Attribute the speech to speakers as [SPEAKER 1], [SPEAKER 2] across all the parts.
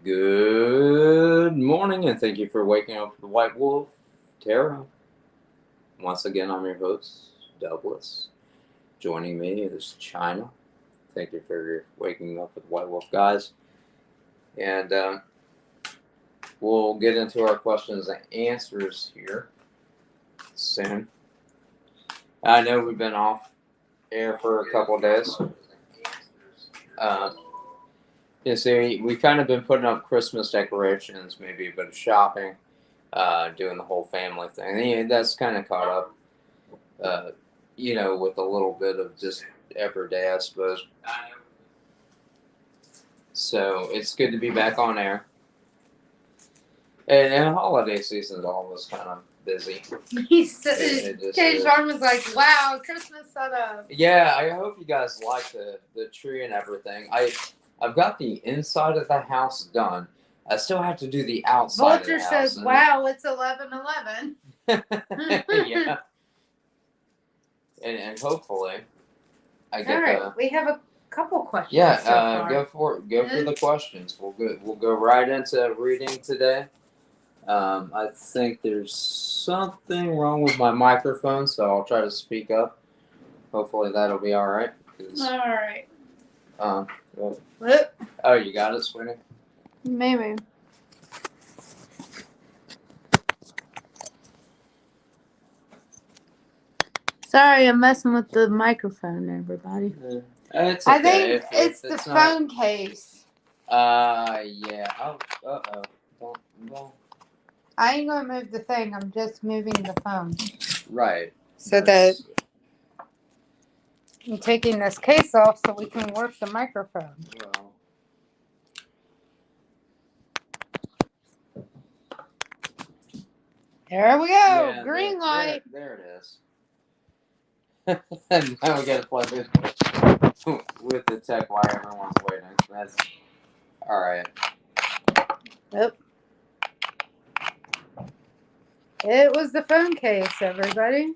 [SPEAKER 1] Good morning, and thank you for waking up with the White Wolf, Tara. Once again, I'm your host, Douglas. Joining me is China. Thank you for waking up with the White Wolf, guys. And we'll get into our questions and answers here soon. I know we've been off air for a couple of days. We've kind of been putting up Christmas decorations, maybe a bit of shopping, doing the whole family thing. And that's kind of caught up, with a little bit of just everyday, I suppose. So it's good to be back on air. And holiday season is always kind of busy.
[SPEAKER 2] Kate's arm was like, wow, Christmas setup.
[SPEAKER 1] Yeah, I hope you guys like the tree and everything. I've got the inside of the house done. I still have to do the outside
[SPEAKER 2] Vulture
[SPEAKER 1] of the house.
[SPEAKER 2] says, wow, it's 11:11.
[SPEAKER 1] Yeah. And hopefully I get
[SPEAKER 2] Alright, we have a couple questions.
[SPEAKER 1] Yeah, go for it. Go for the questions. We'll go right into reading today. I think there's something wrong with my microphone, so I'll try to speak up. Hopefully that'll be all right.
[SPEAKER 2] Alright.
[SPEAKER 1] Oh, you got it, sweetie?
[SPEAKER 2] Maybe. Sorry, I'm messing with the microphone, everybody.
[SPEAKER 1] It's okay.
[SPEAKER 2] I think it's the phone case.
[SPEAKER 1] Yeah. Oh, don't.
[SPEAKER 2] I ain't gonna move the thing. I'm just moving the phone.
[SPEAKER 1] Right.
[SPEAKER 2] So that I'm taking this case off so we can work the microphone.
[SPEAKER 1] Well.
[SPEAKER 2] There we go. Yeah, green light.
[SPEAKER 1] There it is. Now we gotta plug it with the tech while everyone's waiting. That's all right.
[SPEAKER 2] Yep. It was the phone case, everybody.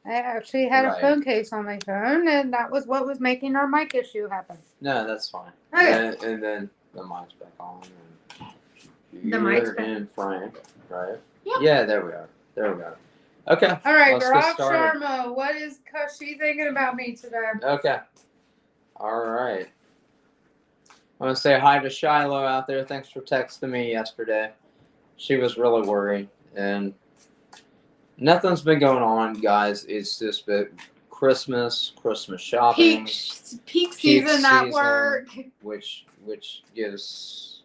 [SPEAKER 2] I actually had a phone case on my phone, and that was what was making our mic issue happen.
[SPEAKER 1] No, that's fine. Okay. And then the mic's back on. And the mic's back in frame, right? Yep. Yeah, there we are. Okay.
[SPEAKER 2] All right, Barack Sharma, what is she thinking about me today?
[SPEAKER 1] Okay. All right. I want to say hi to Shiloh out there. Thanks for texting me yesterday. She was really worried, and nothing's been going on, guys. It's just been Christmas shopping,
[SPEAKER 2] peak season at work,
[SPEAKER 1] which gives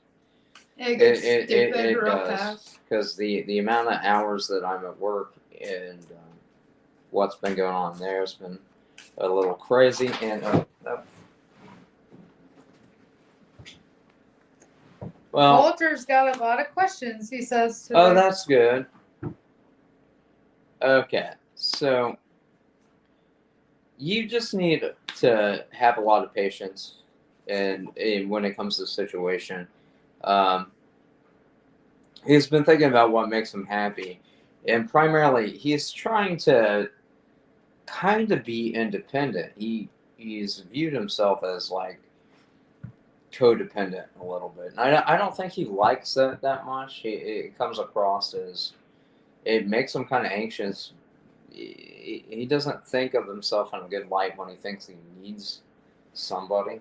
[SPEAKER 2] it gets stupid real fast
[SPEAKER 1] because the amount of hours that I'm at work and what's been going on there has been a little crazy. And well,
[SPEAKER 2] Walter's got a lot of questions. He says today.
[SPEAKER 1] Oh, that's good. Okay, so you just need to have a lot of patience, and when it comes to the situation, he's been thinking about what makes him happy, and primarily he's trying to kind of be independent. He's viewed himself as like codependent a little bit, and I don't think he likes that much. It comes across as it makes him kind of anxious. He doesn't think of himself in a good light when he thinks he needs somebody.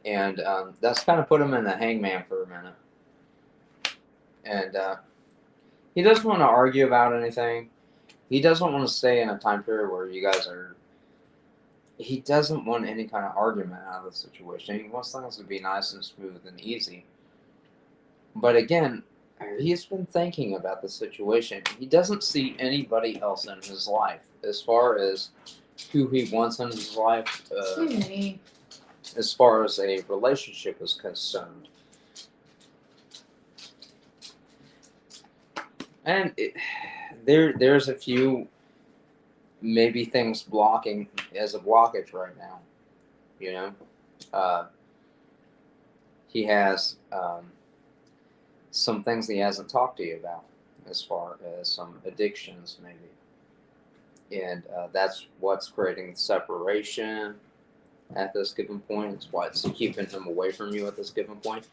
[SPEAKER 1] And that's kind of put him in the hangman for a minute. And he doesn't want to argue about anything. He doesn't want to stay in a time period where you guys are... He doesn't want any kind of argument out of the situation. He wants things to be nice and smooth and easy. But again, he's been thinking about the situation. He doesn't see anybody else in his life as far as who he wants in his life, as far as a relationship is concerned. And there's a few maybe things blocking as a blockage right now. You know, he has some things he hasn't talked to you about, as far as some addictions maybe, and that's what's creating separation. at this given point. It's what's keeping him away from you at this given point.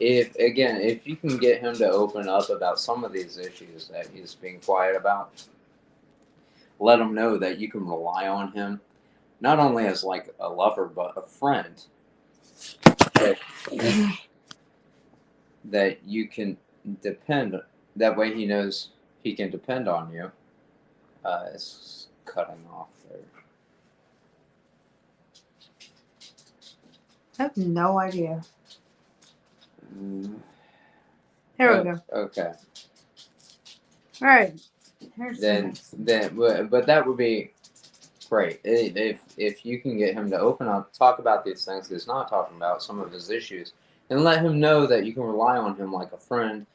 [SPEAKER 1] If you can get him to open up about some of these issues that he's being quiet about, let him know that you can rely on him, not only as like a lover but a friend. That you can depend. That way, he knows he can depend on you. It's cutting off there.
[SPEAKER 2] I have no idea. There we go.
[SPEAKER 1] Okay.
[SPEAKER 2] All right.
[SPEAKER 1] But that would be great if you can get him to open up, talk about these things he's not talking about, some of his issues, and let him know that you can rely on him like a friend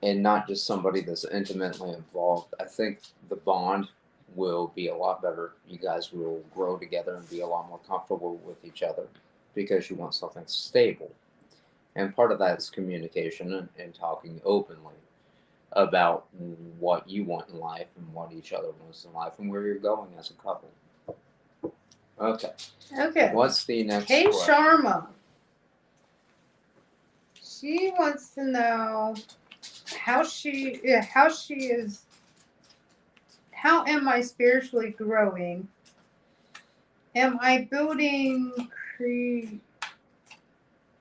[SPEAKER 1] and not just somebody that's intimately involved. I think the bond will be a lot better. You guys will grow together and be a lot more comfortable with each other because you want something stable. And part of that is communication and talking openly about what you want in life and what each other wants in life and where you're going as a couple. Okay. What's the next
[SPEAKER 2] Hey,
[SPEAKER 1] question?
[SPEAKER 2] Sharma. She wants to know how am I spiritually growing? Am I building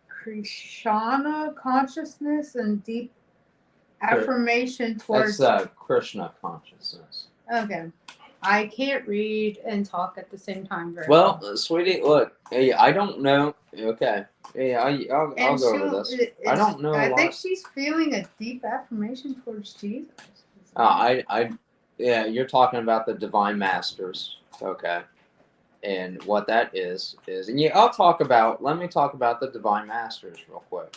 [SPEAKER 2] Krishna consciousness and deep affirmation towards...
[SPEAKER 1] That's Krishna consciousness.
[SPEAKER 2] Okay. I can't read and talk at the same time very
[SPEAKER 1] well. Sweetie, look, hey, I don't know. Okay. Hey, I'll go over this. I don't know.
[SPEAKER 2] I think she's feeling a deep affirmation towards Jesus.
[SPEAKER 1] Yeah, you're talking about the divine masters. Okay. And what that is, and yeah, let me talk about the divine masters real quick.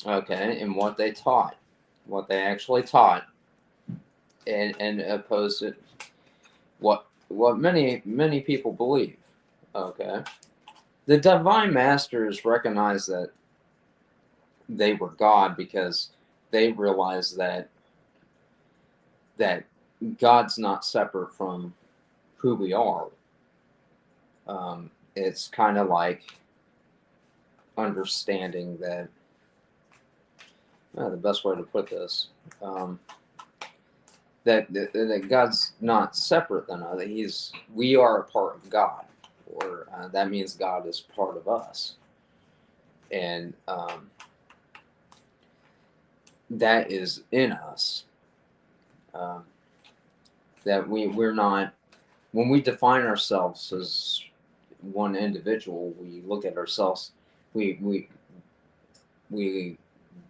[SPEAKER 1] Okay, and what they taught, what they actually taught, and opposed to what many people believe. Okay, the divine masters recognized that they were God because they realized that God's not separate from who we are. It's kind of like understanding that. The best way to put this, that God's not separate than us. We are a part of God, or that means God is part of us, and that is in us. That we're not. When we define ourselves as one individual, we look at ourselves. We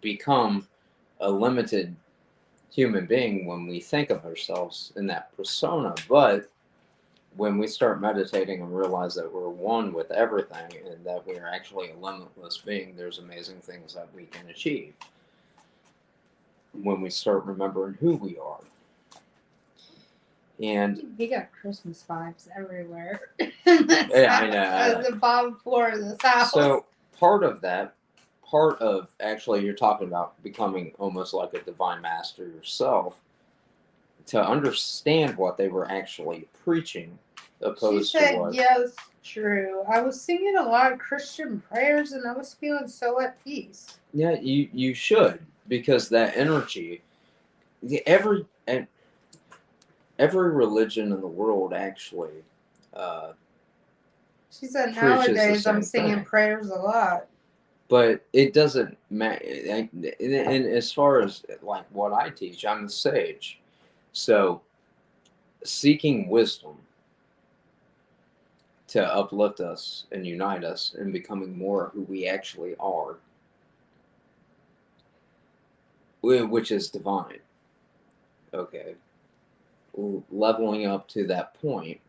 [SPEAKER 1] become a limited human being when we think of ourselves in that persona. But when we start meditating and realize that we're one with everything and that we're actually a limitless being, there's amazing things that we can achieve when we start remembering who we are. And
[SPEAKER 2] he got Christmas vibes everywhere.
[SPEAKER 1] Yeah, I know.
[SPEAKER 2] The bottom floor of this house.
[SPEAKER 1] So part of actually, you're talking about becoming almost like a divine master yourself to understand what they were actually preaching, opposed
[SPEAKER 2] she said,
[SPEAKER 1] to what.
[SPEAKER 2] Yes, true. I was singing a lot of Christian prayers and I was feeling so at peace.
[SPEAKER 1] Yeah, you should, because that energy, every religion in the world actually.
[SPEAKER 2] She said nowadays I'm singing prayers a lot.
[SPEAKER 1] But it doesn't matter. And as far as like what I teach, I'm a sage. So seeking wisdom to uplift us and unite us and becoming more who we actually are, which is divine. Okay. Leveling up to that point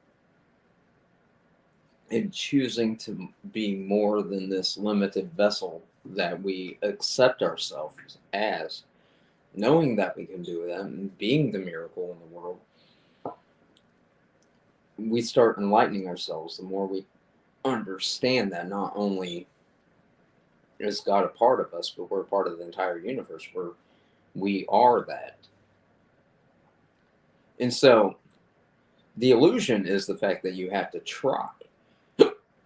[SPEAKER 1] and choosing to be more than this limited vessel that we accept ourselves as, knowing that we can do that and being the miracle in the world, we start enlightening ourselves. The more we understand that not only is God a part of us, but we're a part of the entire universe, where we are that. And so the illusion is the fact that you have to try.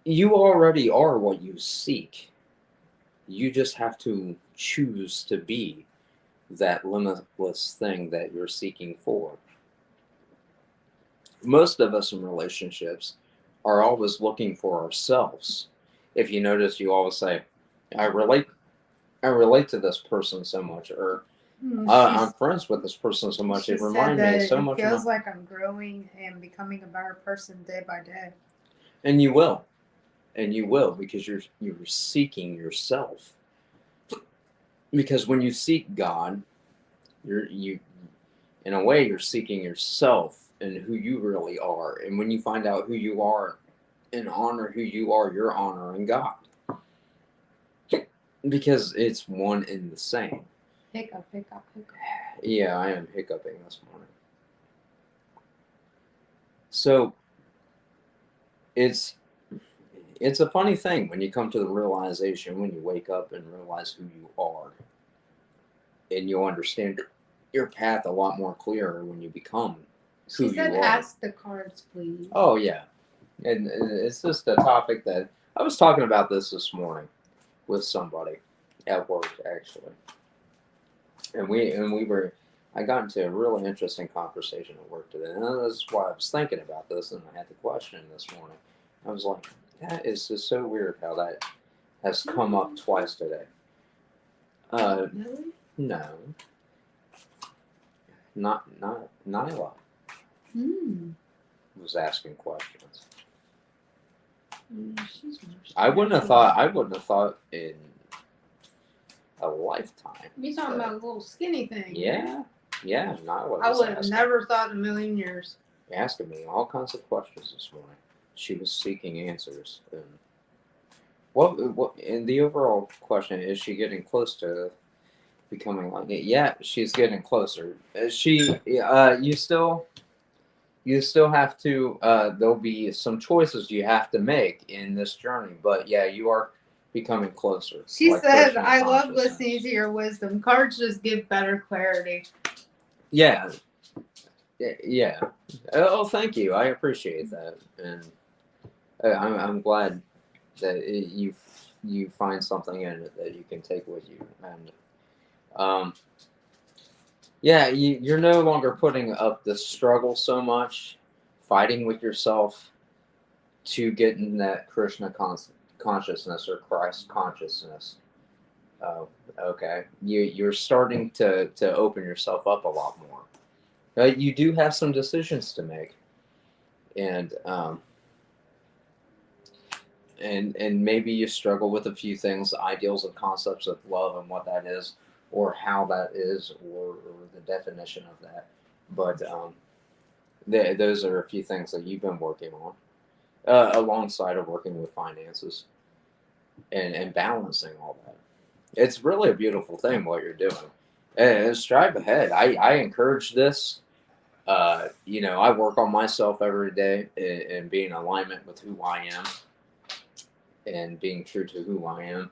[SPEAKER 1] You already are what you seek. You just have to choose to be that limitless thing that you're seeking for. Most of us in relationships are always looking for ourselves. If you notice, you always say, I relate I relate to this person so much, or I'm friends with this person so much.
[SPEAKER 2] She
[SPEAKER 1] It
[SPEAKER 2] said
[SPEAKER 1] reminds me
[SPEAKER 2] that
[SPEAKER 1] so
[SPEAKER 2] it
[SPEAKER 1] much of
[SPEAKER 2] feels like I'm growing and becoming a better person day by day.
[SPEAKER 1] and you will. And you will, because you're seeking yourself. Because when you seek God, you in a way you're seeking yourself and who you really are. And when you find out who you are and honor who you are, you're honoring God. Because it's one and the same.
[SPEAKER 2] Hiccup, hiccup, hiccup.
[SPEAKER 1] Yeah, I am hiccuping this morning. So it's a funny thing when you come to the realization, when you wake up and realize who you are, and you'll understand your path a lot more clearer when you become who
[SPEAKER 2] She said,
[SPEAKER 1] you are.
[SPEAKER 2] ask the cards, please.
[SPEAKER 1] Oh yeah, and it's just a topic that I was talking about this morning with somebody at work actually, and we were. I got into a really interesting conversation at work today, and that's why I was thinking about this, and I had the question this morning. I was like, that is just so weird how that has come up twice today.
[SPEAKER 2] Really?
[SPEAKER 1] No, not Nyla was asking questions. I wouldn't have thought in a lifetime.
[SPEAKER 2] You talking about a little skinny thing?
[SPEAKER 1] Yeah, Nyla.
[SPEAKER 2] I would have never thought in a million years.
[SPEAKER 1] Asking me all kinds of questions this morning. She was seeking answers. And what? And the overall question is: she getting close to becoming like it? Yeah, she's getting closer. You still have to. There'll be some choices you have to make in this journey, but yeah, you are becoming closer.
[SPEAKER 2] She said, "I love listening to your wisdom. Cards just give better clarity."
[SPEAKER 1] Yeah. Yeah. Oh, thank you. I appreciate that, and I'm glad that you find something in it that you can take with you, and yeah, you're no longer putting up the struggle so much, fighting with yourself to get in that Krishna consciousness or Christ consciousness. Okay, you're starting to open yourself up a lot more. You do have some decisions to make, and and maybe you struggle with a few things, ideals and concepts of love and what that is, or how that is, or the definition of that. But those are a few things that you've been working on, alongside of working with finances and balancing all that. It's really a beautiful thing what you're doing. And strive ahead. I encourage this. I work on myself every day and being in alignment with who I am and being true to who I am.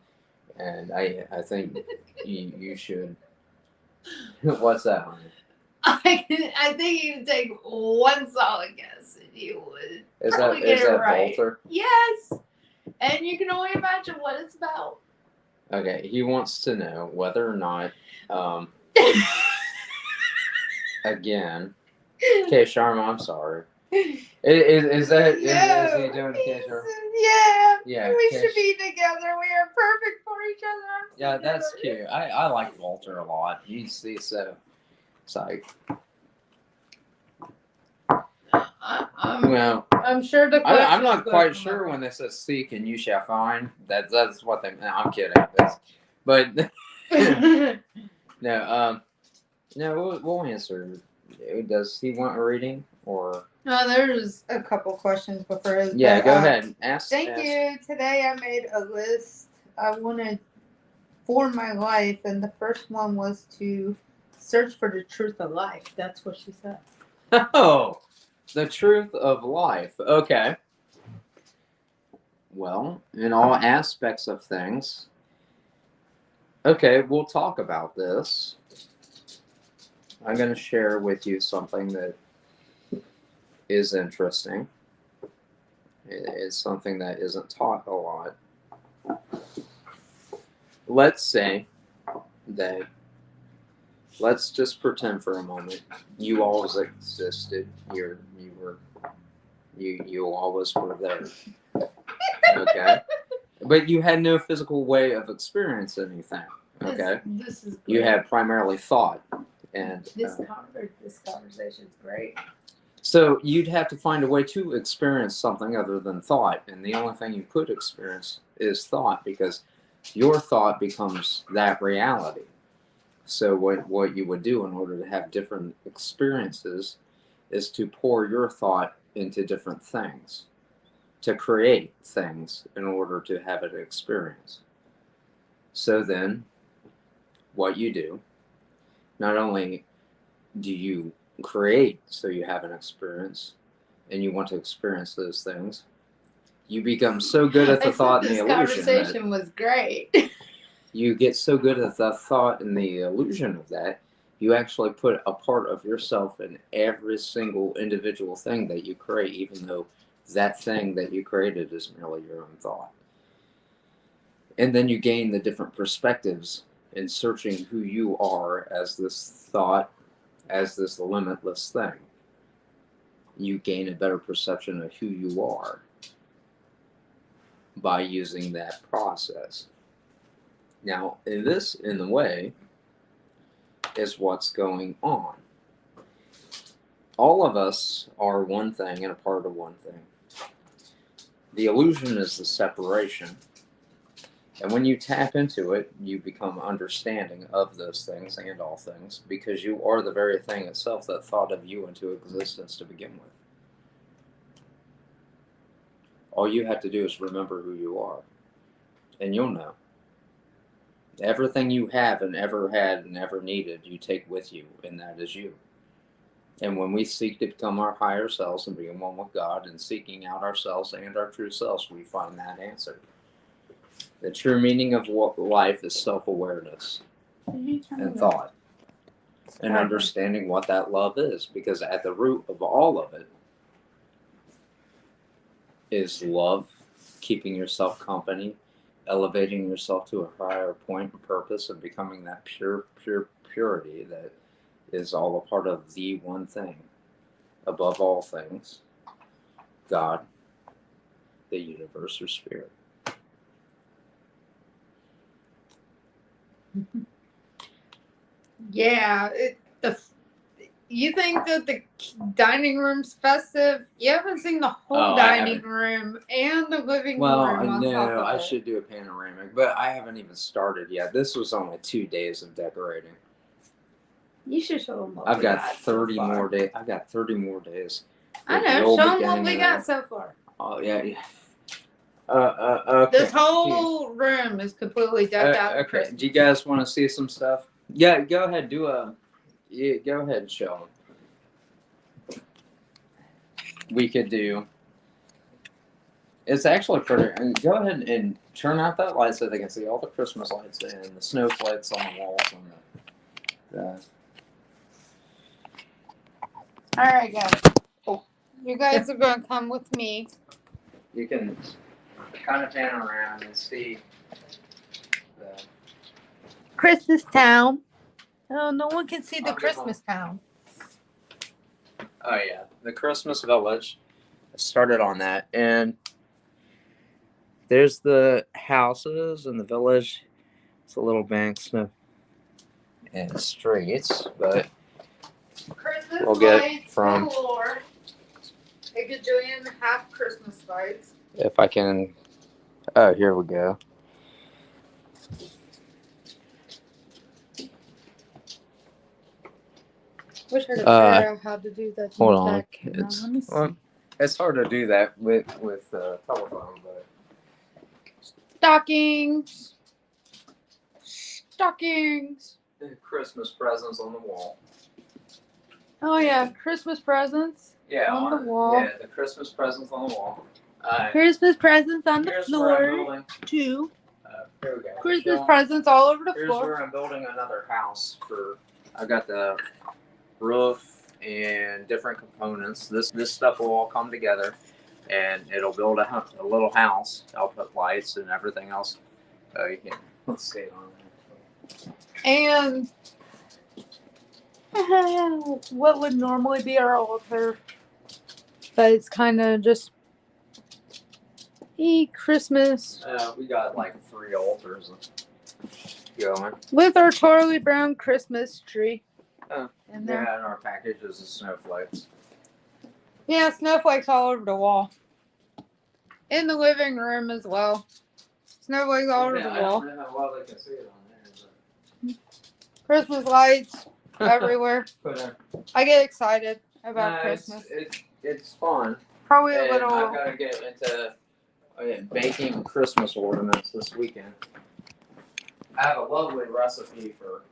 [SPEAKER 1] And I think you should. What's that, honey?
[SPEAKER 2] I think you take one solid guess and you would probably get it right.
[SPEAKER 1] Walter?
[SPEAKER 2] Yes. And you can only imagine what it's about.
[SPEAKER 1] Okay, he wants to know whether or not, again, okay, Sharma, I'm sorry. Is he doing K Sharma?
[SPEAKER 2] Yeah. We should be together. We are perfect for each other.
[SPEAKER 1] Yeah, that's cute. I like Walter a lot. He's so psyched.
[SPEAKER 2] I'm sure the question.
[SPEAKER 1] I'm not quite sure when this says seek and you shall find. That's what they. No, I'm kidding. But no. No, we'll answer. Does he want a reading or?
[SPEAKER 2] No, there's a couple questions before.
[SPEAKER 1] Yeah, go ahead. Ask.
[SPEAKER 2] Thank you. Today I made a list I wanted for my life, and the first one was to search for the truth of life. That's what she said.
[SPEAKER 1] Oh, the truth of life. Okay. Well, in all aspects of things. Okay, we'll talk about this. I'm going to share with you something that is interesting. It's something that isn't taught a lot. Let's say that, let's just pretend for a moment you always existed. You always were there. Okay, but you had no physical way of experiencing anything. Okay,
[SPEAKER 2] This is great.
[SPEAKER 1] You had primarily thought, and
[SPEAKER 2] this conversation is great.
[SPEAKER 1] so you'd have to find a way to experience something other than thought, and the only thing you could experience is thought, because your thought becomes that reality. So what you would do in order to have different experiences is to pour your thought into different things, to create things in order to have an experience. So then what you do, not only do you create so you have an experience and you want to experience those things, you become so good at the thought and the illusion. This
[SPEAKER 2] conversation was great.
[SPEAKER 1] You get so good at the thought and the illusion of that, you actually put a part of yourself in every single individual thing that you create, even though that thing that you created is merely your own thought. And then you gain the different perspectives in searching who you are as this thought, as this limitless thing. You gain a better perception of who you are by using that process. Now, in the way, is what's going on. All of us are one thing and a part of one thing. The illusion is the separation. And when you tap into it, you become understanding of those things and all things, because you are the very thing itself that thought of you into existence to begin with. All you have to do is remember who you are, and you'll know. Everything you have and ever had and ever needed, you take with you, and that is you. And when we seek to become our higher selves and be one with God, and seeking out ourselves and our true selves, we find that answer. The true meaning of what life is self-awareness and thought, and understanding what that love is, because at the root of all of it is love, keeping yourself company, elevating yourself to a higher point and purpose, and becoming that purity that is all a part of the one thing, above all things, God, the universe, or spirit.
[SPEAKER 2] Yeah, you think that the dining room's festive? You haven't seen the whole dining room and the living room on top of
[SPEAKER 1] I
[SPEAKER 2] it.
[SPEAKER 1] should do a panoramic, but I haven't even started yet. This was only 2 days of decorating.
[SPEAKER 2] You should show them what
[SPEAKER 1] I've
[SPEAKER 2] we
[SPEAKER 1] got 30
[SPEAKER 2] so far.
[SPEAKER 1] more days. I've got 30 more days.
[SPEAKER 2] I know. Show them what we got so far.
[SPEAKER 1] Oh yeah. Okay.
[SPEAKER 2] This whole room is completely decked out.
[SPEAKER 1] Okay. Do you guys want to see some stuff? Yeah. Go ahead. Go ahead and show them. We could do. It's actually pretty. Go ahead and turn out that light so they can see all the Christmas lights and the snowflakes on the walls and the.
[SPEAKER 2] All right, guys. You guys are going to come with me.
[SPEAKER 1] You can kind of pan around and see the
[SPEAKER 2] Christmas town. Oh, no one can see the Christmas town.
[SPEAKER 1] Oh yeah, the Christmas village. I started on that, and there's the houses in the village. It's a little banks and streets, but
[SPEAKER 2] Christmas
[SPEAKER 1] we'll get
[SPEAKER 2] lights
[SPEAKER 1] from
[SPEAKER 2] galore. A gajillion half Christmas lights.
[SPEAKER 1] if I can. Oh, here we go.
[SPEAKER 2] Wish I could figure out how to do that.
[SPEAKER 1] Hold on, it's hard to do that with telephone, but
[SPEAKER 2] stockings.
[SPEAKER 1] Christmas presents on the wall.
[SPEAKER 2] Oh yeah, Christmas presents.
[SPEAKER 1] Yeah,
[SPEAKER 2] on the wall.
[SPEAKER 1] Yeah, the Christmas presents on the wall.
[SPEAKER 2] Christmas presents on the floor too.
[SPEAKER 1] Here we go.
[SPEAKER 2] Christmas presents all over the
[SPEAKER 1] Here's
[SPEAKER 2] floor.
[SPEAKER 1] where I'm building another house for. I got the roof and different components. This stuff will all come together, and it'll build a little house. I'll put lights and everything else. Oh, you can. Let's see it on there.
[SPEAKER 2] And what would normally be our altar, but it's kind of just Christmas
[SPEAKER 1] We got like 3 altars going.
[SPEAKER 2] with our Charlie Brown Christmas tree.
[SPEAKER 1] Oh,
[SPEAKER 2] in there.
[SPEAKER 1] yeah, and our packages of snowflakes.
[SPEAKER 2] Yeah, snowflakes all over the wall. In the living room as well. Snowflakes all over the
[SPEAKER 1] I
[SPEAKER 2] wall.
[SPEAKER 1] don't know how well they can see it on there.
[SPEAKER 2] Christmas lights everywhere.
[SPEAKER 1] But,
[SPEAKER 2] I get excited about Christmas.
[SPEAKER 1] It's fun.
[SPEAKER 2] Probably a
[SPEAKER 1] And
[SPEAKER 2] little.
[SPEAKER 1] I'm going to get into baking Christmas ornaments this weekend. I have a lovely recipe for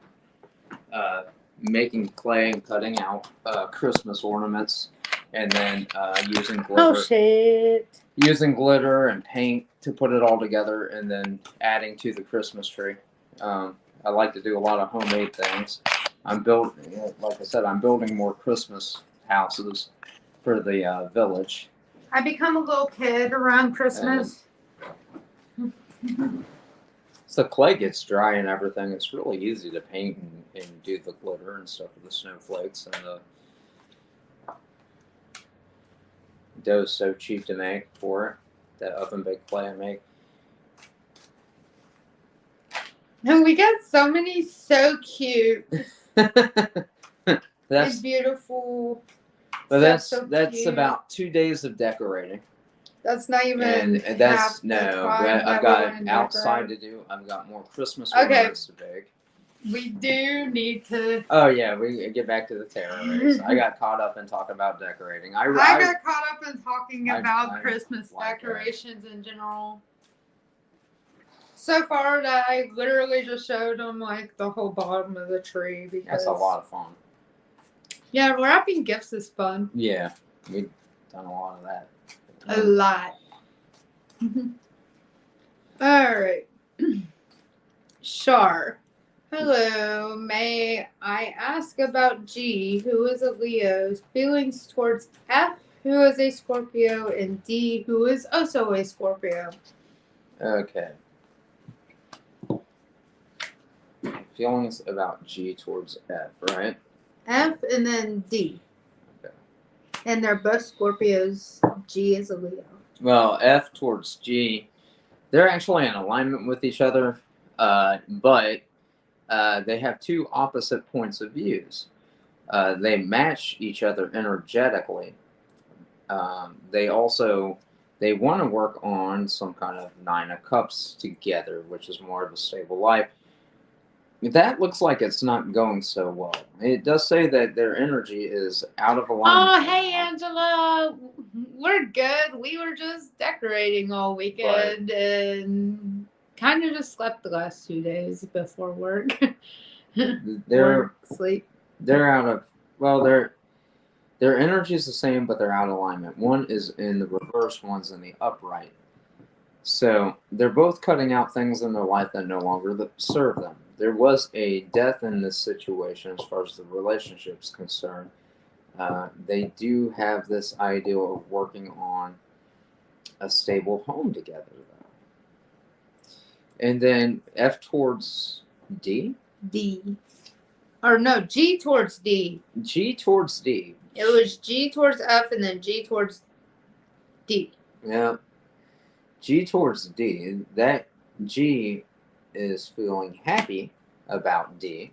[SPEAKER 1] making clay and cutting out Christmas ornaments, and then using glitter.
[SPEAKER 2] Oh shit!
[SPEAKER 1] Using glitter and paint to put it all together, and then adding to the Christmas tree. I like to do a lot of homemade things. Like I said, I'm building more Christmas houses for the village.
[SPEAKER 2] I become a little kid around Christmas.
[SPEAKER 1] So the clay gets dry and everything. It's really easy to paint and do the glitter and stuff with the snowflakes, and the dough is so cheap to make for it. That oven baked clay I make.
[SPEAKER 2] And we got so many so cute and
[SPEAKER 1] That's
[SPEAKER 2] beautiful.
[SPEAKER 1] but
[SPEAKER 2] stuff,
[SPEAKER 1] that's
[SPEAKER 2] cute.
[SPEAKER 1] About 2 days of decorating.
[SPEAKER 2] That's not even
[SPEAKER 1] And that's
[SPEAKER 2] half the time
[SPEAKER 1] I've
[SPEAKER 2] that
[SPEAKER 1] got
[SPEAKER 2] we're
[SPEAKER 1] outside
[SPEAKER 2] decorate.
[SPEAKER 1] to do. I've got more Christmas
[SPEAKER 2] Okay.
[SPEAKER 1] ornaments to bake.
[SPEAKER 2] We do need to.
[SPEAKER 1] Oh yeah, we get back to the terror race. I got caught up in talking about decorating.
[SPEAKER 2] I got caught up in talking about
[SPEAKER 1] I
[SPEAKER 2] Christmas
[SPEAKER 1] like
[SPEAKER 2] decorations in general. So far, that I literally just showed them like the whole bottom of the tree because
[SPEAKER 1] That's a lot of fun.
[SPEAKER 2] Yeah, wrapping gifts is fun.
[SPEAKER 1] Yeah, we've done a lot of that.
[SPEAKER 2] A lot. All right. Shar. Hello. May I ask about G, who is a Leo's feelings towards F, who is a Scorpio, and D, who is also a Scorpio?
[SPEAKER 1] Okay. Feelings about G towards F, right?
[SPEAKER 2] F and then D.
[SPEAKER 1] Okay.
[SPEAKER 2] And they're both Scorpios. G is a Leo.
[SPEAKER 1] Well, F towards G, they're actually in alignment with each other, but they have 2 opposite points of views. They match each other energetically. They want to work on some kind of 9 of Cups together, which is more of a stable life. That looks like it's not going so well. It does say that their energy is out of alignment.
[SPEAKER 2] Oh, hey, Angela. We're good. We were just decorating all weekend and kind of just slept the last 2 days before work.
[SPEAKER 1] They're
[SPEAKER 2] sleep.
[SPEAKER 1] They're out of their energy is the same, but they're out of alignment. One is in the reverse, one's in the upright. So they're both cutting out things in their life that no longer serve them. There was a death in this situation as far as the relationship's concerned. They do have this ideal of working on a stable home together, though. And then F towards D?
[SPEAKER 2] D. Or no, G towards D.
[SPEAKER 1] G towards D.
[SPEAKER 2] It was G towards F and then G towards D.
[SPEAKER 1] Yeah. G towards D. That G is feeling happy about D.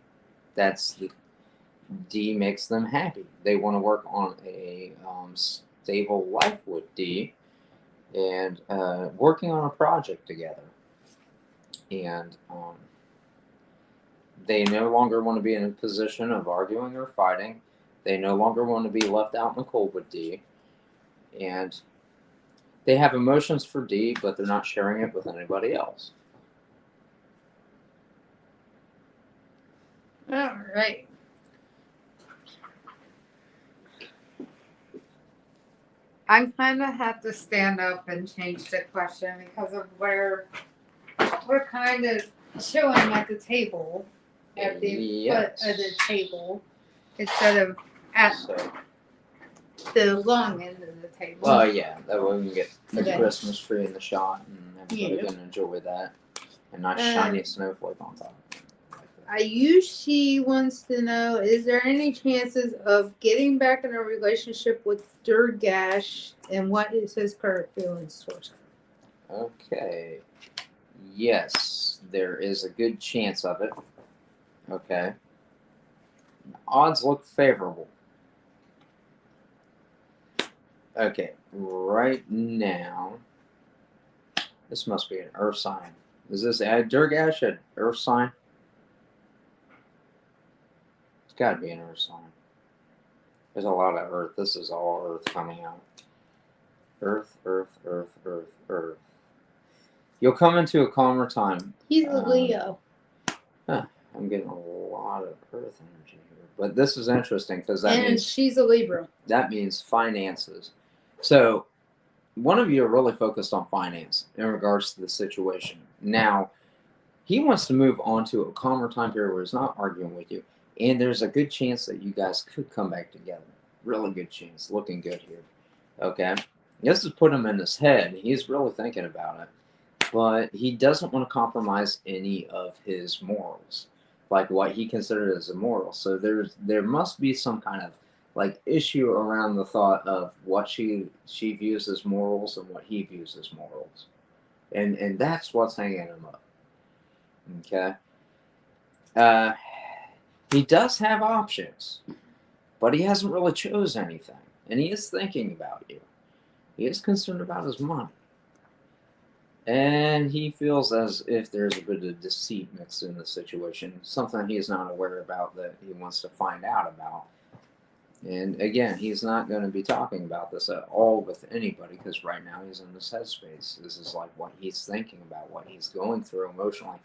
[SPEAKER 1] D makes them happy. They want to work on a stable life with D and working on a project together. And they no longer want to be in a position of arguing or fighting. They no longer want to be left out in the cold with D. And they have emotions for D, but they're not sharing it with anybody else.
[SPEAKER 2] All right. I kind of have to stand up and change the question because of where we're kind of chilling at the table, at the
[SPEAKER 1] Yes.
[SPEAKER 2] foot of the table, instead of at.
[SPEAKER 1] So
[SPEAKER 2] the long end of the table.
[SPEAKER 1] Well, yeah, that way we can get the
[SPEAKER 2] Okay.
[SPEAKER 1] Christmas tree in the shot, and everybody
[SPEAKER 2] Yeah.
[SPEAKER 1] can enjoy that. A nice shiny snowflake on top.
[SPEAKER 2] Ayushi wants to know: is there any chances of getting back in a relationship with Durgash, and what is his current feelings towards her?
[SPEAKER 1] Okay. Yes, there is a good chance of it. Okay. Odds look favorable. Okay, right now, this must be an Earth sign. Is this Durgash an Earth sign? It's got to be an Earth sign. There's a lot of Earth. This is all Earth coming out. Earth, Earth, Earth, Earth, Earth. You'll come into a calmer time.
[SPEAKER 2] He's a Leo.
[SPEAKER 1] I'm getting a lot of Earth energy here. But this is interesting because that
[SPEAKER 2] And
[SPEAKER 1] means
[SPEAKER 2] she's a Libra.
[SPEAKER 1] that means finances. So one of you are really focused on finance in regards to the situation. Now, he wants to move on to a calmer time period where he's not arguing with you. And there's a good chance that you guys could come back together. Really good chance. Looking good here. Okay? This has put him in his head. He's really thinking about it. But he doesn't want to compromise any of his morals. Like what he considered as immoral. So there must be some kind of like issue around the thought of what she views as morals and what he views as morals. And that's what's hanging him up. Okay. He does have options, but he hasn't really chose anything. And he is thinking about you. He is concerned about his money. And he feels as if there's a bit of deceit mixed in the situation, something he is not aware about that he wants to find out about. And again, he's not going to be talking about this at all with anybody because right now he's in this headspace. This is like what he's thinking about, what he's going through emotionally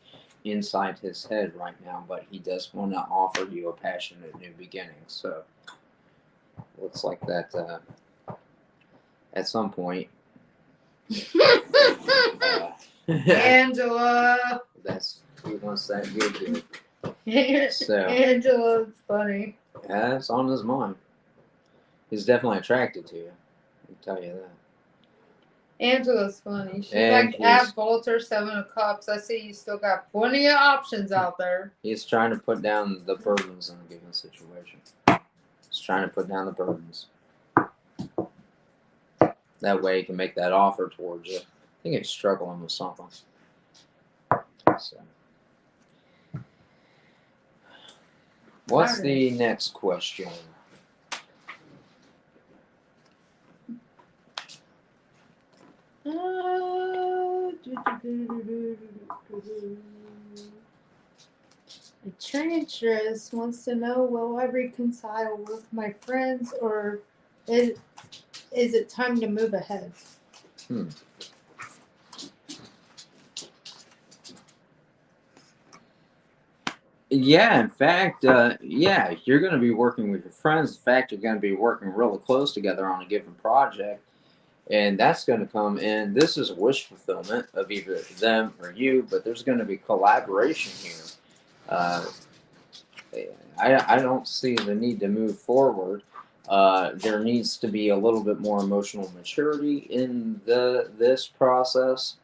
[SPEAKER 1] inside his head right now. But he does want to offer you a passionate new beginning. So looks like that at some point.
[SPEAKER 2] Angela.
[SPEAKER 1] He wants that good. So
[SPEAKER 2] Angela's funny.
[SPEAKER 1] yeah, it's on his mind. He's definitely attracted to you. I can tell you that.
[SPEAKER 2] Angela's funny. She's
[SPEAKER 1] And
[SPEAKER 2] like at Volter 7 of Cups. I see you still got plenty of options out there.
[SPEAKER 1] He's trying to put down the burdens in a given situation. He's trying to put down the burdens. That way he can make that offer towards you. I think he's struggling with something. So. What's the next question?
[SPEAKER 2] Enchantress wants to know: will I reconcile with my friends, or is it time to move ahead?
[SPEAKER 1] Yeah, in fact, you're going to be working with your friends. In fact, you're going to be working really close together on a given project. And that's going to come in. This is a wish fulfillment of either them or you, but there's going to be collaboration here. I don't see the need to move forward. There needs to be a little bit more emotional maturity in this process.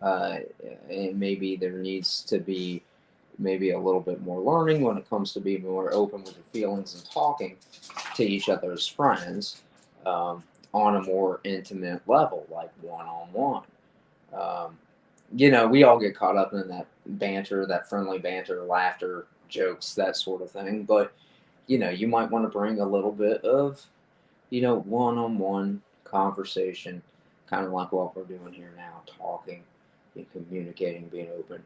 [SPEAKER 1] And maybe there needs to be maybe a little bit more learning when it comes to being more open with your feelings and talking to each other as friends. On a more intimate level, like one-on-one. We all get caught up in that banter, that friendly banter, laughter, jokes, that sort of thing. But, you might want to bring a little bit of, one-on-one conversation, kind of like what we're doing here now, talking and communicating, being open,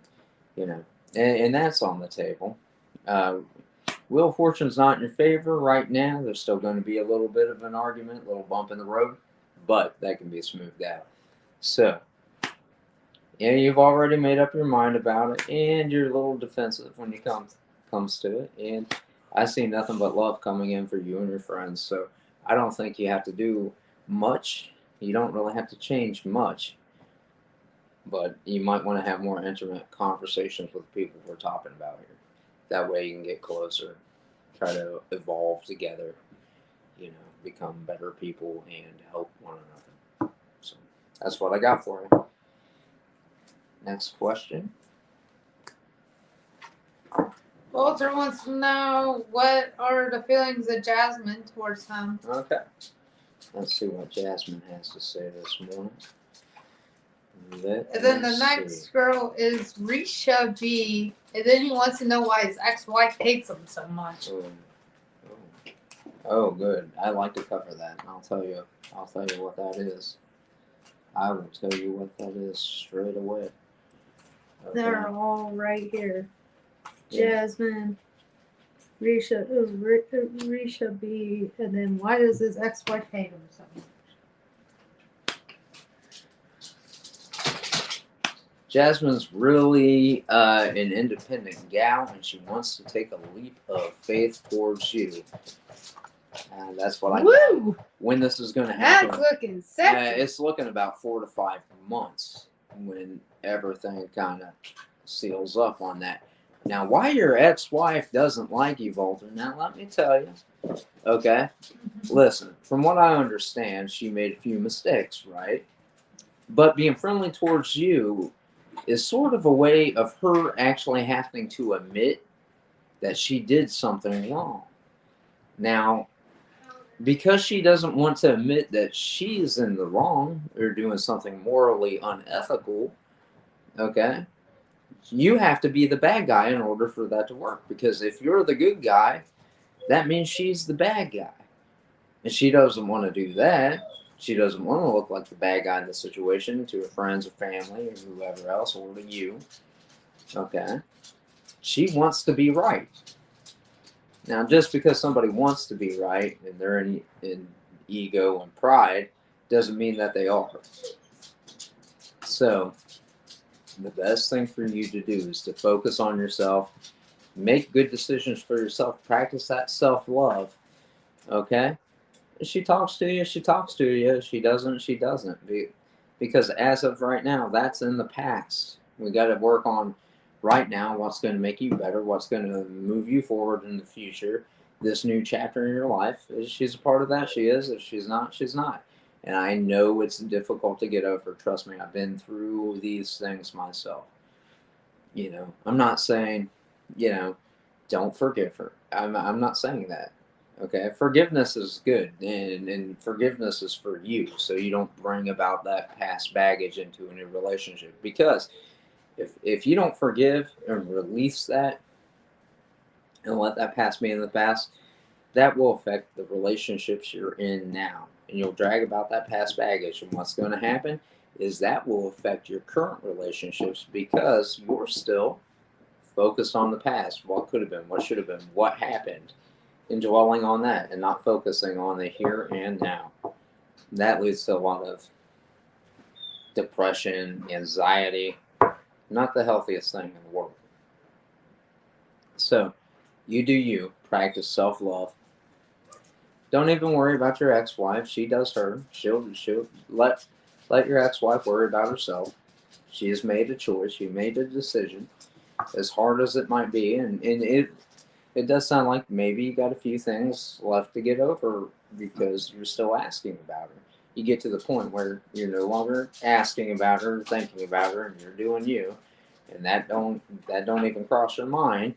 [SPEAKER 1] and that's on the table. Wheel of Fortune's not in your favor right now. There's still going to be a little bit of an argument, a little bump in the road, but that can be smoothed out. So, you've already made up your mind about it, and you're a little defensive when it comes to it. And I see nothing but love coming in for you and your friends. So I don't think you have to do much. You don't really have to change much, but you might want to have more intimate conversations with the people we're talking about here. That way you can get closer, try to evolve together, become better people and help one another. So that's what I got for you. Next question.
[SPEAKER 2] Walter wants to know, what are the feelings of Jasmine towards him?
[SPEAKER 1] Okay. Let's see what Jasmine has to say this morning.
[SPEAKER 2] And then the next girl is Risha B. And then he wants to know why his ex-wife hates him so much.
[SPEAKER 1] Oh, good. I like to cover that. I'll tell you what that is. I will tell you what that is straight away. Okay.
[SPEAKER 2] They're all right here.
[SPEAKER 1] Yeah.
[SPEAKER 2] Jasmine, Risha B. And then why does his ex-wife hate him so much?
[SPEAKER 1] Jasmine's really an independent gal, and she wants to take a leap of faith towards you. And that's what I know. When this is going to happen.
[SPEAKER 2] That's looking sexy.
[SPEAKER 1] It's looking about 4 to 5 months when everything kind of seals up on that. Now, why your ex-wife doesn't like you, Walter, now let me tell you. Okay? Listen, from what I understand, she made a few mistakes, right? But being friendly towards you is sort of a way of her actually having to admit that she did something wrong. Now, because she doesn't want to admit that she's in the wrong or doing something morally unethical, okay, you have to be the bad guy in order for that to work. Because if you're the good guy, that means she's the bad guy. And she doesn't want to do that. She doesn't want to look like the bad guy in the situation to her friends or family or whoever else, or to you. Okay? She wants to be right. Now, just because somebody wants to be right and they're in ego and pride doesn't mean that they are. So, the best thing for you to do is to focus on yourself, make good decisions for yourself, practice that self-love. Okay? If she talks to you, she talks to you. If she doesn't, she doesn't. Because as of right now, that's in the past. We got to work on right now what's going to make you better, what's going to move you forward in the future. This new chapter in your life, if she's a part of that, she is. If she's not, she's not. And I know it's difficult to get over. Trust me, I've been through these things myself. You know, I'm not saying, don't forgive her. I'm not saying that. Okay, forgiveness is good, and forgiveness is for you, so you don't bring about that past baggage into a new relationship. Because if you don't forgive and release that and let that past be in the past, that will affect the relationships you're in now, and you'll drag about that past baggage. And what's going to happen is that will affect your current relationships because you're still focused on the past, what could have been, what should have been, what happened, and dwelling on that and not focusing on the here and now. That leads to a lot of depression, anxiety, not the healthiest thing in the world. So, you do you. Practice self-love. Don't even worry about your ex-wife. She does her. She'll let your ex-wife worry about herself. She has made a choice. She made a decision, as hard as it might be, and it does sound like maybe you got a few things left to get over because you're still asking about her. You get to the point where you're no longer asking about her, thinking about her, and you're doing you, and that don't even cross your mind.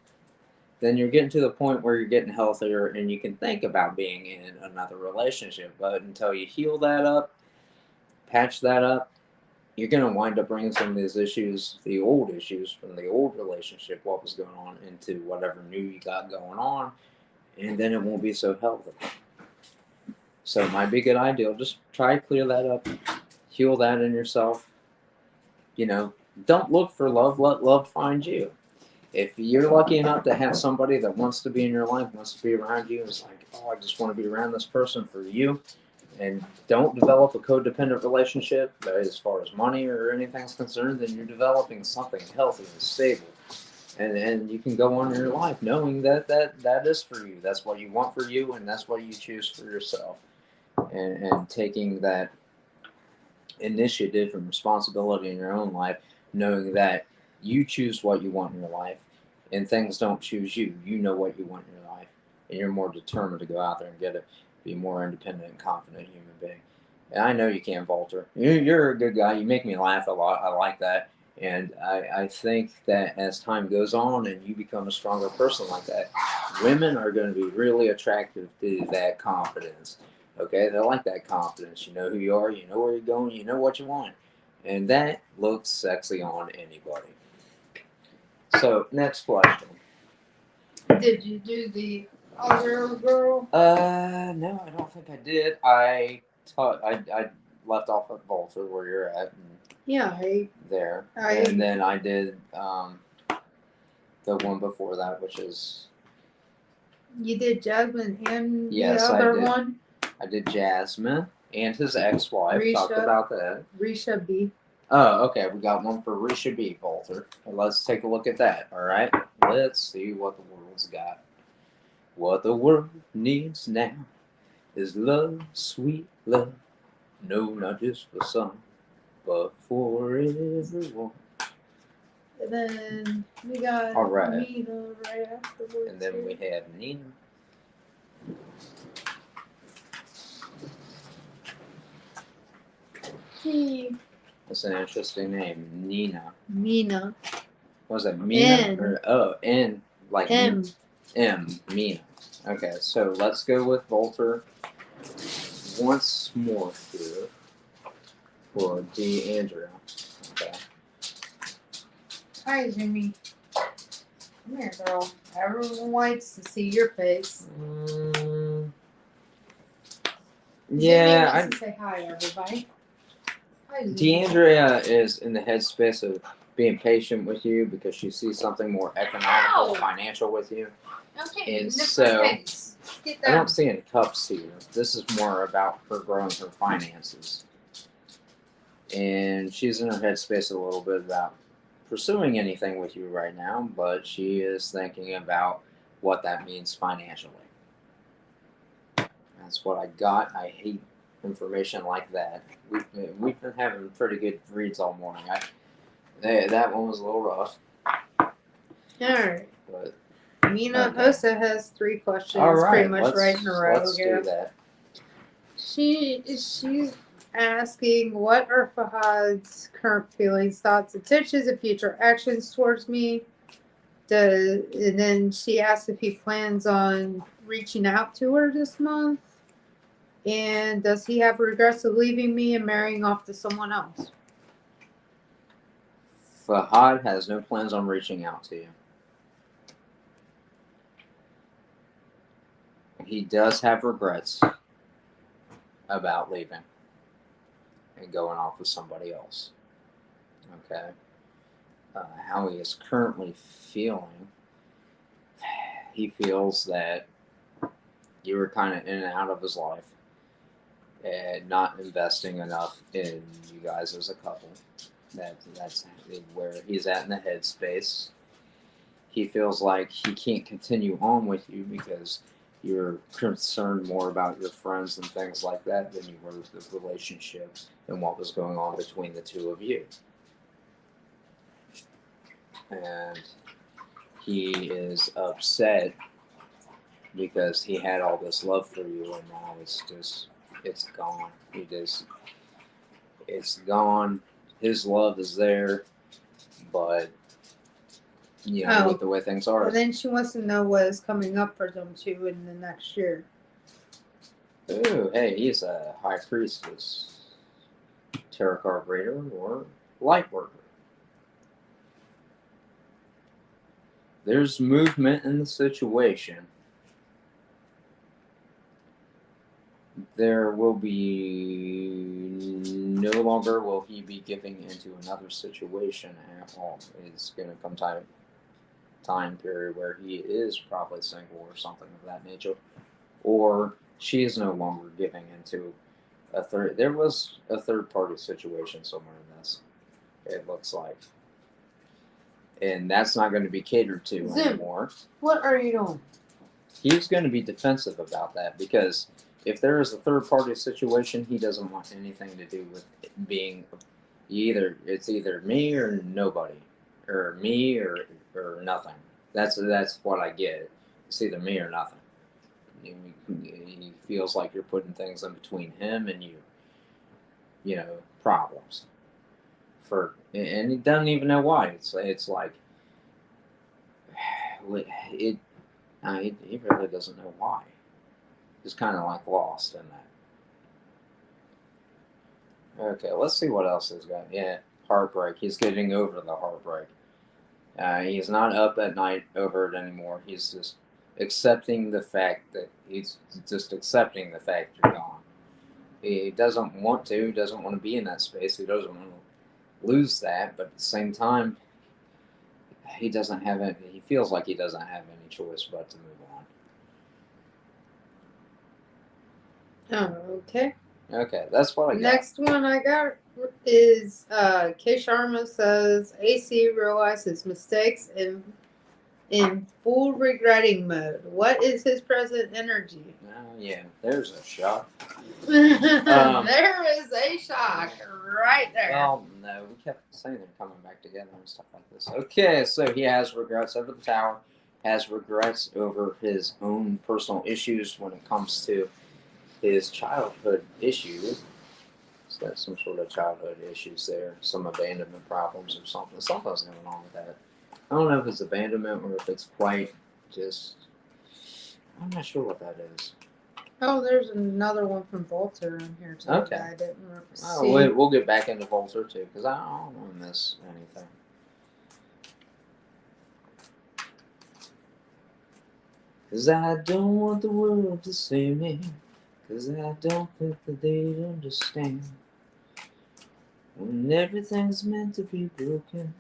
[SPEAKER 1] Then you're getting to the point where you're getting healthier and you can think about being in another relationship. But until you heal that up, patch that up, you're going to wind up bringing some of these issues, the old issues from the old relationship, what was going on, into whatever new you got going on, and then it won't be so healthy. So it might be a good idea. Just try to clear that up, heal that in yourself. Don't look for love, let love find you. If you're lucky enough to have somebody that wants to be in your life, wants to be around you, it's like, oh, I just want to be around this person for you. And don't develop a codependent relationship as far as money or anything's concerned, then you're developing something healthy and stable. And you can go on in your life knowing that is for you. That's what you want for you, and that's what you choose for yourself. And taking that initiative and responsibility in your own life, knowing that you choose what you want in your life, and things don't choose you. You know what you want in your life, and you're more determined to go out there and get it. be a more independent and confident human being. And I know you can, Walter. You're a good guy. You make me laugh a lot. I like that. And I think that as time goes on and you become a stronger person like that, women are going to be really attractive to that confidence. Okay? They like that confidence. You know who you are. You know where you're going. You know what you want. And that looks sexy on anybody. So, next question.
[SPEAKER 2] Did you do the other girl?
[SPEAKER 1] No, I don't think I did. I left off at Volta where you're at. And
[SPEAKER 2] Yeah,
[SPEAKER 1] there. And then I did the one before that, which is.
[SPEAKER 2] You did Jasmine and
[SPEAKER 1] Yes,
[SPEAKER 2] the other
[SPEAKER 1] I did.
[SPEAKER 2] one?
[SPEAKER 1] I did Jasmine and his ex-wife.
[SPEAKER 2] Risha.
[SPEAKER 1] Talked about that.
[SPEAKER 2] Risha B.
[SPEAKER 1] Oh, okay. We got one for Risha B, Walter. Let's take a look at that. All right. Let's see what the world's got. What the world needs now is love, sweet love. No, not just for some, but for everyone.
[SPEAKER 2] And then we got
[SPEAKER 1] All right.
[SPEAKER 2] Nina right afterwards.
[SPEAKER 1] And then we have Nina. That's an interesting name, Nina.
[SPEAKER 2] Mina.
[SPEAKER 1] Was it Mina? N, like
[SPEAKER 2] M.
[SPEAKER 1] Mina. Okay, so let's go with Volter once more here for D'Andrea. Okay.
[SPEAKER 2] Hi, Jimmy. Come here, girl. Everyone likes to see your face.
[SPEAKER 1] Yeah,
[SPEAKER 2] Jimmy wants to say hi, everybody. Hi,
[SPEAKER 1] D'Andrea is in the headspace of being patient with you because she sees something more economical, financial with you.
[SPEAKER 2] Okay,
[SPEAKER 1] And so,
[SPEAKER 2] get
[SPEAKER 1] I don't see any cups here. This is more about her growing her finances. And she's in her headspace a little bit about pursuing anything with you right now, but she is thinking about what that means financially. That's what I got. I hate information like that. We've been having pretty good reads all morning. That one was a little rough.
[SPEAKER 2] Alright.
[SPEAKER 1] But
[SPEAKER 2] Mina also has 3 questions, pretty much right in a row.
[SPEAKER 1] Let's do that.
[SPEAKER 2] She's asking, what are Fahad's current feelings, thoughts, intentions, and future actions towards me? And then she asks if he plans on reaching out to her this month. And does he have regrets of leaving me and marrying off to someone else?
[SPEAKER 1] Fahad has no plans on reaching out to you. He does have regrets about leaving and going off with somebody else. Okay. How he is currently feeling, he feels that you were kind of in and out of his life and not investing enough in you guys as a couple. That's where he's at in the headspace. He feels like he can't continue on with you because you're concerned more about your friends and things like that than you were with the relationship and what was going on between the two of you. And he is upset because he had all this love for you and now it's gone. It's gone. His love is there, but with the way things are.
[SPEAKER 2] And then she wants to know what is coming up for them two in the next year.
[SPEAKER 1] Ooh, hey, he's a high priestess, tarot card reader, or light worker. There's movement in the situation. There will be no longer will he be giving into another situation at all. It's going to come time period where he is probably single or something of that nature, or she is no longer giving into a third. There was a third party situation somewhere in this. It looks like, and that's not going to be catered to anymore.
[SPEAKER 2] What are you doing?
[SPEAKER 1] He's going to be defensive about that because if there is a third party situation, he doesn't want anything to do with it being it's either me or nobody, or me or nothing. That's what I get. It's either me or nothing. He feels like you're putting things in between him and problems. And he doesn't even know why. It's like it. He really doesn't know why. He's kind of like lost in that. Okay, let's see what else he's got. Yeah, heartbreak. He's getting over the heartbreak. He's not up at night over it anymore. He's just accepting the fact that you're gone. He doesn't want to. He doesn't want to be in that space. He doesn't want to lose that. But at the same time, he doesn't have it. He feels like he doesn't have any choice but to move on.
[SPEAKER 2] Okay.
[SPEAKER 1] Okay, that's what I got.
[SPEAKER 2] Next one I got is K. Sharma says AC realizes mistakes in full regretting mode. What is his present energy?
[SPEAKER 1] Yeah, there's a shock.
[SPEAKER 2] There is a shock right there.
[SPEAKER 1] Well, no, we kept saying they're coming back together and stuff like this. Okay, so he has regrets over the tower, has regrets over his own personal issues when it comes to his childhood issues. He's got some sort of childhood issues there, some abandonment problems or something. Something's going on with that. I don't know if it's abandonment or if it's quite just. I'm not sure what that is.
[SPEAKER 2] Oh, there's another one from Volter in here too.
[SPEAKER 1] Okay.
[SPEAKER 2] That I didn't see.
[SPEAKER 1] Oh, we'll get back into Volter too, because I don't want to miss anything. Because I don't want the world to see me. Because I don't think that they'd understand. When everything's meant to be broken,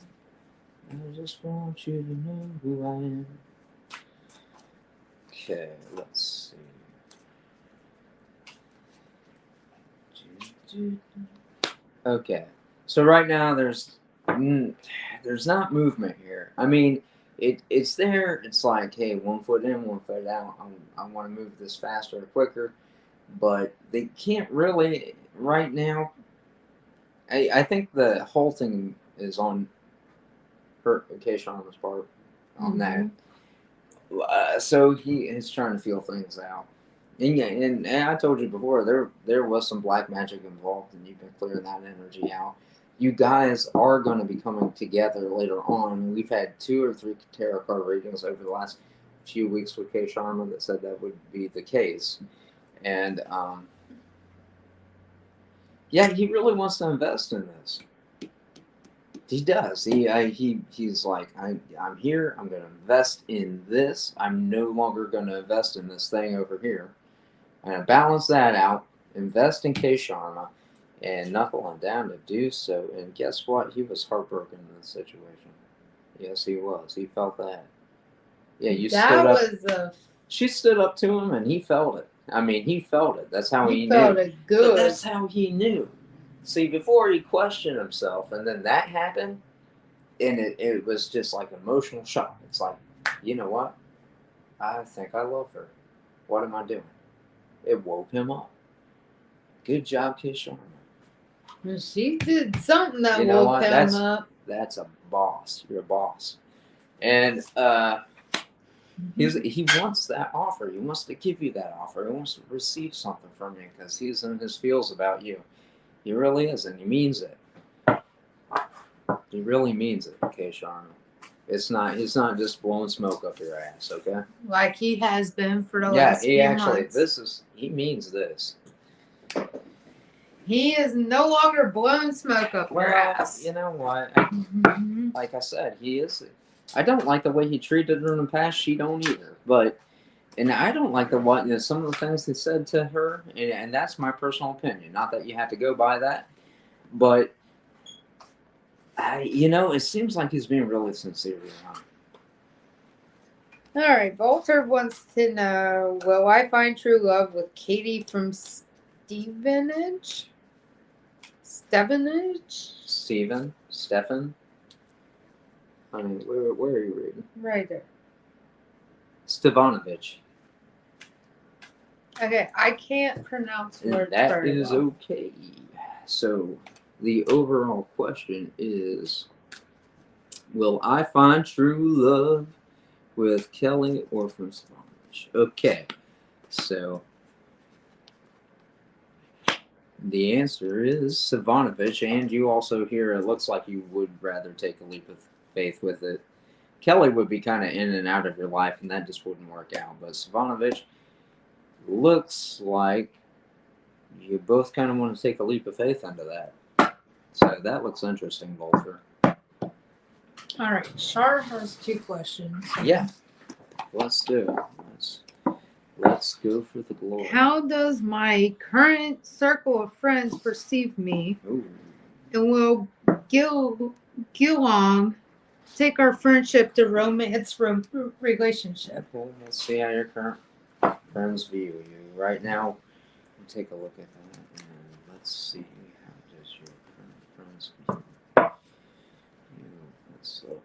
[SPEAKER 1] I just want you to know who I am. Okay, let's see. Okay, so right now there's not movement here. I mean, it's there. It's like, hey, 1 foot in, 1 foot out. I want to move this faster or quicker, but they can't really right now. I think the halting is on her occasion on this part on that. So he is trying to feel things out. And yeah, and I told you before, there was some black magic involved, and you've been clearing that energy out. You guys are going to be coming together later on. We've had 2 or 3 tarot card readings over the last few weeks with K. Sharma that said that would be the case. And yeah, he really wants to invest in this. He does. He's like, I'm here. I'm going to invest in this. I'm no longer going to invest in this thing over here. I'm going to balance that out, invest in K. Sharma, and knuckle him down to do so. And guess what? He was heartbroken in this situation. Yes, he was. He felt that. Yeah, you stood up. She stood up to him, and he felt it. I mean, he felt it. That's how he knew. He felt it good. But that's how he knew. See, before he questioned himself, and then that happened, and it was just like emotional shock. It's like, you know what? I think I love her. What am I doing? It woke him up. Good job, K. Sharma.
[SPEAKER 2] She did something that woke him up.
[SPEAKER 1] That's a boss. You're a boss. And he wants that offer. He wants to give you that offer. He wants to receive something from you because he's in his feels about you. He really is, and he means it. He really means it, K. Sharma. He's not just blowing smoke up your ass, okay?
[SPEAKER 2] Like he has been for the last few months.
[SPEAKER 1] He means this.
[SPEAKER 2] He is no longer blowing smoke up your ass.
[SPEAKER 1] You know what? Like I said, he is. I don't like the way he treated her in the past. She don't either. And I don't like some of the things he said to her, and that's my personal opinion. Not that you have to go by that, but it seems like he's being really sincere around.
[SPEAKER 2] All right, Volter wants to know: will I find true love with Katie from Stevenage?
[SPEAKER 1] Stephen? I mean, where are you reading?
[SPEAKER 2] Right there.
[SPEAKER 1] Stevanovich.
[SPEAKER 2] Okay, I can't pronounce words.
[SPEAKER 1] That is okay. So, the overall question is, will I find true love with Kelly or from Stevanovich? Okay. So the answer is Savanovich, and you also hear it looks like you would rather take a leap of faith with it. Kelly would be kind of in and out of your life, and that just wouldn't work out. But Savanovich looks like you both kind of want to take a leap of faith into that. So that looks interesting, Volter.
[SPEAKER 3] All right. Char has 2 questions.
[SPEAKER 1] Yeah, let's do it. Let's go for the glory.
[SPEAKER 2] How does my current circle of friends perceive me?
[SPEAKER 1] Ooh.
[SPEAKER 2] And will Gilong take our friendship to romance relationship?
[SPEAKER 1] Okay, let's see how your current friends view you. Right now, we'll take a look at that, and let's see how does your current friends view you. Let's look.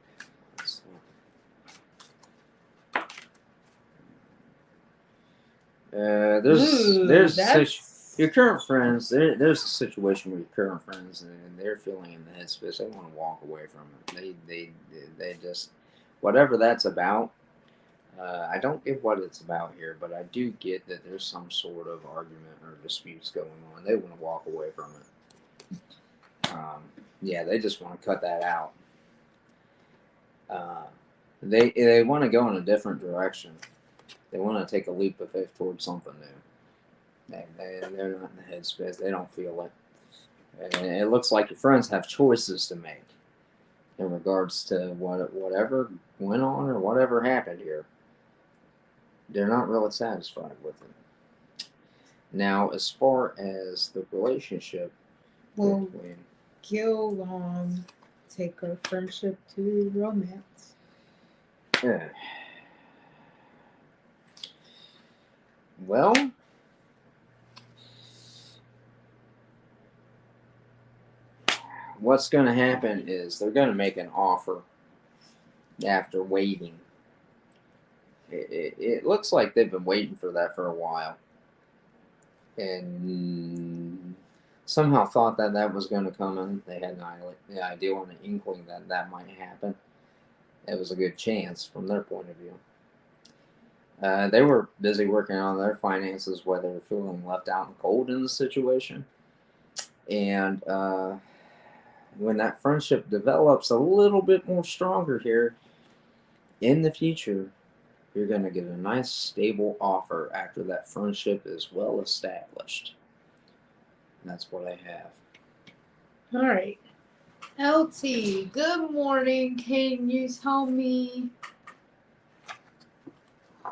[SPEAKER 1] There's your current friends. There's a situation where your current friends and they're feeling in the headspace. They want to walk away from it. They just whatever that's about. I don't get what it's about here, but I do get that there's some sort of argument or disputes going on. They want to walk away from it. Yeah, they just want to cut that out. They want to go in a different direction. They want to take a leap of faith towards something new. They're not in the headspace. They don't feel it. And it looks like your friends have choices to make in regards to whatever went on or whatever happened here. They're not really satisfied with it. Now, as far as the relationship
[SPEAKER 2] Will
[SPEAKER 1] between
[SPEAKER 2] Gilong take our friendship to romance?
[SPEAKER 1] yeah. Well, what's going to happen is they're going to make an offer after waiting. It looks like they've been waiting for that for a while. And somehow thought that was going to come in. They had the idea or an inkling that might happen. It was a good chance from their point of view. They were busy working on their finances, where they were feeling left out in the cold in the situation. And when that friendship develops a little bit more stronger here in the future, you're going to get a nice stable offer after that friendship is well established. And that's what I have.
[SPEAKER 2] All right. LT, good morning. Can you tell me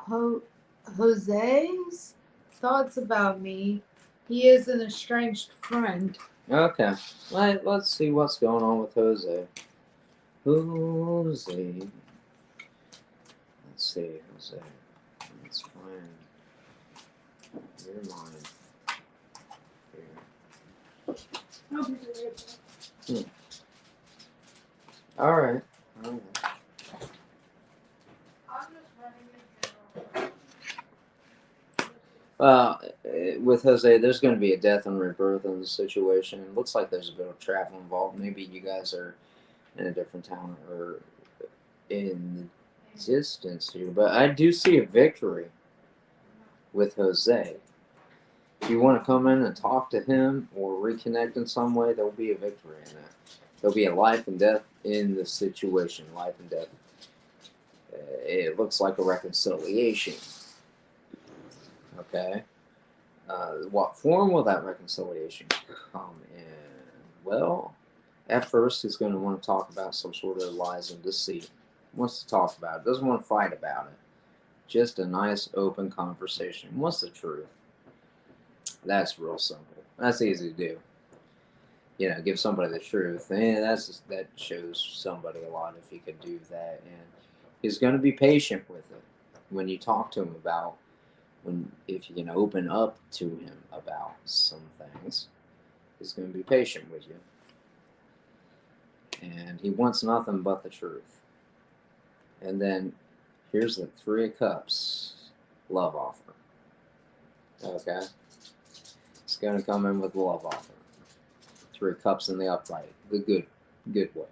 [SPEAKER 2] Jose's thoughts about me? He is an estranged friend.
[SPEAKER 1] Okay. Let's see what's going on with Jose. Jose. Let's see, Jose. Let's find your mind. Here. All right. With Jose, there's going to be a death and rebirth in the situation. It looks like there's a bit of travel involved. Maybe you guys are in a different town or in the distance here. But I do see a victory with Jose. If you want to come in and talk to him or reconnect in some way, there'll be a victory in that. There'll be a life and death in the situation. Life and death. It looks like a reconciliation. Okay. What form will that reconciliation come in? Well, at first he's going to want to talk about some sort of lies and deceit. He wants to talk about it. Doesn't want to fight about it. Just a nice open conversation. What's the truth? That's real simple. That's easy to do. Give somebody the truth. And that shows somebody a lot if he could do that. And he's going to be patient with it when you talk to him about if you can open up to him about some things. He's going to be patient with you. And he wants nothing but the truth. And then here's the 3 of Cups love offer. Okay? It's going to come in with love offer. 3 of Cups in the upright. The good way.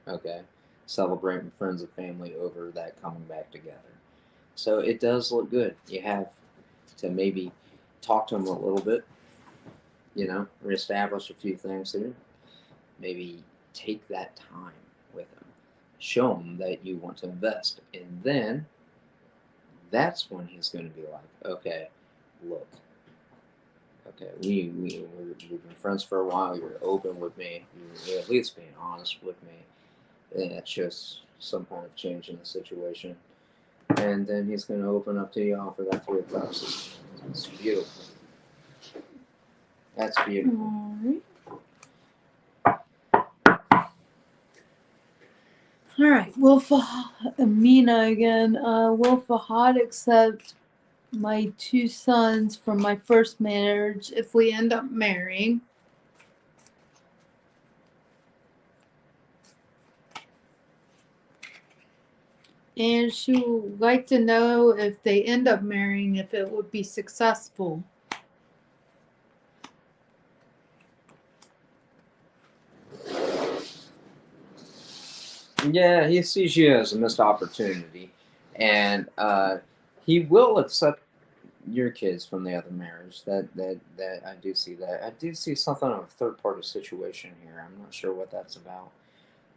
[SPEAKER 1] Okay? Celebrating friends and family over that coming back together. So it does look good. You have to maybe talk to him a little bit, reestablish a few things here. Maybe take that time with him. Show him that you want to invest. And then that's when he's going to be like, okay, look, okay, we've been friends for a while. You're open with me. You're at least being honest with me. And it shows some kind of change in the situation. And then he's going to open up to you, offer that 3 of Cups. It's beautiful. That's beautiful.
[SPEAKER 3] Alright. Alright, will Fahad, Amina again, will Fahad accept my 2 sons from my first marriage if we end up marrying? And she would like to know if they end up marrying, if it would be successful.
[SPEAKER 1] Yeah, he sees you as a missed opportunity. And he will accept your kids from the other marriage. That I do see that. I do see something of a third party situation here. I'm not sure what that's about.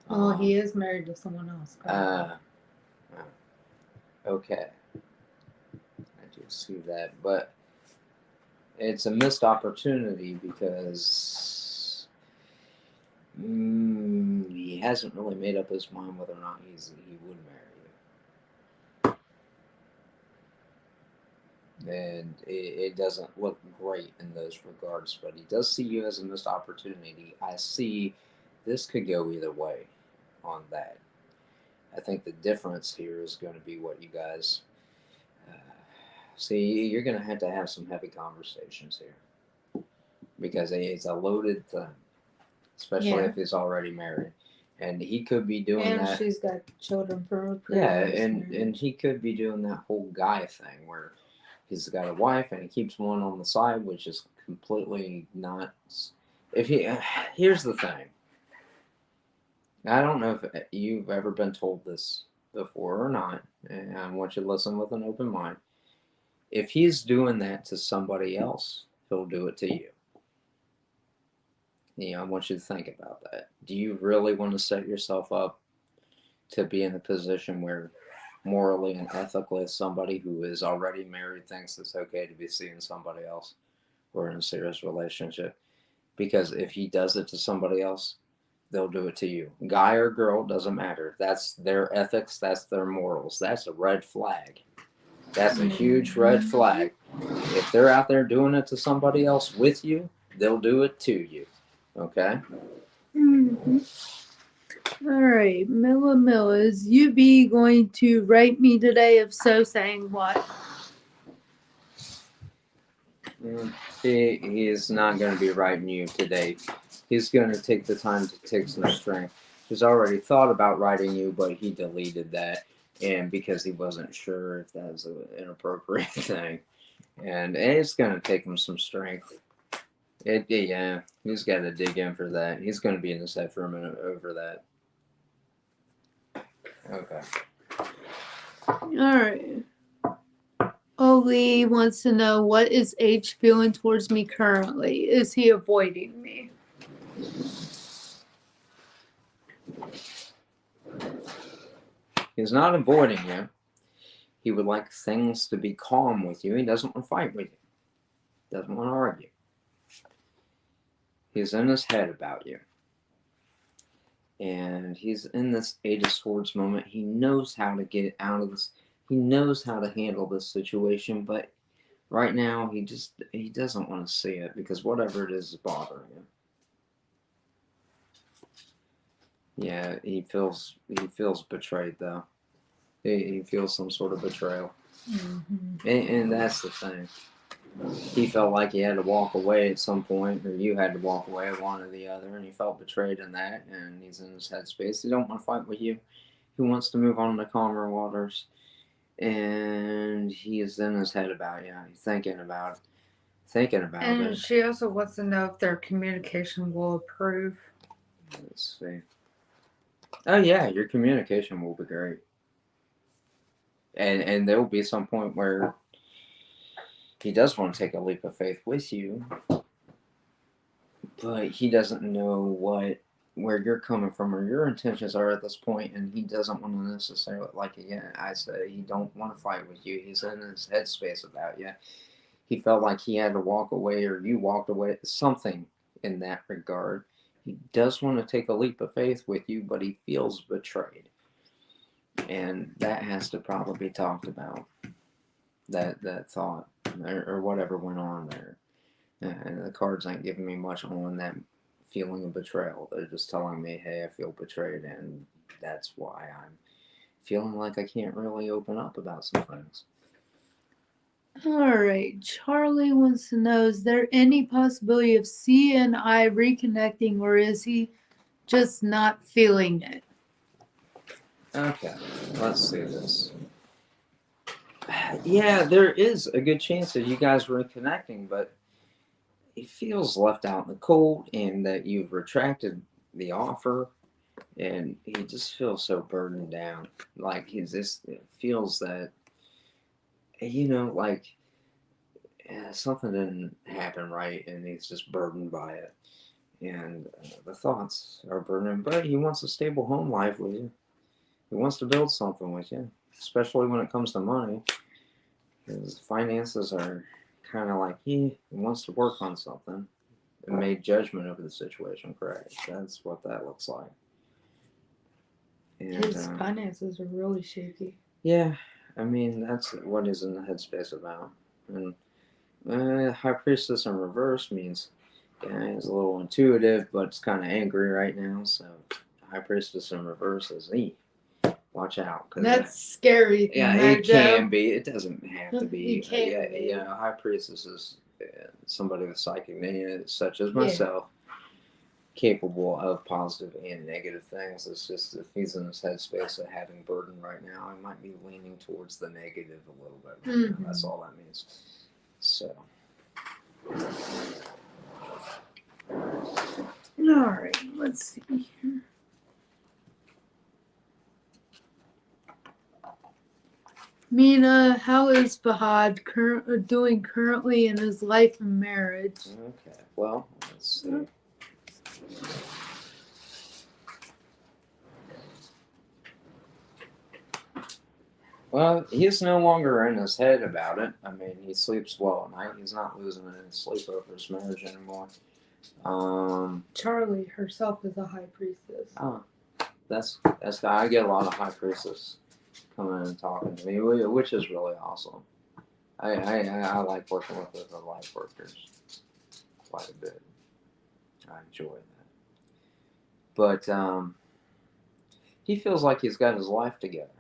[SPEAKER 3] Oh, he is married to someone else.
[SPEAKER 1] Okay. I do see that, but it's a missed opportunity because he hasn't really made up his mind whether or not he would marry you. And it doesn't look great in those regards, but he does see you as a missed opportunity. I see this could go either way on that. I think the difference here is going to be what you guys see. You're going to have some heavy conversations here because it's a loaded thing, especially if he's already married. And he could be doing that.
[SPEAKER 3] And she's got children from her
[SPEAKER 1] Yeah,
[SPEAKER 3] previous
[SPEAKER 1] and he could be doing that whole guy thing where he's got a wife and he keeps one on the side, which is completely not. Here's the thing. I don't know if you've ever been told this before or not, and I want you to listen with an open mind. If he's doing that to somebody else, he'll do it to you. I want you to think about that. Do you really want to set yourself up to be in a position where morally and ethically somebody who is already married thinks it's okay to be seeing somebody else or in a serious relationship? Because if he does it to somebody else, they'll do it to you. Guy or girl, doesn't matter. That's their ethics. That's their morals. That's a red flag. That's a huge red flag. If they're out there doing it to somebody else with you, they'll do it to you. Okay?
[SPEAKER 3] Mm-hmm. All right, Milla, is you be going to write me today? If so, saying what?
[SPEAKER 1] He is not going to be writing you today. He's going to take the time to take some strength. He's already thought about writing you, but he deleted that, and because he wasn't sure if that was an inappropriate thing. And it's going to take him some strength. Yeah, he's got to dig in for that. He's going to be in his head for a minute over that. Okay.
[SPEAKER 3] All right. Oli wants to know, what is H feeling towards me currently? Is he avoiding me?
[SPEAKER 1] He's not avoiding you. He would like things to be calm with you. He doesn't want to fight with you. Doesn't want to argue. He's in his head about you. And he's in this Eight of Swords moment. He knows how to get out of this. He knows how to handle this situation, but right now he doesn't want to see it because whatever it is bothering him. Yeah, he feels betrayed though. He feels some sort of betrayal.
[SPEAKER 3] Mm-hmm.
[SPEAKER 1] And that's the thing. He felt like he had to walk away at some point, or you had to walk away, one or the other, and he felt betrayed in that, and he's in his headspace. He don't want to fight with you. He wants to move on to calmer waters, and he is in his head about you. He's thinking about
[SPEAKER 2] And
[SPEAKER 1] it.
[SPEAKER 2] she also wants to know if their communication will improve.
[SPEAKER 1] Let's see. Oh yeah, your communication will be great. And there will be some point where he does want to take a leap of faith with you, but he doesn't know where you're coming from or your intentions are at this point, and he doesn't want to necessarily, like, again, I say, he don't want to fight with you. He's in his headspace about you. He felt like he had to walk away, or you walked away, something in that regard. He does want to take a leap of faith with you, but he feels betrayed, and that has to probably be talked about. That thought, or whatever went on there. And the cards ain't giving me much on that feeling of betrayal. They're just telling me, hey, I feel betrayed, and that's why I'm feeling like I can't really open up about some things.
[SPEAKER 3] All right. Charlie wants to know, is there any possibility of C and I reconnecting, or is he just not feeling it?
[SPEAKER 1] Okay, let's see this. Yeah, there is a good chance of you guys reconnecting, but he feels left out in the cold, and that you've retracted the offer, and he just feels so burdened down. Like he just feels that, like something didn't happen right, and he's just burdened by it. And the thoughts are burdening, but he wants a stable home life with you. He wants to build something with you, especially when it comes to money. His finances are kind of like he wants to work on something and made judgment over the situation. Correct. That's what that looks like. And,
[SPEAKER 3] His finances are really shaky.
[SPEAKER 1] yeah, I mean, that's what he's in the headspace about. And High Priestess in reverse means he's a little intuitive, but it's kind of angry right now. So High Priestess in reverse is watch out.
[SPEAKER 3] That's scary.
[SPEAKER 1] Yeah, it can be. It doesn't have to be.
[SPEAKER 3] It can be.
[SPEAKER 1] High Priestess is somebody with psychic nature, such as myself, capable of positive and negative things. It's just if he's in his headspace of having burden right now, I might be leaning towards the negative a little bit. Right now. That's all that means. So.
[SPEAKER 3] All right, let's see here. Mina, how is Fahad doing currently in his life and marriage?
[SPEAKER 1] Okay, well, let's see. Well, he's no longer in his head about it. I mean, he sleeps well at night. He's not losing any sleep over his marriage anymore.
[SPEAKER 3] Charlie herself is a high priestess.
[SPEAKER 1] Oh, that's I get a lot of high priestess coming in and talking to me, which is really awesome. I like working with the light workers quite a bit. I enjoy that. But he feels like he's got his life together.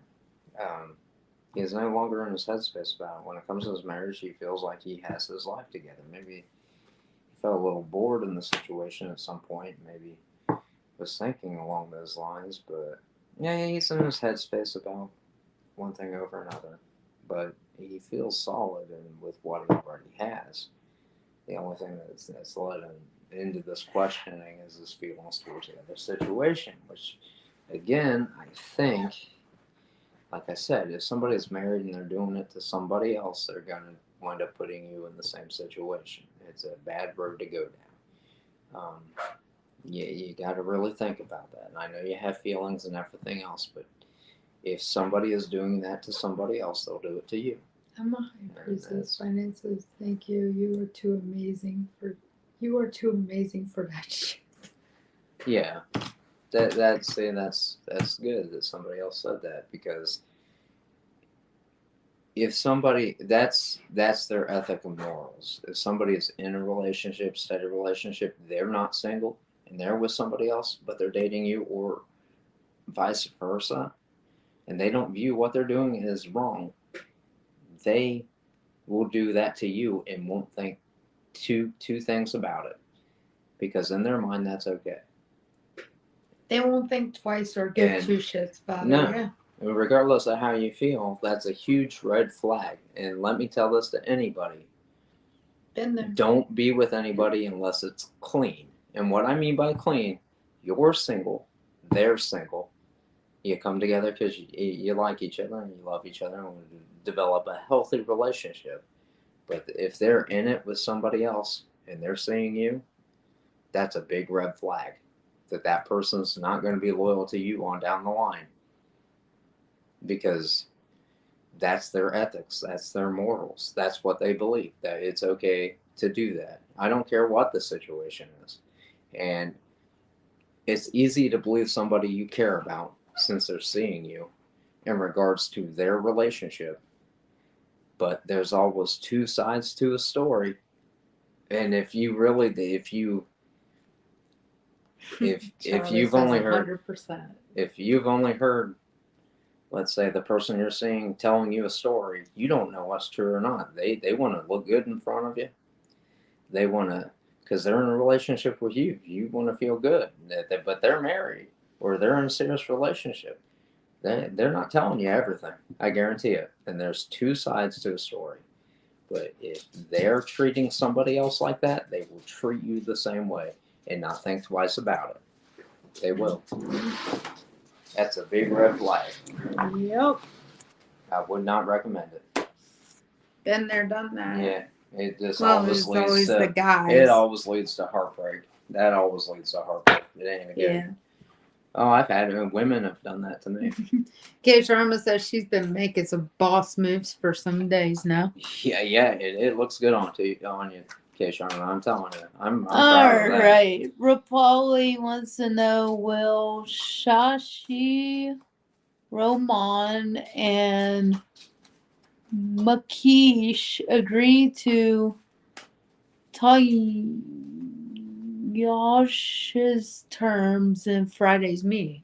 [SPEAKER 1] He's no longer in his headspace about it. When it comes to his marriage, he feels like he has his life together. Maybe he felt a little bored in the situation at some point. Maybe was thinking along those lines. But yeah, he's in his headspace about one thing over another. But he feels solid with what he already has. The only thing that's led him into this questioning is his feelings towards the other situation, which, again, I think, like I said, if somebody's married and they're doing it to somebody else, they're going to wind up putting you in the same situation. It's a bad road to go down. You got to really think about that. And I know you have feelings and everything else, but if somebody is doing that to somebody else, they'll do it to you.
[SPEAKER 3] I'm a high priestess. Finances, thank you. You are too amazing for that shit.
[SPEAKER 1] Yeah. That's good that somebody else said that, because if somebody that's their ethic and morals. If somebody is in a relationship, steady relationship, they're not single and they're with somebody else, but they're dating you, or vice versa, and they don't view what they're doing as wrong, they will do that to you and won't think two things about it, because in their mind that's okay.
[SPEAKER 3] They won't think twice or give two shits about it. Yeah.
[SPEAKER 1] Regardless of how you feel, that's a huge red flag. And let me tell this to anybody.
[SPEAKER 3] Been there.
[SPEAKER 1] Don't be with anybody unless it's clean. And what I mean by clean, you're single, they're single. You come together because you like each other and you love each other and want to develop a healthy relationship. But if they're in it with somebody else and they're seeing you, that's a big red flag that person's not going to be loyal to you on down the line, because that's their ethics, that's their morals, that's what they believe, that it's okay to do that. I don't care what the situation is. And it's easy to believe somebody you care about since they're seeing you in regards to their relationship. But there's always two sides to a story. And if you've only heard
[SPEAKER 2] 100%.
[SPEAKER 1] if you've only heard, let's say, the person you're seeing telling you a story, you don't know what's true or not. They want to look good in front of you. They want to, because they're in a relationship with you. You want to feel good, but they're married or they're in a serious relationship. They're not telling you everything. I guarantee it. And there's two sides to a story. But if they're treating somebody else like that, they will treat you the same way and not think twice about it. They will. That's a big red flag.
[SPEAKER 2] Yep.
[SPEAKER 1] I would not recommend it.
[SPEAKER 2] Been there, done that.
[SPEAKER 1] Yeah. It just
[SPEAKER 2] Well,
[SPEAKER 1] always
[SPEAKER 2] it's
[SPEAKER 1] leads
[SPEAKER 2] always
[SPEAKER 1] to
[SPEAKER 2] the guys.
[SPEAKER 1] It always leads to heartbreak. That always leads to heartbreak. It ain't good.
[SPEAKER 2] Yeah.
[SPEAKER 1] Oh, I've had women have done that to me.
[SPEAKER 2] Kate Sharma says she's been making some boss moves for some days now.
[SPEAKER 1] Yeah, it looks good on you, Keisha. I'm telling you. I'm
[SPEAKER 3] All
[SPEAKER 1] proud of that.
[SPEAKER 3] right. Rapali wants to know, will Shashi, Roman, and Makish agree to Yosh's terms in Friday's meeting?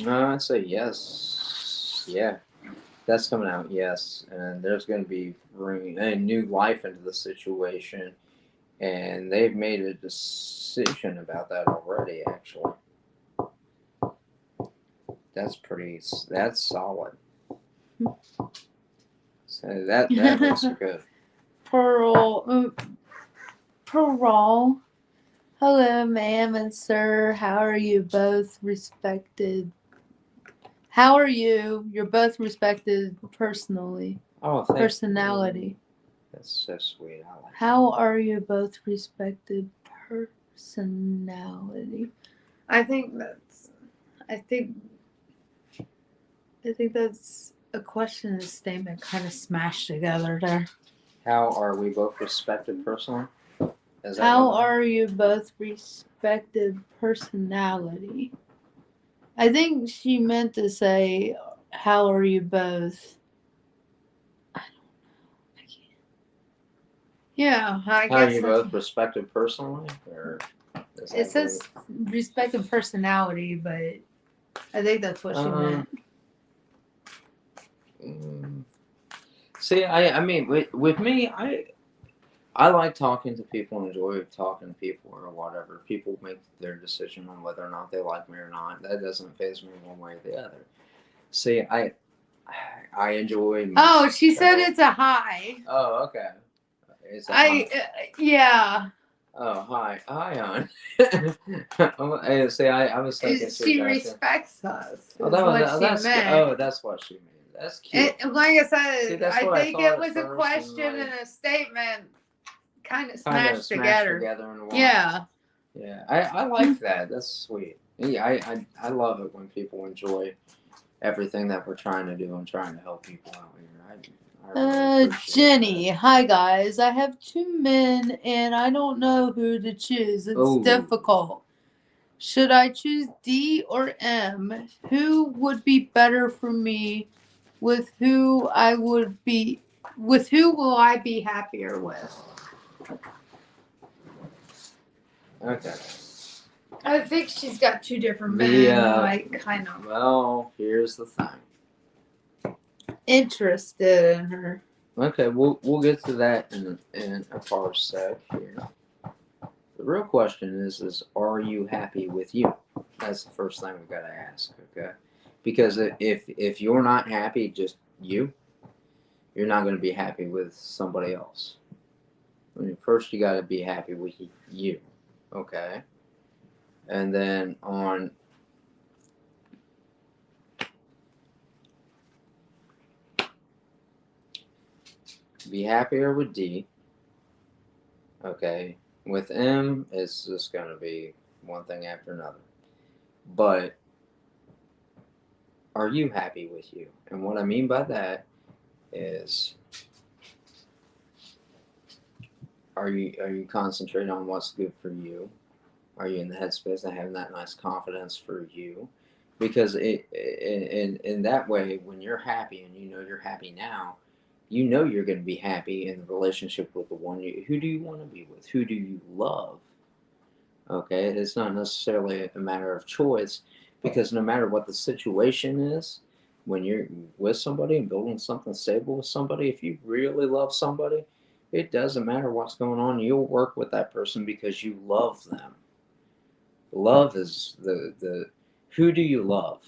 [SPEAKER 1] I'd say yes. Yeah, that's coming out. Yes, and there's going to be bringing a new life into the situation, and they've made a decision about that already. Actually, that's solid. So that looks good.
[SPEAKER 3] Pearl. Hello, ma'am and sir. How are you both respected? How are you? You're both respected personally.
[SPEAKER 1] Oh, thank
[SPEAKER 3] Personality.
[SPEAKER 1] you. That's so sweet. I like
[SPEAKER 3] How are you both respected personality?
[SPEAKER 2] I think that's a question and a statement kind of smashed together there.
[SPEAKER 1] How are we both respected personally?
[SPEAKER 3] How are you both respected personality? I think she meant to say, how are you both? I don't know. I can't.
[SPEAKER 2] Yeah, I
[SPEAKER 1] How are
[SPEAKER 2] guess
[SPEAKER 1] you
[SPEAKER 2] that's-
[SPEAKER 1] both respected personally? Or
[SPEAKER 2] It says respected personality, but I think that's what she meant.
[SPEAKER 1] See, I mean, with me, I like talking to people and enjoy talking to people or whatever. People make their decision on whether or not they like me or not. That doesn't faze me one way or the other. See, I enjoy.
[SPEAKER 2] Oh, she said it's a high.
[SPEAKER 1] Oh, okay. It's a high.
[SPEAKER 2] Yeah.
[SPEAKER 1] Oh, hi, hon. See, I was thinking
[SPEAKER 2] She respects us.
[SPEAKER 1] Oh,
[SPEAKER 2] That's
[SPEAKER 1] what she meant. That's cute.
[SPEAKER 2] Like I said,
[SPEAKER 1] See, that's
[SPEAKER 2] I
[SPEAKER 1] what I
[SPEAKER 2] think
[SPEAKER 1] thought
[SPEAKER 2] it was
[SPEAKER 1] at
[SPEAKER 2] a
[SPEAKER 1] first,
[SPEAKER 2] question
[SPEAKER 1] and,
[SPEAKER 2] and a statement kind of
[SPEAKER 1] kind
[SPEAKER 2] smashed
[SPEAKER 1] of smashed
[SPEAKER 2] together.
[SPEAKER 1] in one.
[SPEAKER 2] Yeah.
[SPEAKER 1] Yeah, I like that. That's sweet. Yeah, I love it when people enjoy everything that we're trying to do and trying to help people out here. I really appreciate
[SPEAKER 3] Jenny,
[SPEAKER 1] that.
[SPEAKER 3] hi guys. I have two men and I don't know who to choose. It's difficult. Should I choose D or M? Who would be better for me? With who will I be happier with?
[SPEAKER 1] Okay.
[SPEAKER 2] I think she's got two different men. Kind of
[SPEAKER 1] Well, here's the thing.
[SPEAKER 2] interested in her.
[SPEAKER 1] Okay, we'll get to that in a par sec here. The real question is are you happy with you? That's the first thing we've got to ask, okay? Because if you're not happy, just you're not going to be happy with somebody else. I mean, first you got to be happy with you, okay? And then on be happier with D. Okay. With M, it's just going to be one thing after another. But are you happy with you? And what I mean by that is, are you concentrating on what's good for you? Are you in the headspace of having that nice confidence for you? Because in that way, when you're happy and you know you're happy now, you know you're going to be happy in the relationship with the one you. Who do you want to be with? Who do you love? Okay, it's not necessarily a matter of choice, because no matter what the situation is, when you're with somebody and building something stable with somebody, if you really love somebody, it doesn't matter what's going on. You'll work with that person because you love them. Love is the who do you love?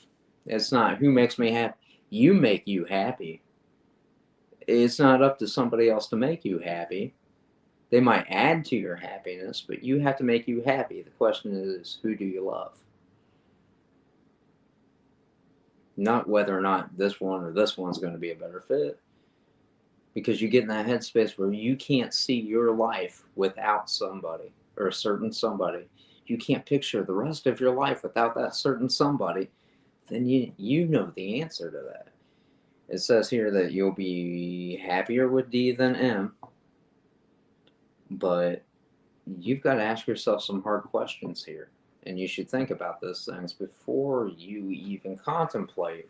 [SPEAKER 1] It's not who makes me happy. You make you happy. It's not up to somebody else to make you happy. They might add to your happiness, but you have to make you happy. The question is, who do you love? Not whether or not this one or this one's going to be a better fit. Because you get in that headspace where you can't see your life without somebody or a certain somebody. You can't picture the rest of your life without that certain somebody. Then you know the answer to that. It says here that you'll be happier with D than M. But you've got to ask yourself some hard questions here. And you should think about those things before you even contemplate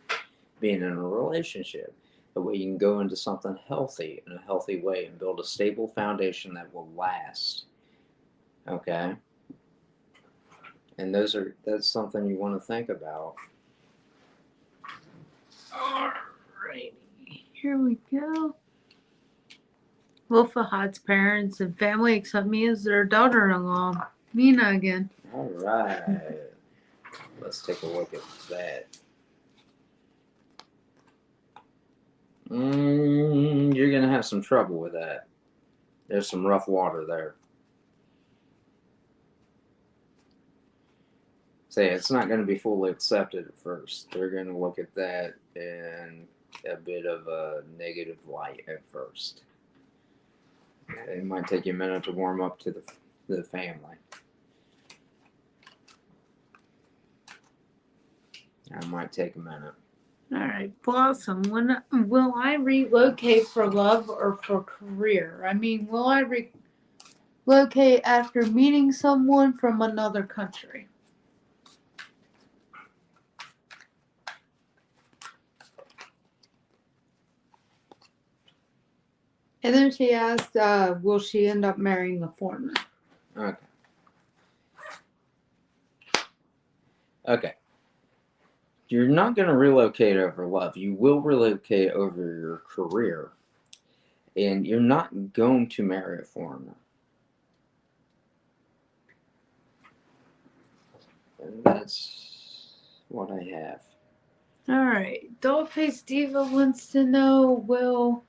[SPEAKER 1] being in a relationship. The way you can go into something healthy in a healthy way and build a stable foundation that will last. Okay? And that's something you want to think about.
[SPEAKER 3] Alrighty, here we go. Will Fahad's parents and family accept me as their daughter-in-law? Nina again.
[SPEAKER 1] All right. Let's take a look at that. You're going to have some trouble with that. There's some rough water there. Say it's not going to be fully accepted at first. They're going to look at that in a bit of a negative light at first. It might take you a minute to warm up to the family. That might take a minute.
[SPEAKER 3] All right, Blossom. When will I relocate for love or for career? I mean, will I relocate after meeting someone from another country? And then she asked, will she end up marrying a foreigner?
[SPEAKER 1] Okay. Okay. You're not going to relocate over love. You will relocate over your career. And you're not going to marry a foreigner. And that's what I have.
[SPEAKER 3] All right. Dollface Diva wants to know, will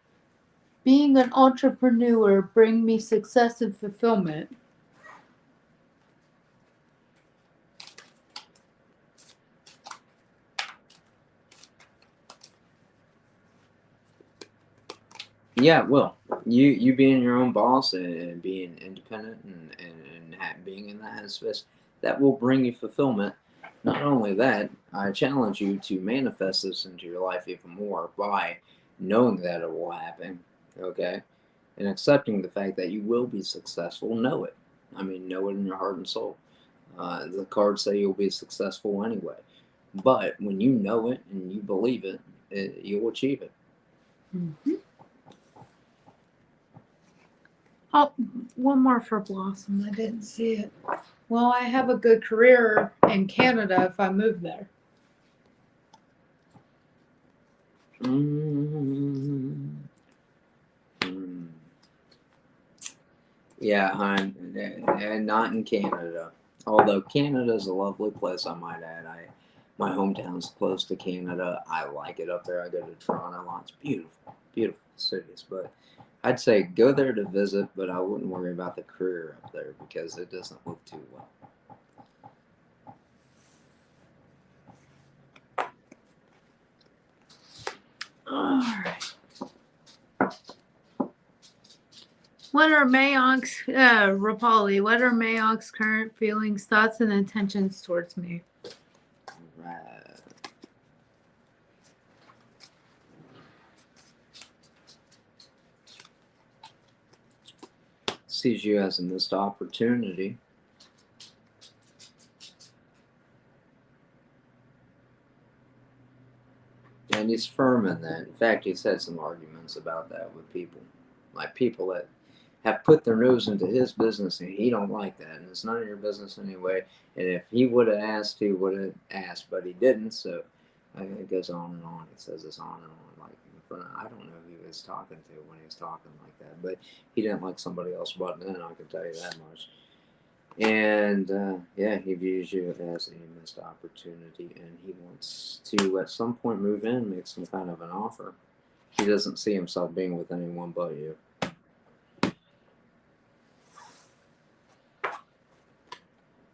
[SPEAKER 3] being an entrepreneur bring me success and fulfillment?
[SPEAKER 1] Yeah, it will. You being your own boss and being independent and being in that headspace, that will bring you fulfillment. Not only that, I challenge you to manifest this into your life even more by knowing that it will happen, okay? And accepting the fact that you will be successful. Know it. I mean, know it in your heart and soul. The cards say you'll be successful anyway. But when you know it and you believe it, you'll achieve it.
[SPEAKER 3] Mm-hmm. Oh, one more for Blossom. I didn't see it. Will I have a good career in Canada if I move there?
[SPEAKER 1] Yeah, hon, and not in Canada. Although Canada's a lovely place, I might add. My hometown's close to Canada. I like it up there. I go to Toronto a lot. It's beautiful, beautiful cities. But I'd say go there to visit, but I wouldn't worry about the career up there because it doesn't look too well.
[SPEAKER 3] All right. What are Rapali, what are Mayonk's current feelings, thoughts, and intentions towards me?
[SPEAKER 1] Right. Sees you as a missed opportunity. And he's firm in that. In fact, he's had some arguments about that with people. Like people that have put their nose into his business and he don't like that. And it's none of your business anyway. And if he would have asked, he would have asked, but he didn't. So it goes on and on. It says it's on and on. Like in front of, I don't know who he was talking to when he was talking like that. But he didn't like somebody else butting in, I can tell you that much. And yeah, he views you as a missed opportunity, and he wants to at some point move in, make some kind of an offer. He doesn't see himself being with anyone but you.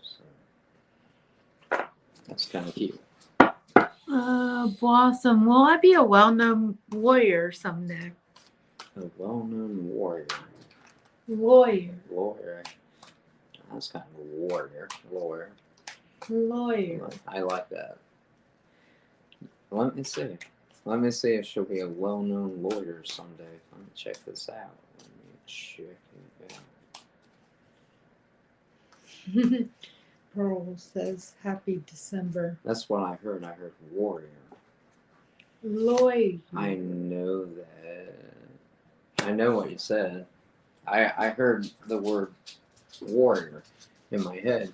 [SPEAKER 1] So that's kind of cute.
[SPEAKER 3] Blossom, will I be a well-known warrior someday?
[SPEAKER 1] A well-known warrior.
[SPEAKER 3] Lawyer.
[SPEAKER 1] That's kind of a warrior.
[SPEAKER 3] Lawyer.
[SPEAKER 1] I like that. Let me see. Let me see if she'll be a well-known lawyer someday. Let me check this out. Let me check it out.
[SPEAKER 3] Pearl says, Happy December.
[SPEAKER 1] That's what I heard. I heard warrior.
[SPEAKER 3] Lawyer.
[SPEAKER 1] I know that. I know what you said. I heard the word warrior in my head.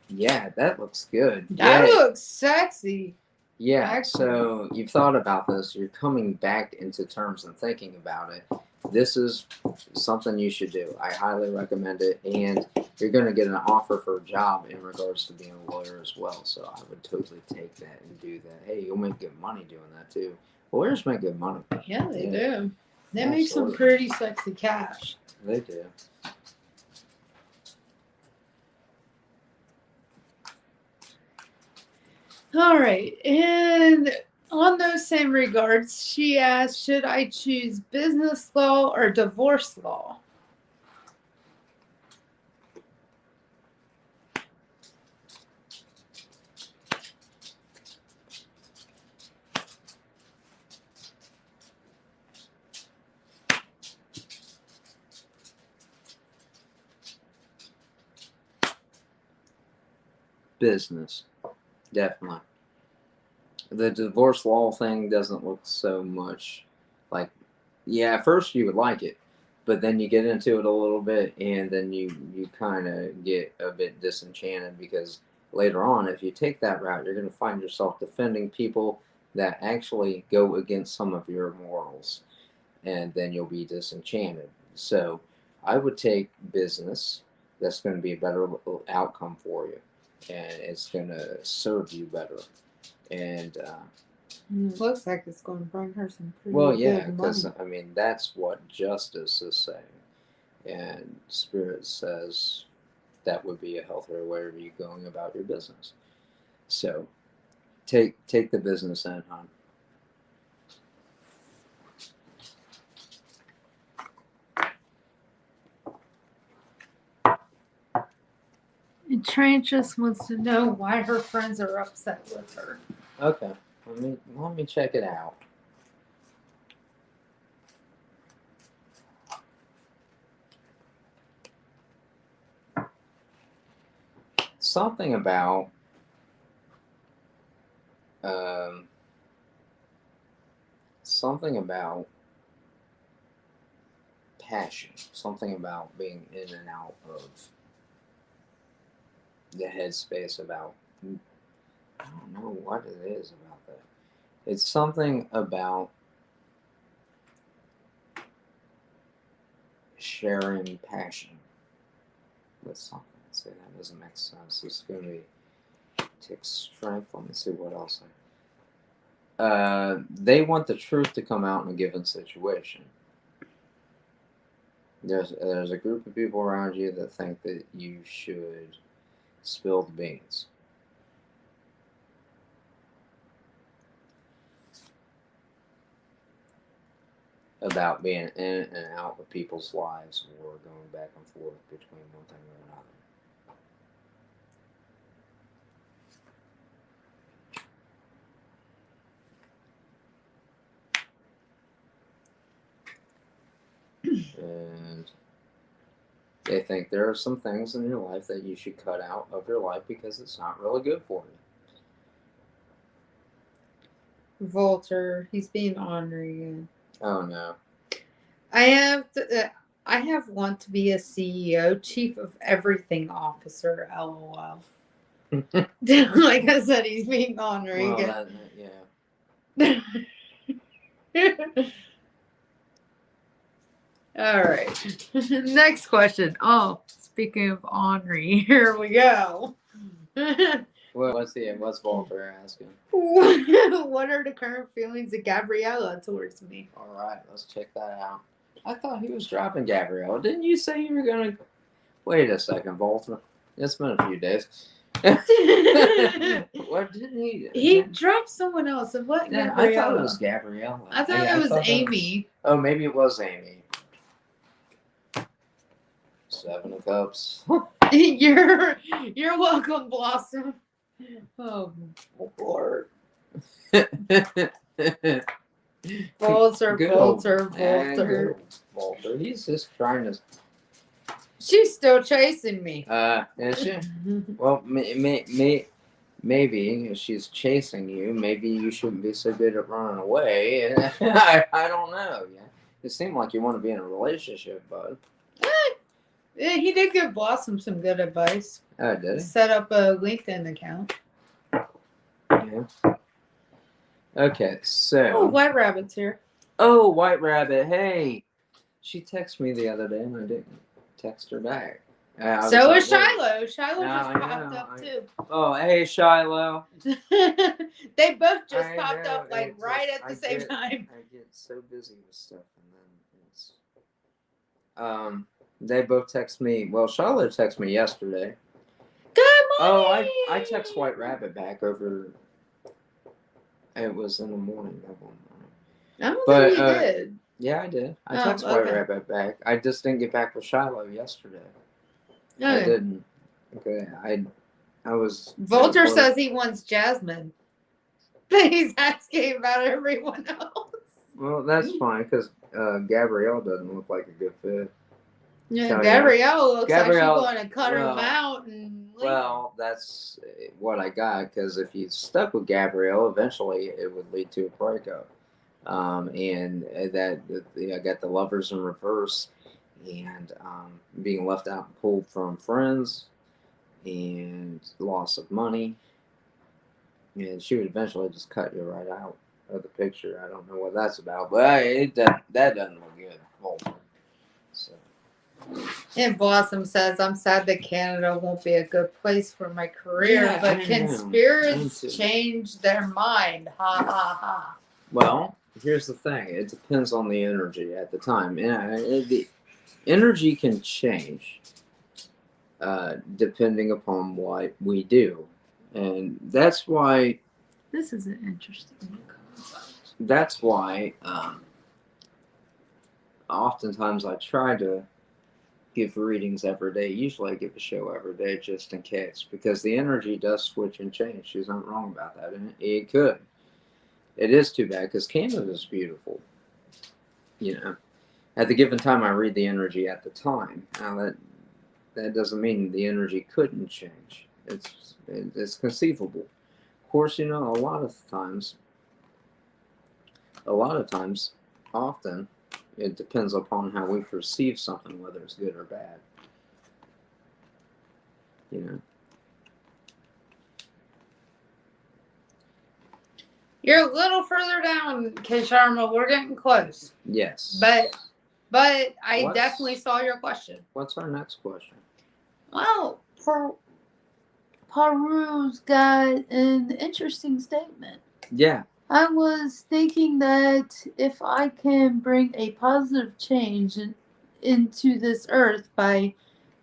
[SPEAKER 1] Yeah, that looks good.
[SPEAKER 2] That
[SPEAKER 1] Yeah.
[SPEAKER 2] looks sexy.
[SPEAKER 1] Yeah,
[SPEAKER 2] Actually.
[SPEAKER 1] so you've thought about this. You're coming back into terms and thinking about it. This is something you should do. I highly recommend it. And you're going to get an offer for a job in regards to being a lawyer as well. So I would totally take that and do that. Hey, you'll make good money doing that too. Lawyers make good money.
[SPEAKER 2] Yeah, they
[SPEAKER 1] Yeah.
[SPEAKER 2] do. They make some
[SPEAKER 1] Absolutely.
[SPEAKER 2] pretty sexy cash.
[SPEAKER 1] They do.
[SPEAKER 3] All right. And on those same regards, she asked, should I choose business law or divorce law?
[SPEAKER 1] Business. Definitely. The divorce law thing doesn't look so much like, yeah, at first you would like it, but then you get into it a little bit and then you kind of get a bit disenchanted because later on, if you take that route, you're going to find yourself defending people that actually go against some of your morals, and then you'll be disenchanted. So I would take business. That's going to be a better outcome for you, and it's going to serve you better. And
[SPEAKER 2] It looks like it's going to bring her some pretty
[SPEAKER 1] well, yeah,
[SPEAKER 2] good
[SPEAKER 1] because
[SPEAKER 2] money.
[SPEAKER 1] I mean that's what justice is saying, and Spirit says that would be a healthier way of you going about your business. So take the business end, hon.
[SPEAKER 3] And Trantress wants to know why her friends are upset with her.
[SPEAKER 1] Okay, let me check it out. Something about passion, something about being in and out of the headspace about, I don't know what it is about that. It's something about sharing passion with something. See, that doesn't make sense. It's going to take strength. Let me see what else. They want the truth to come out in a given situation. There's a group of people around you that think that you should spill the beans. about being in and out of people's lives or going back and forth between one thing or another. And they think there are some things in your life that you should cut out of your life because it's not really good for you.
[SPEAKER 2] Volter, he's being ornery again.
[SPEAKER 1] Oh no.
[SPEAKER 2] I have want to be a CEO, chief of everything officer, LOL. Like I said, he's being ornery
[SPEAKER 1] Well,
[SPEAKER 2] again. All right. Next question. Oh, speaking of ornery, here we go.
[SPEAKER 1] What's Walter asking?
[SPEAKER 2] What are the current feelings of Gabriella towards me?
[SPEAKER 1] All right, let's check that out. I thought he was dropping Gabrielle. Didn't you say you were gonna? Wait a second, Walter. It's been a few days. What didn't he?
[SPEAKER 2] He dropped someone else. And what?
[SPEAKER 1] Yeah,
[SPEAKER 2] Gabriella?
[SPEAKER 1] I thought it was Gabriella.
[SPEAKER 2] I thought it was Amy.
[SPEAKER 1] Oh, maybe it was Amy. 7 of Cups.
[SPEAKER 2] You're welcome, Blossom. Oh, Lord. Volter.
[SPEAKER 1] Walter. He's just trying to.
[SPEAKER 2] She's still chasing me.
[SPEAKER 1] Is she? Well, maybe if she's chasing you, maybe you shouldn't be so good at running away. I don't know. Yeah, it seemed like you want to be in a relationship, bud.
[SPEAKER 2] Yeah, he did give Blossom some good advice.
[SPEAKER 1] Oh, did he?
[SPEAKER 2] Set up a LinkedIn account.
[SPEAKER 1] Yeah. Okay, so.
[SPEAKER 2] Oh, White Rabbit's here.
[SPEAKER 1] Oh, White Rabbit. Hey, she texted me the other day, and I didn't text her back.
[SPEAKER 2] So is Shiloh. Shiloh just popped up too.
[SPEAKER 1] Oh, hey, Shiloh.
[SPEAKER 2] They both just popped up like right at the same time.
[SPEAKER 1] I get so busy with stuff, and then it's. They both text me. Well, Shiloh texted me yesterday.
[SPEAKER 2] Good morning.
[SPEAKER 1] Oh, I text White Rabbit back over. It was in the morning. That one morning.
[SPEAKER 2] I don't think you did.
[SPEAKER 1] Yeah, I did. I texted White Rabbit back. I just didn't get back with Shiloh yesterday. Okay. I didn't. Okay, I was.
[SPEAKER 2] Volter says he wants Jasmine. He's asking about everyone else.
[SPEAKER 1] Well, that's fine because Gabrielle doesn't look like a good fit.
[SPEAKER 2] Yeah, Gabrielle looks like she's going to cut him out and leave. Well,
[SPEAKER 1] that's what I got because if you stuck with Gabrielle, eventually it would lead to a breakup. And that I got the lovers in reverse, and being left out and pulled from friends, and loss of money, and she would eventually just cut you right out of the picture. I don't know what that's about, but that doesn't look good. So.
[SPEAKER 2] And Blossom says, I'm sad that Canada won't be a good place for my career, but can spirits change their mind? Ha ha ha.
[SPEAKER 1] Well, here's the thing. It depends on the energy at the time. And the energy can change depending upon what we do. And that's why...
[SPEAKER 2] This is an interesting concept.
[SPEAKER 1] That's why oftentimes I try to give readings every day. Usually I give a show every day just in case. Because the energy does switch and change. She's not wrong about that. And it could. It is too bad because Canada is beautiful. You know, at the given time, I read the energy at the time. Now that doesn't mean the energy couldn't change. It's conceivable. Of course, you know, a lot of times, often, it depends upon how we perceive something, whether it's good or bad. You know.
[SPEAKER 2] You're a little further down, K. Sharma. We're getting close.
[SPEAKER 1] Yes.
[SPEAKER 2] But I definitely saw your question.
[SPEAKER 1] What's our next question?
[SPEAKER 3] Well, Peru's got an interesting statement.
[SPEAKER 1] Yeah.
[SPEAKER 3] I was thinking that if I can bring a positive change into this earth by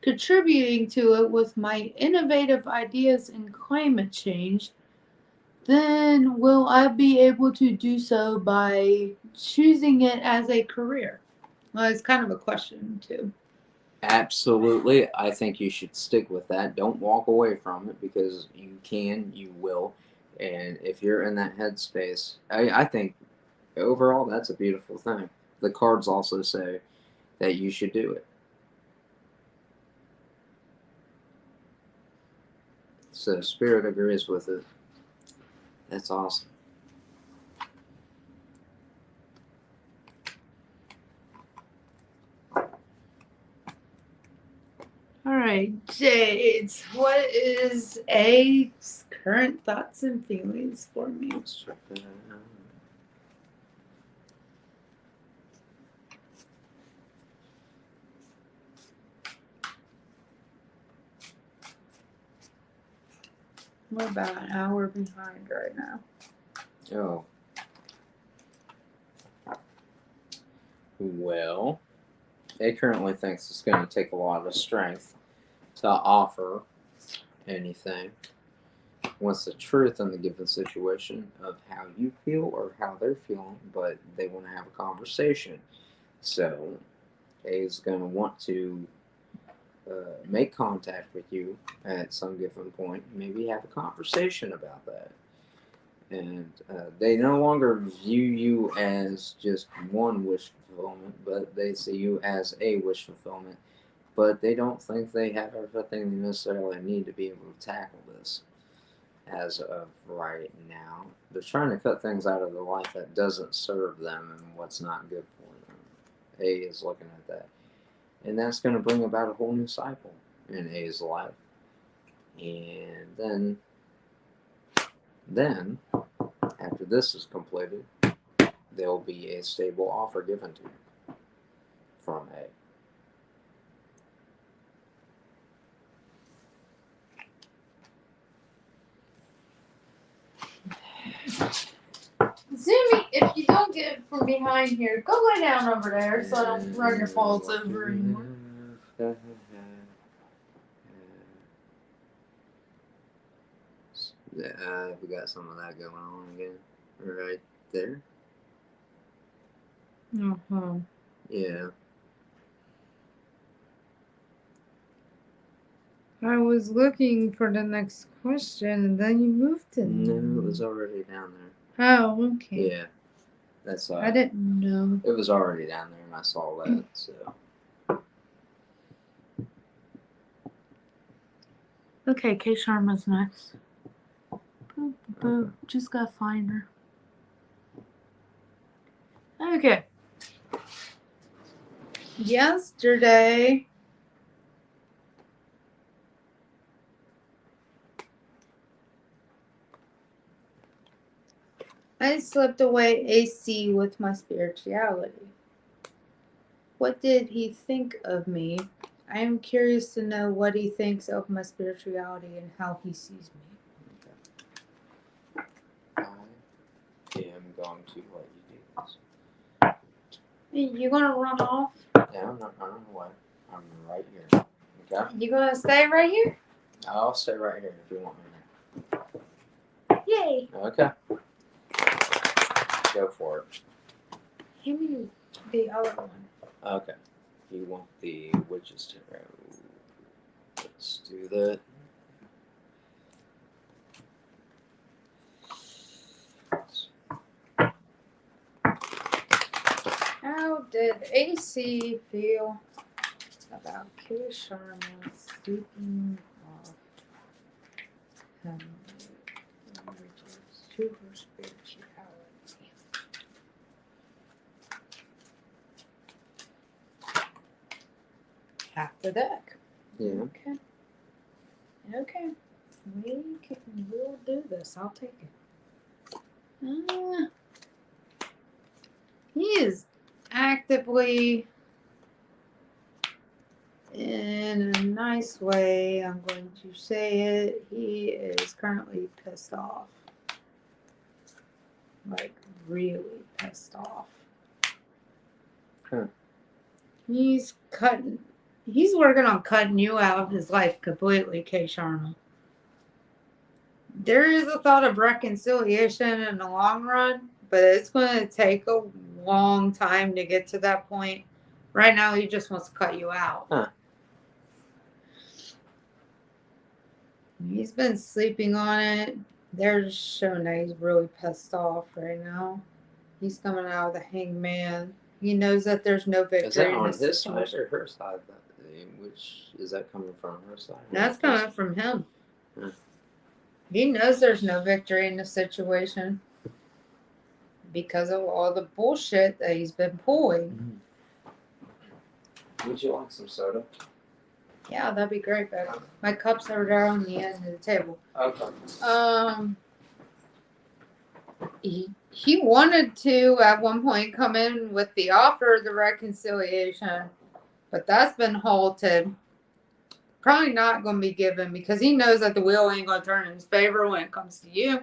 [SPEAKER 3] contributing to it with my innovative ideas in climate change, then will I be able to do so by choosing it as a career? Well, it's kind of a question, too.
[SPEAKER 1] Absolutely. I think you should stick with that. Don't walk away from it because you can, you will. And if you're in that headspace, I think overall that's a beautiful thing. The cards also say that you should do it. So Spirit agrees with it. That's awesome.
[SPEAKER 3] All right, Jade, what is A's current thoughts and feelings for me?
[SPEAKER 1] Let's check that out.
[SPEAKER 3] We're about an hour behind right now.
[SPEAKER 1] Oh. Well, it currently thinks it's going to take a lot of strength to offer anything. Wants the truth in the given situation of how you feel or how they're feeling, but they want to have a conversation. So, A is going to want to make contact with you at some given point, maybe have a conversation about that. And they no longer view you as just one wish fulfillment, but they see you as a wish fulfillment. But they don't think they have everything they necessarily need to be able to tackle this as of right now. They're trying to cut things out of their life that doesn't serve them and what's not good for them. A is looking at that. And that's going to bring about a whole new cycle in A's life. And then after this is completed, there will be a stable offer given to you from A.
[SPEAKER 3] Zoomy, if you don't get it from behind here, go lay down over there so I don't run your balls over anymore.
[SPEAKER 1] We got some of that going on again. Right there.
[SPEAKER 3] Uh-huh.
[SPEAKER 1] Yeah.
[SPEAKER 3] I was looking for the next question and then you moved it.
[SPEAKER 1] No, it was already down there.
[SPEAKER 3] Oh, okay.
[SPEAKER 1] Yeah. That's
[SPEAKER 3] I didn't know.
[SPEAKER 1] It was already down there and I saw that, so.
[SPEAKER 3] Okay, K Sharma's next. Boop, boop. Just gotta find her. Okay. Yesterday, I slipped away AC with my spirituality. What did he think of me? I am curious to know what he thinks of my spirituality and how he sees me.
[SPEAKER 1] I am going to let you do this.
[SPEAKER 3] You gonna run off?
[SPEAKER 1] Yeah, I'm not running away. I'm right here. Okay?
[SPEAKER 3] You gonna stay right here?
[SPEAKER 1] I'll stay right here if you want me
[SPEAKER 3] Yay!
[SPEAKER 1] to. Okay. Go for it.
[SPEAKER 3] Hand me the other one.
[SPEAKER 1] Okay. You want the witches tarot. Let's do that.
[SPEAKER 3] How did AC feel about K Sharma speaking of Henry in regards to her spirituality? Half the deck.
[SPEAKER 1] Yeah.
[SPEAKER 3] Okay. Okay. We'll do this. I'll take it. He is actively, in a nice way, I'm going to say it, he is currently pissed off. Like, really pissed off.
[SPEAKER 1] Huh.
[SPEAKER 3] He's working on cutting you out of his life completely, K Sharma.
[SPEAKER 2] There is a thought of reconciliation in the long run, but it's going to take a long time to get to that point. Right now, he just wants to cut you out.
[SPEAKER 1] Huh.
[SPEAKER 2] He's been sleeping on it. They're showing that he's really pissed off right now. He's coming out of the hangman. He knows that there's no victory
[SPEAKER 1] Is that
[SPEAKER 2] in
[SPEAKER 1] on
[SPEAKER 2] this
[SPEAKER 1] his side
[SPEAKER 2] situation.
[SPEAKER 1] or her side? Which is that coming from? Her side?
[SPEAKER 2] That's coming from him.
[SPEAKER 1] Yeah.
[SPEAKER 2] He knows there's no victory in the situation because of all the bullshit that he's been pulling.
[SPEAKER 1] Would you like some soda?
[SPEAKER 2] Yeah, that'd be great, babe. My cups are there on the end of the table.
[SPEAKER 1] Okay.
[SPEAKER 2] He wanted to at one point come in with the offer of the reconciliation, but that's been halted. Probably not going to be given because he knows that the wheel ain't going to turn in his favor when it comes to you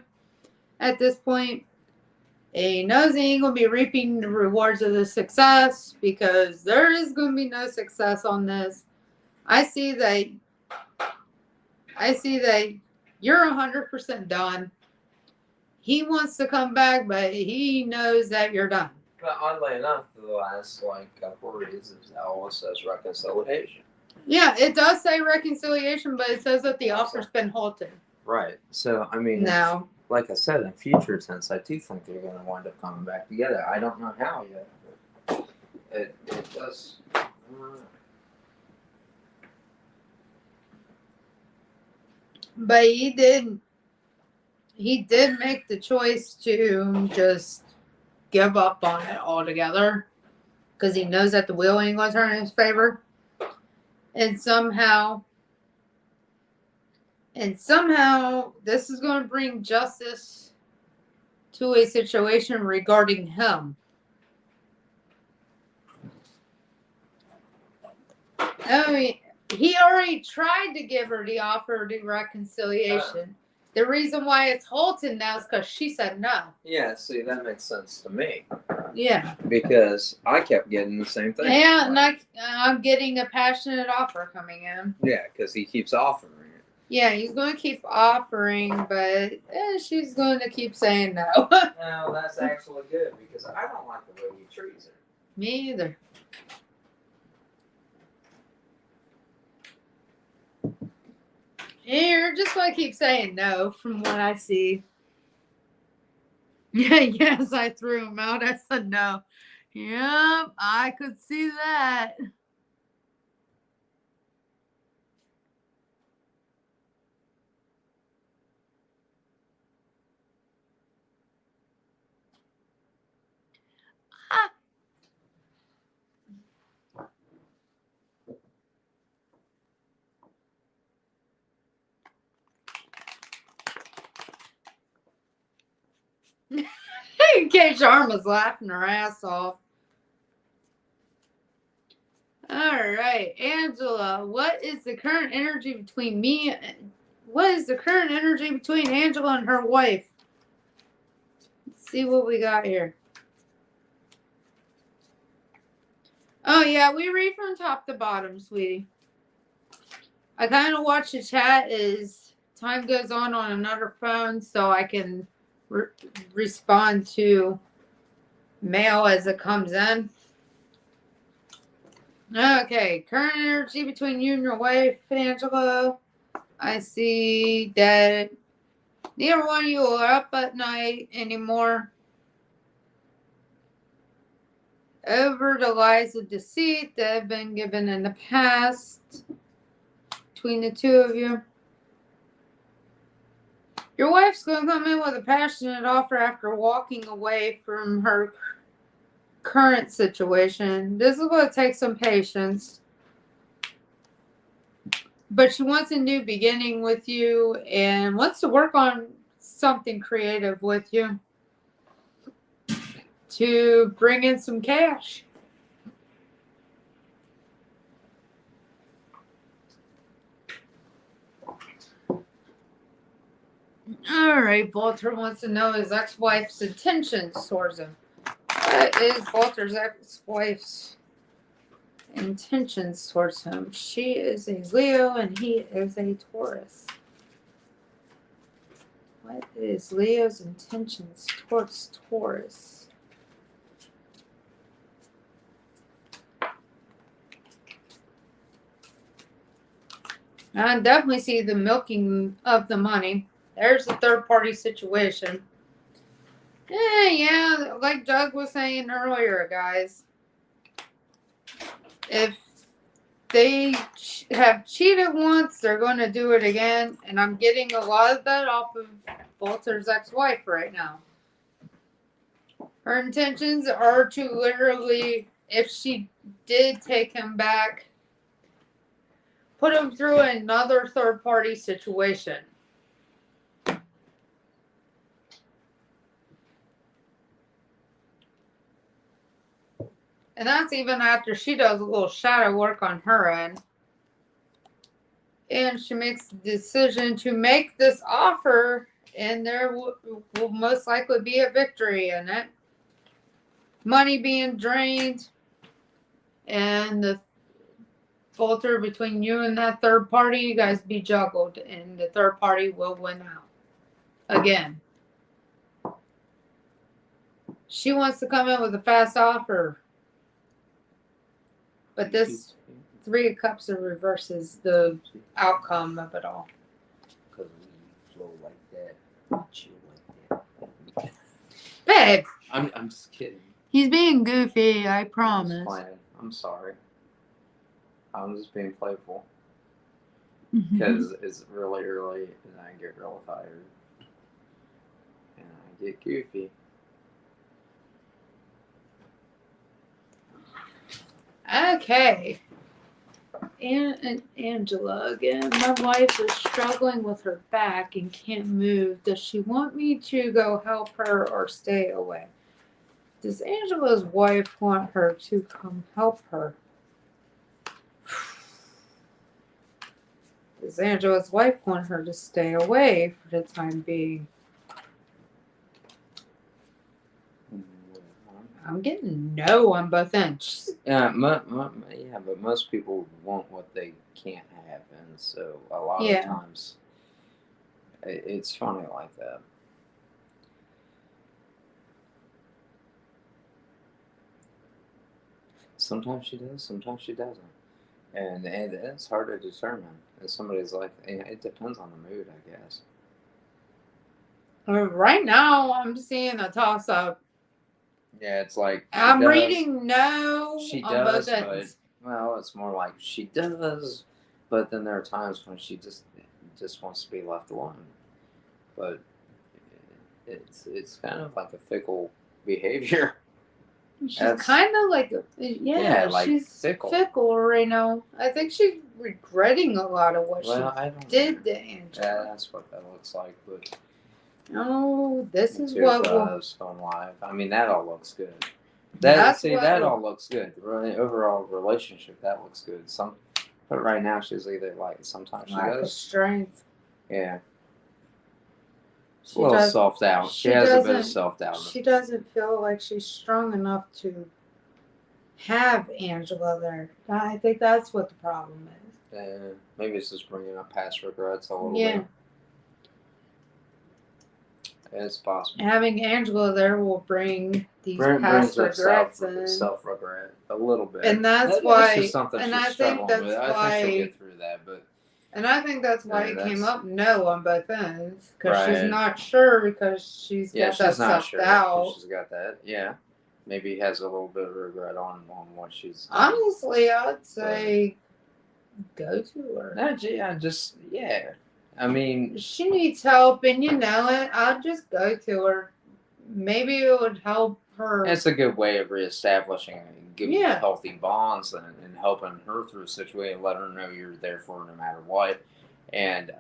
[SPEAKER 2] at this point. He knows he ain't going to be reaping the rewards of the success because there is going to be no success on this. I see that you're 100% done. He wants to come back, but he knows that you're done.
[SPEAKER 1] But oddly enough, the last couple of reads always says reconciliation.
[SPEAKER 2] Yeah, it does say reconciliation, but it says that the offer's been halted.
[SPEAKER 1] Right. So I mean,
[SPEAKER 2] No.
[SPEAKER 1] like I said, in future tense, I do think they're going to wind up coming back together. I don't know how yet. But it does.
[SPEAKER 2] But he did make the choice to just give up on it altogether because he knows that the wheel ain't going to turn in his favor. And somehow, this is going to bring justice to a situation regarding him. I mean, he already tried to give her the offer of reconciliation. The reason why it's halted now is because she said no.
[SPEAKER 1] Yeah, see, that makes sense to me.
[SPEAKER 2] Yeah.
[SPEAKER 1] Because I kept getting the same thing.
[SPEAKER 2] Yeah, and I'm getting a passionate offer coming in.
[SPEAKER 1] Yeah, because he keeps offering it.
[SPEAKER 2] Yeah, he's going to keep offering, but she's going to keep saying no.
[SPEAKER 1] No, that's actually good because I don't like the way he treats her.
[SPEAKER 2] Me either. You're just going to keep saying no from what I see. Yeah, yes, I threw him out. I said no. Yep, I could see that. Kate Sharma's laughing her ass off. All right, Angela, what is the current energy between Angela and her wife? Let's see what we got here. Oh, yeah, we read from top to bottom, sweetie. I kind of watch the chat as time goes on another phone so I can respond to mail as it comes in. Okay, current energy between you and your wife, Angela. I see that neither one of you are up at night anymore. Over the lies of deceit that have been given in the past between the two of you. Your wife's going to come in with a passionate offer after walking away from her current situation. This is going to take some patience. But she wants a new beginning with you and wants to work on something creative with you to bring in some cash. All right, Walter wants to know his ex-wife's intentions towards him. What is Walter's ex-wife's intentions towards him? She is a Leo and he is a Taurus. What is Leo's intentions towards Taurus? I definitely see the milking of the money. There's a third party situation. Yeah, like Doug was saying earlier, guys. If they have cheated once, they're going to do it again. And I'm getting a lot of that off of Walter's ex-wife right now. Her intentions are to literally, if she did take him back, put him through another third party situation. And that's even after she does a little shadow work on her end. And she makes the decision to make this offer, and there will most likely be a victory in it. Money being drained, and the filter between you and that third party, you guys be juggled, and the third party will win out. Again. She wants to come in with a fast offer. But this Three of Cups reverses the outcome of it all.
[SPEAKER 1] Because we flow like that. Not you like that.
[SPEAKER 2] Babe!
[SPEAKER 1] I'm just kidding.
[SPEAKER 3] He's being goofy, I
[SPEAKER 1] I'm just
[SPEAKER 3] promise.
[SPEAKER 1] playing. I'm sorry. I'm just being playful.
[SPEAKER 3] Mm-hmm.
[SPEAKER 1] Because it's really early and I get real tired. And I get goofy.
[SPEAKER 2] Okay. And Angela again. My wife is struggling with her back and can't move. Does she want me to go help her or stay away? Does Angela's wife want her to come help her? Does Angela's wife want her to stay away for the time being? I'm getting no on both ends.
[SPEAKER 1] Yeah, but most people want what they can't have, and so a lot of times it's funny like that. Sometimes she does, sometimes she doesn't, and it's hard to determine. In somebody's life, it depends on the mood, I guess.
[SPEAKER 2] Right now, I'm seeing a toss-up.
[SPEAKER 1] Yeah, it's like
[SPEAKER 2] I'm reading no
[SPEAKER 1] she
[SPEAKER 2] on both
[SPEAKER 1] does,
[SPEAKER 2] ends.
[SPEAKER 1] but well, it's more like she does, but then there are times when she just wants to be left alone. But it's kind of like a fickle behavior.
[SPEAKER 2] She's
[SPEAKER 1] That's-
[SPEAKER 2] kind of like,
[SPEAKER 1] like
[SPEAKER 2] she's
[SPEAKER 1] fickle.
[SPEAKER 2] right now. I think she's regretting a lot of what
[SPEAKER 1] I don't
[SPEAKER 2] she did
[SPEAKER 1] know.
[SPEAKER 2] to Angela.
[SPEAKER 1] Yeah, that's what that looks like. But
[SPEAKER 2] Oh, this is
[SPEAKER 1] Two
[SPEAKER 2] what
[SPEAKER 1] of
[SPEAKER 2] will.
[SPEAKER 1] Gloves going live. I mean, that all looks good.
[SPEAKER 2] That's what
[SPEAKER 1] That
[SPEAKER 2] will-
[SPEAKER 1] all looks good. The overall relationship, that looks good. But right now she's either like sometimes she
[SPEAKER 2] Lack of
[SPEAKER 1] does.
[SPEAKER 2] strength.
[SPEAKER 1] Yeah.
[SPEAKER 2] She
[SPEAKER 1] A little
[SPEAKER 2] does-
[SPEAKER 1] self doubt. She
[SPEAKER 2] she
[SPEAKER 1] has a bit of
[SPEAKER 2] doesn't-
[SPEAKER 1] self doubt.
[SPEAKER 2] She doesn't feel like she's strong enough to have Angela there. I think that's what the problem is.
[SPEAKER 1] Maybe it's just bringing up past regrets a little
[SPEAKER 2] Yeah.
[SPEAKER 1] bit. It's possible.
[SPEAKER 2] Having Angela there will bring these
[SPEAKER 1] Brings
[SPEAKER 2] past
[SPEAKER 1] up
[SPEAKER 2] regrets in.
[SPEAKER 1] self regret a little bit.
[SPEAKER 2] And that's
[SPEAKER 1] That's
[SPEAKER 2] why-
[SPEAKER 1] just something
[SPEAKER 2] and
[SPEAKER 1] she's
[SPEAKER 2] I think
[SPEAKER 1] struggling
[SPEAKER 2] that's
[SPEAKER 1] with. I think
[SPEAKER 2] why-
[SPEAKER 1] she'll get through that, but
[SPEAKER 2] And I think that's why
[SPEAKER 1] Yeah,
[SPEAKER 2] it came
[SPEAKER 1] that's-
[SPEAKER 2] up no on both ends. Because she's
[SPEAKER 1] Right.
[SPEAKER 2] not sure because she's
[SPEAKER 1] yeah,
[SPEAKER 2] got that
[SPEAKER 1] she's not sure. 'Cause
[SPEAKER 2] self-doubt.
[SPEAKER 1] She's got that. Yeah, maybe has a little bit of regret on what she's done.
[SPEAKER 2] Honestly, I'd say go to her.
[SPEAKER 1] No, yeah. I mean,
[SPEAKER 2] She needs help and you know it. I'd just go to her. Maybe it would help her.
[SPEAKER 1] it's a good way of reestablishing good,
[SPEAKER 2] Yeah.
[SPEAKER 1] healthy bonds and helping her through a situation, let her know you're there for her no matter what. And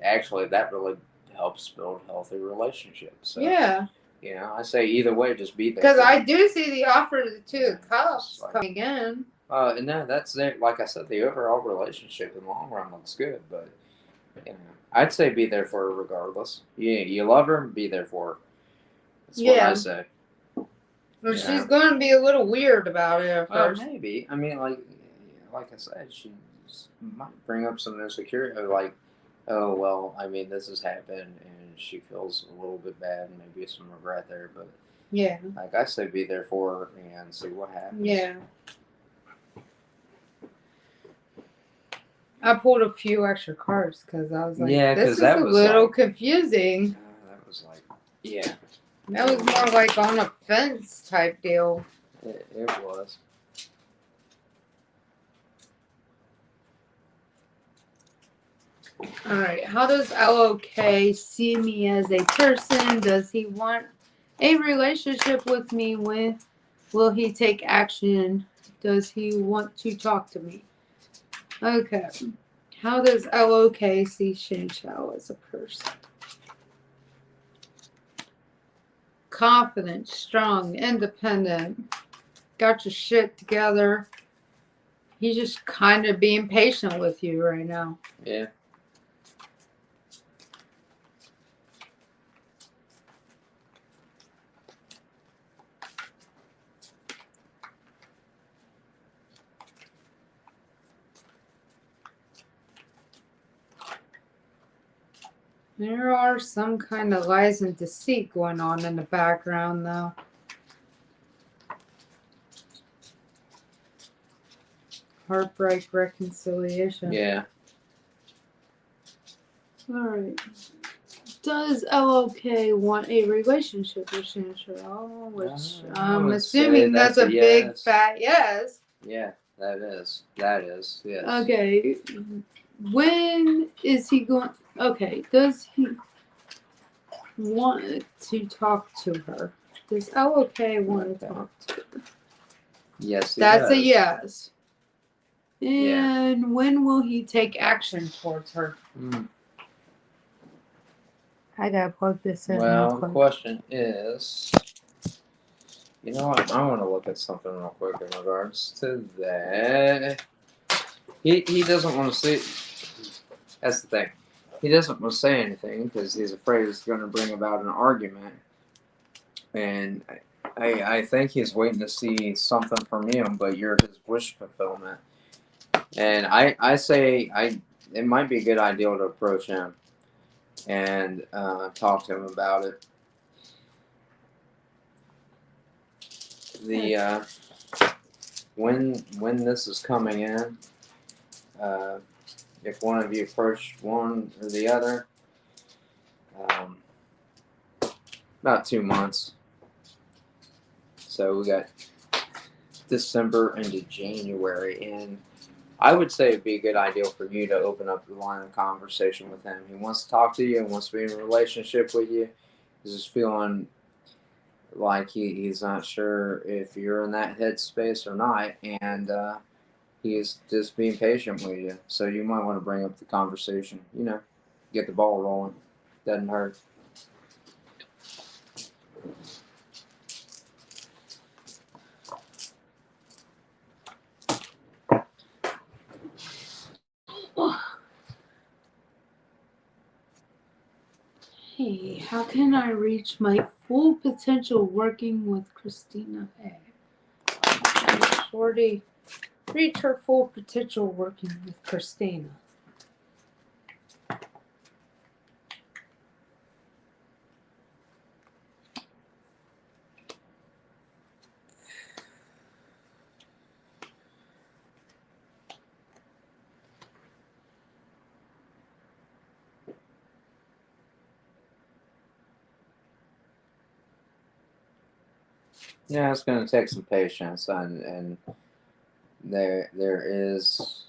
[SPEAKER 1] actually, that really helps build healthy relationships. So,
[SPEAKER 2] Yeah.
[SPEAKER 1] You know, I say either way, just be there.
[SPEAKER 2] Because
[SPEAKER 1] for
[SPEAKER 2] I
[SPEAKER 1] her.
[SPEAKER 2] do see the offer to the Two of Cups
[SPEAKER 1] Like-
[SPEAKER 2] coming in.
[SPEAKER 1] And no, that's there. Like I said, the overall relationship in the long run looks good, but you know, I'd say be there for her regardless. You love her, be there for her. That's what
[SPEAKER 2] Yeah.
[SPEAKER 1] I say.
[SPEAKER 2] But
[SPEAKER 1] Yeah.
[SPEAKER 2] she's going to be a little weird about it at
[SPEAKER 1] Well,
[SPEAKER 2] first.
[SPEAKER 1] maybe. I mean, like I said, she might bring up some insecurity, like, oh well, I mean, this has happened, and she feels a little bit bad and maybe some regret there. But
[SPEAKER 2] Yeah.
[SPEAKER 1] like I say, be there for her and see what happens.
[SPEAKER 2] Yeah. I pulled a few extra cards because I was like,
[SPEAKER 1] Yeah,
[SPEAKER 2] this
[SPEAKER 1] 'cause
[SPEAKER 2] is
[SPEAKER 1] that
[SPEAKER 2] a
[SPEAKER 1] was
[SPEAKER 2] little
[SPEAKER 1] like-
[SPEAKER 2] confusing.
[SPEAKER 1] That was like, yeah,
[SPEAKER 2] That was more like on a fence type deal.
[SPEAKER 1] it was.
[SPEAKER 2] Alright, how does LOK see me as a person? Does he want a relationship with me? When will he take action? Does he want to talk to me? Okay. How does LOK see Shinshao as a person? Confident, strong, independent, got your shit together. He's just kind of being patient with you right now.
[SPEAKER 1] Yeah.
[SPEAKER 2] There are some kind of lies and deceit going on in the background, though. Heartbreak, reconciliation.
[SPEAKER 1] Yeah.
[SPEAKER 2] Alright. Does LOK want a relationship with Shanshiro? Which
[SPEAKER 1] I
[SPEAKER 2] I'm
[SPEAKER 1] would
[SPEAKER 2] assuming
[SPEAKER 1] say
[SPEAKER 2] that's
[SPEAKER 1] that's
[SPEAKER 2] a
[SPEAKER 1] a
[SPEAKER 2] big
[SPEAKER 1] yes.
[SPEAKER 2] fat yes.
[SPEAKER 1] Yeah, that is. Yes.
[SPEAKER 2] Okay. When is he going? Okay. Does he want to talk to her? Does LOK want to talk to her?
[SPEAKER 1] Yes, he
[SPEAKER 2] That's a
[SPEAKER 1] does.
[SPEAKER 2] yes.
[SPEAKER 1] Yeah.
[SPEAKER 2] And when will he take action towards her? I gotta plug this in.
[SPEAKER 1] Well,
[SPEAKER 2] real
[SPEAKER 1] the
[SPEAKER 2] quick.
[SPEAKER 1] question is, you know what? I want to look at something real quick in regards to that. He doesn't want to see. That's the thing. He doesn't want to say anything because he's afraid it's going to bring about an argument. And I think he's waiting to see something from you, but you're his wish fulfillment. And I say it might be a good idea to approach him and talk to him about it. The when this is coming in, if one of you approach one or the other, about 2 months. So we got December into January, and I would say it'd be a good idea for you to open up the line of conversation with him. He wants to talk to you, he wants to be in a relationship with you. He's just feeling like he's not sure if you're in that headspace or not, and he's just being patient with you. So you might want to bring up the conversation, get the ball rolling. Doesn't hurt.
[SPEAKER 2] Hey, how can I reach my full potential working with Christina A? Shorty, reach her full potential working with Christina.
[SPEAKER 1] Yeah, it's going to take some patience, and there is.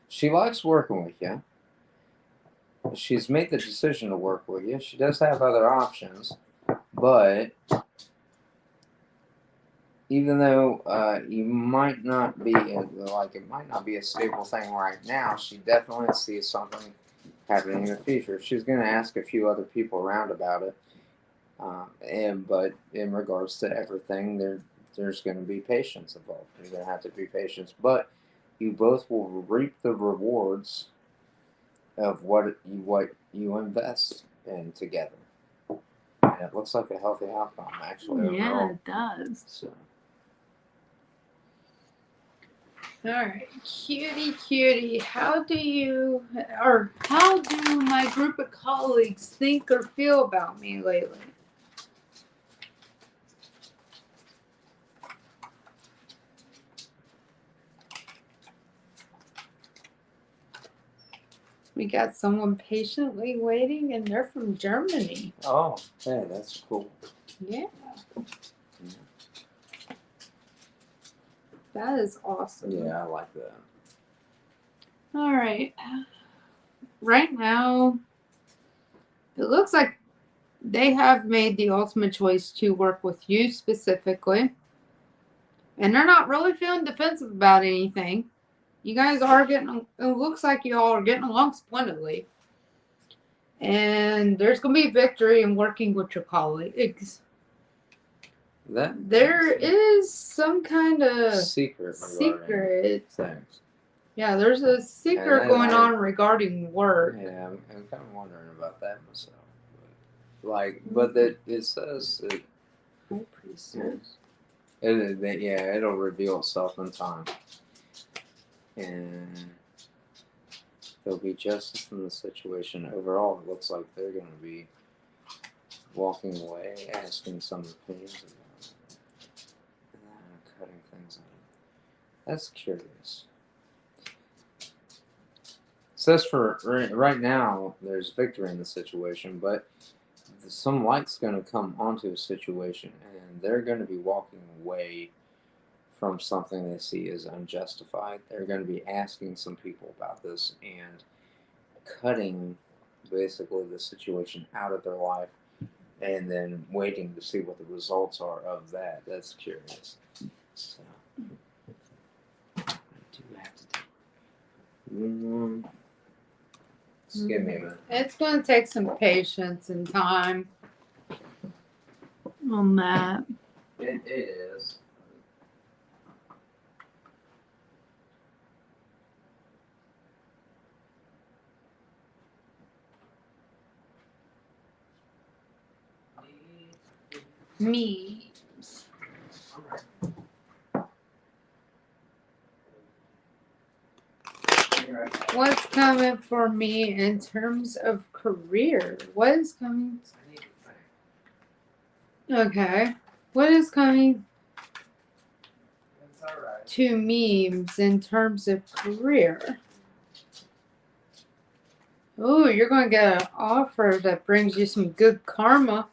[SPEAKER 1] She likes working with you. She's made the decision to work with you. She does have other options, but even though you might not be it might not be a stable thing right now, she definitely sees something happening in the future. She's going to ask a few other people around about it, but in regards to everything, there's going to be patience involved. You're going to have to be patient, but you both will reap the rewards of what you invest in together. And it looks like a healthy outcome, actually.
[SPEAKER 2] Yeah,
[SPEAKER 1] overall.
[SPEAKER 2] it does.
[SPEAKER 1] So.
[SPEAKER 2] Alright, cutie, how do
[SPEAKER 3] my group of colleagues think or feel about me lately?
[SPEAKER 2] we got someone patiently waiting and they're from Germany.
[SPEAKER 1] Oh, hey, that's cool.
[SPEAKER 2] Yeah. That is awesome.
[SPEAKER 1] Yeah, I like that.
[SPEAKER 2] Alright. Right now, it looks like they have made the ultimate choice to work with you specifically. And they're not really feeling defensive about anything. You guys are getting, it looks like you all are getting along splendidly. And there's going to be victory in working with your colleagues. There is some kind of
[SPEAKER 1] secret.
[SPEAKER 2] Thanks. Yeah, there's a secret going on regarding work.
[SPEAKER 1] Yeah, I'm kind of wondering about that myself. But it says that.
[SPEAKER 2] High priestess.
[SPEAKER 1] It'll reveal itself in time. And there'll be justice in the situation. Overall, it looks like they're going to be walking away, asking some opinions about it, and cutting things out. That's curious. It says for right now, there's victory in the situation, but some light's going to come onto a situation, and they're going to be walking away from something they see as unjustified. They're going to be asking some people about this and cutting basically the situation out of their life and then waiting to see what the results are of that. That's curious. So, I do have to do. Just give me a minute.
[SPEAKER 2] It's going to take some patience and time on that.
[SPEAKER 1] It is.
[SPEAKER 2] Memes. What's coming for me in terms of career? What is coming? Okay. What is coming to memes in terms of career? Oh, you're going to get an offer that brings you some good karma.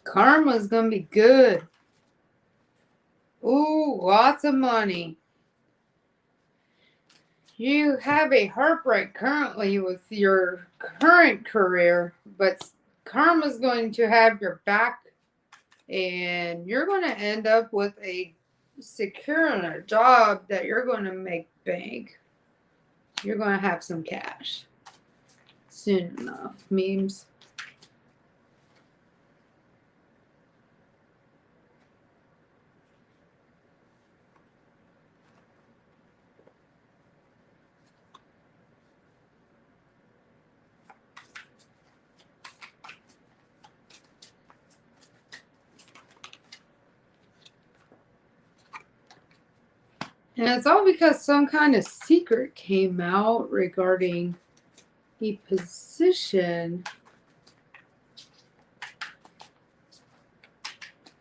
[SPEAKER 2] Karma's going to be good. Ooh, lots of money. You have a heartbreak currently with your current career, but karma's going to have your back, and you're going to end up with a securing a job that you're going to make bank. You're going to have some cash soon enough. Memes. And it's all because some kind of secret came out regarding the position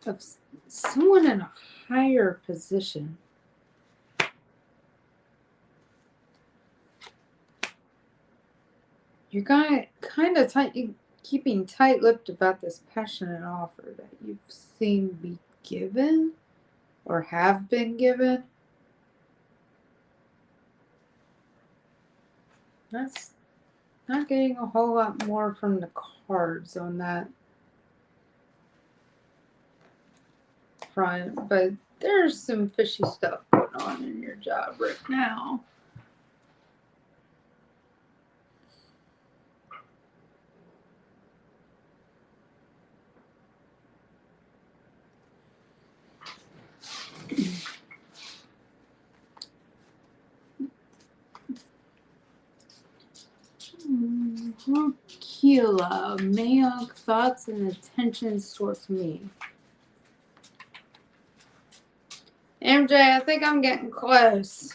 [SPEAKER 2] of someone in a higher position. You're kind of keeping tight-lipped about this passionate offer that you've seen be given or have been given. That's not getting a whole lot more from the cards on that front, but there's some fishy stuff going on in your job right now. Rukila, Mayok, thoughts and intentions towards me. In MJ, I think I'm getting close.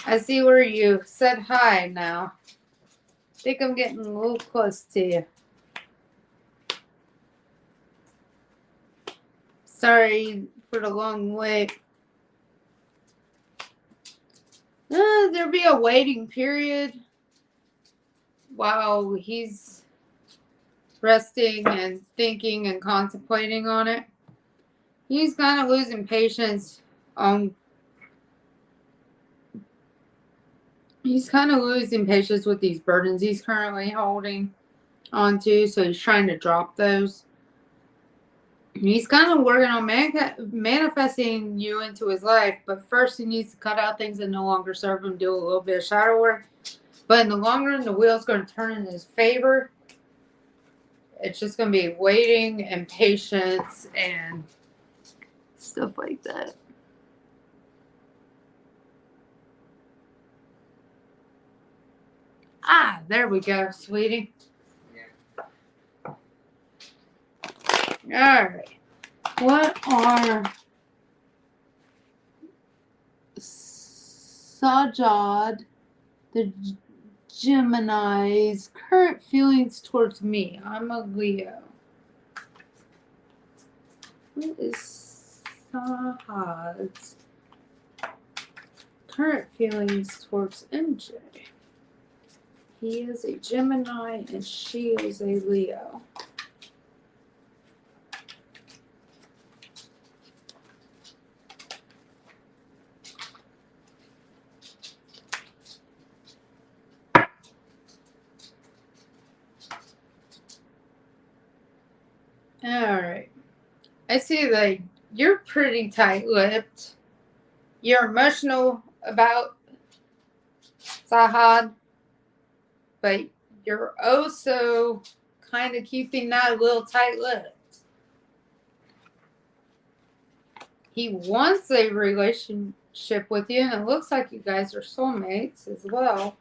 [SPEAKER 2] I see where you said hi now. I think I'm getting a little close to you. Sorry for the long wait. There'll be a waiting period while he's resting and thinking and contemplating on it. He's kind of losing patience he's kind of losing patience with these burdens he's currently holding onto, so he's trying to drop those. He's kind of working on manifesting you into his life, but first he needs to cut out things that no longer serve him, do a little bit of shadow work. But in the long run, the wheel's going to turn in his favor. It's just going to be waiting and patience and stuff like that. Ah, there we go, sweetie. All right. What are Sajad, the Gemini's current feelings towards me? I'm a Leo. What is Sajad's current feelings towards MJ? He is a Gemini and she is a Leo. Alright. I see that you're pretty tight-lipped. You're emotional about Sahad, but you're also kind of keeping that a little tight-lipped. He wants a relationship with you, and it looks like you guys are soulmates as well.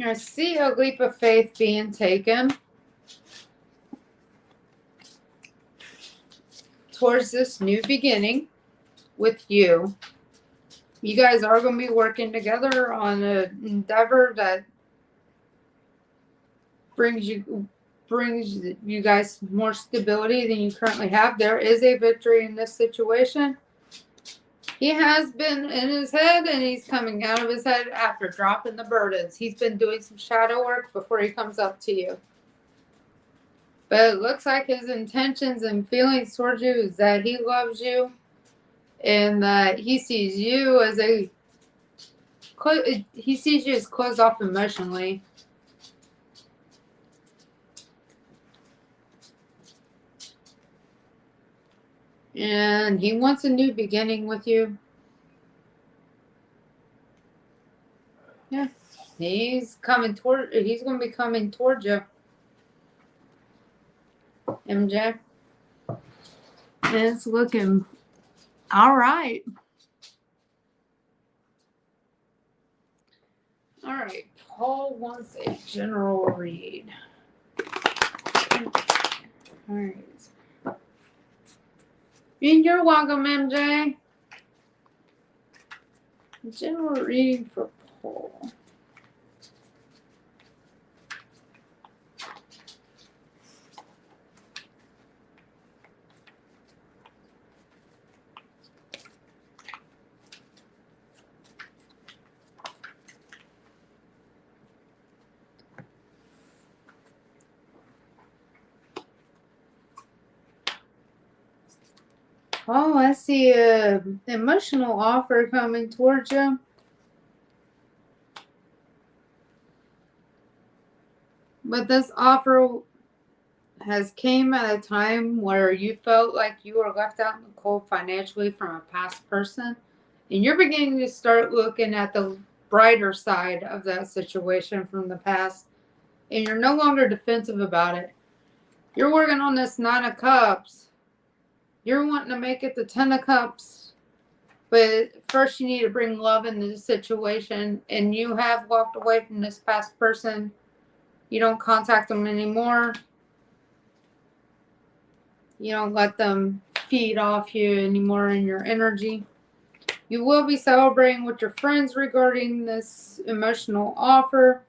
[SPEAKER 2] I see a leap of faith being taken towards this new beginning with you. You guys are going to be working together on an endeavor that brings you guys more stability than you currently have. There is a victory in this situation. He has been in his head, and he's coming out of his head after dropping the burdens. He's been doing some shadow work before he comes up to you. But it looks like his intentions and feelings towards you is that he loves you and that he sees you as closed off emotionally. And he wants a new beginning with you. Yeah. He's going to be coming toward you. MJ. And it's looking all right. All right. Paul wants a general read. All right. And you're welcome, MJ. General reading for Paul. Oh, I see an emotional offer coming towards you. But this offer has came at a time where you felt like you were left out in the cold financially from a past person. And you're beginning to start looking at the brighter side of that situation from the past. And you're no longer defensive about it. You're working on this 9 of Cups. You're wanting to make it the 10 of Cups. But first you need to bring love into the situation. And you have walked away from this past person. You don't contact them anymore. You don't let them feed off you anymore in your energy. You will be celebrating with your friends regarding this emotional offer.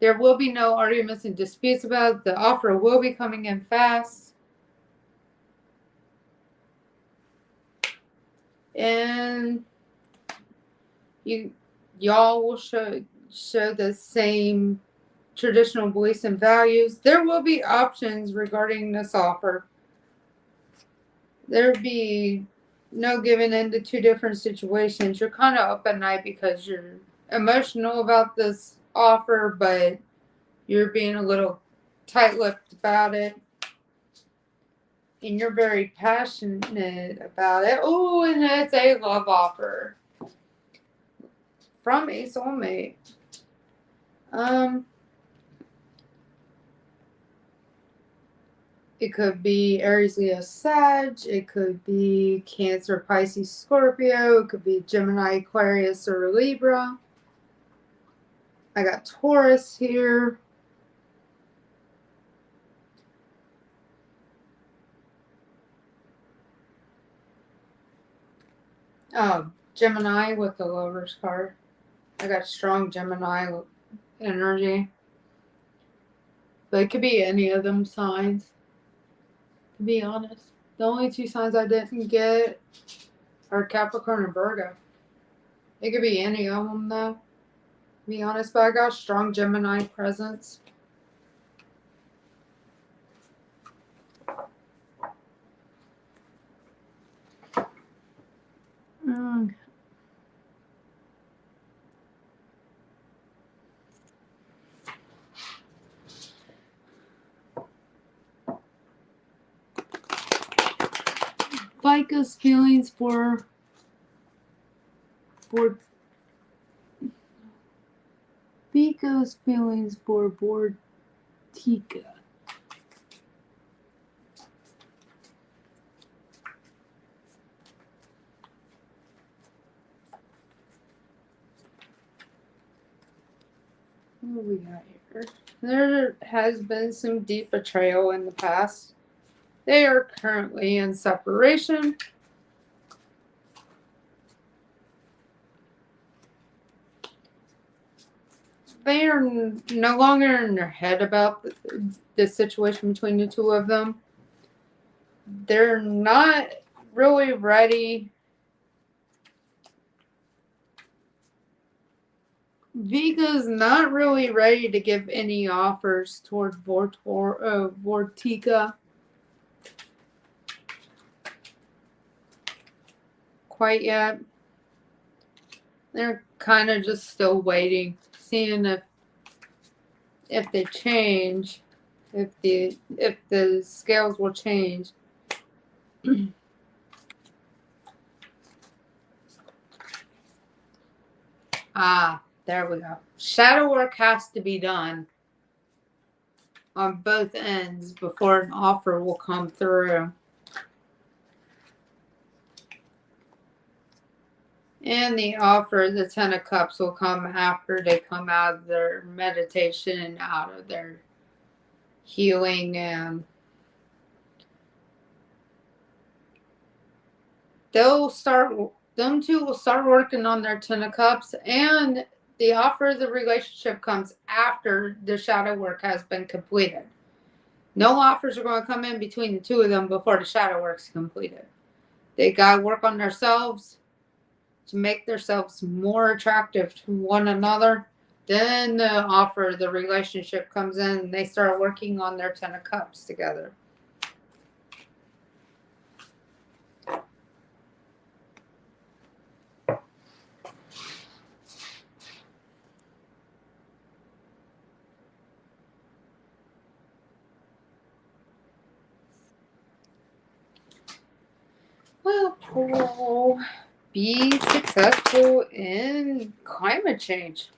[SPEAKER 2] There will be no arguments and disputes about it. The offer will be coming in fast. And y'all will show the same traditional beliefs and values. There will be options regarding this offer. There'll be no giving in to two different situations. You're kind of up at night because you're emotional about this offer, but you're being a little tight-lipped about it. And you're very passionate about it. Oh, and it's a love offer from a soulmate. It could be Aries, Leo, Sag. It could be Cancer, Pisces, Scorpio. It could be Gemini, Aquarius, or Libra. I got Taurus here. Oh, Gemini with the Lovers card. I got strong Gemini energy. But it could be any of them signs. To be honest, the only two signs I didn't get are Capricorn and Virgo. It could be any of them, though. To be honest, but I got strong Gemini presence. Vika's feelings for Vortica. What do we got here? There has been some deep betrayal in the past. They are currently in separation. They are no longer in their head about the situation between the two of them. They're not really ready. Vika's not really ready to give any offers toward Vortica quite yet. They're kind of just still waiting, seeing if they change, if the scales will change. There we go. Shadow work has to be done on both ends before an offer will come through. And the offer, the Ten of Cups, will come after they come out of their meditation and out of their healing. And them two will start working on their Ten of Cups, and the offer of the relationship comes after the shadow work has been completed. No offers are going to come in between the two of them before the shadow work's completed. They got to work on themselves to make themselves more attractive to one another. Then the offer of the relationship comes in and they start working on their Ten of Cups together. Well, Paul, be successful in climate change.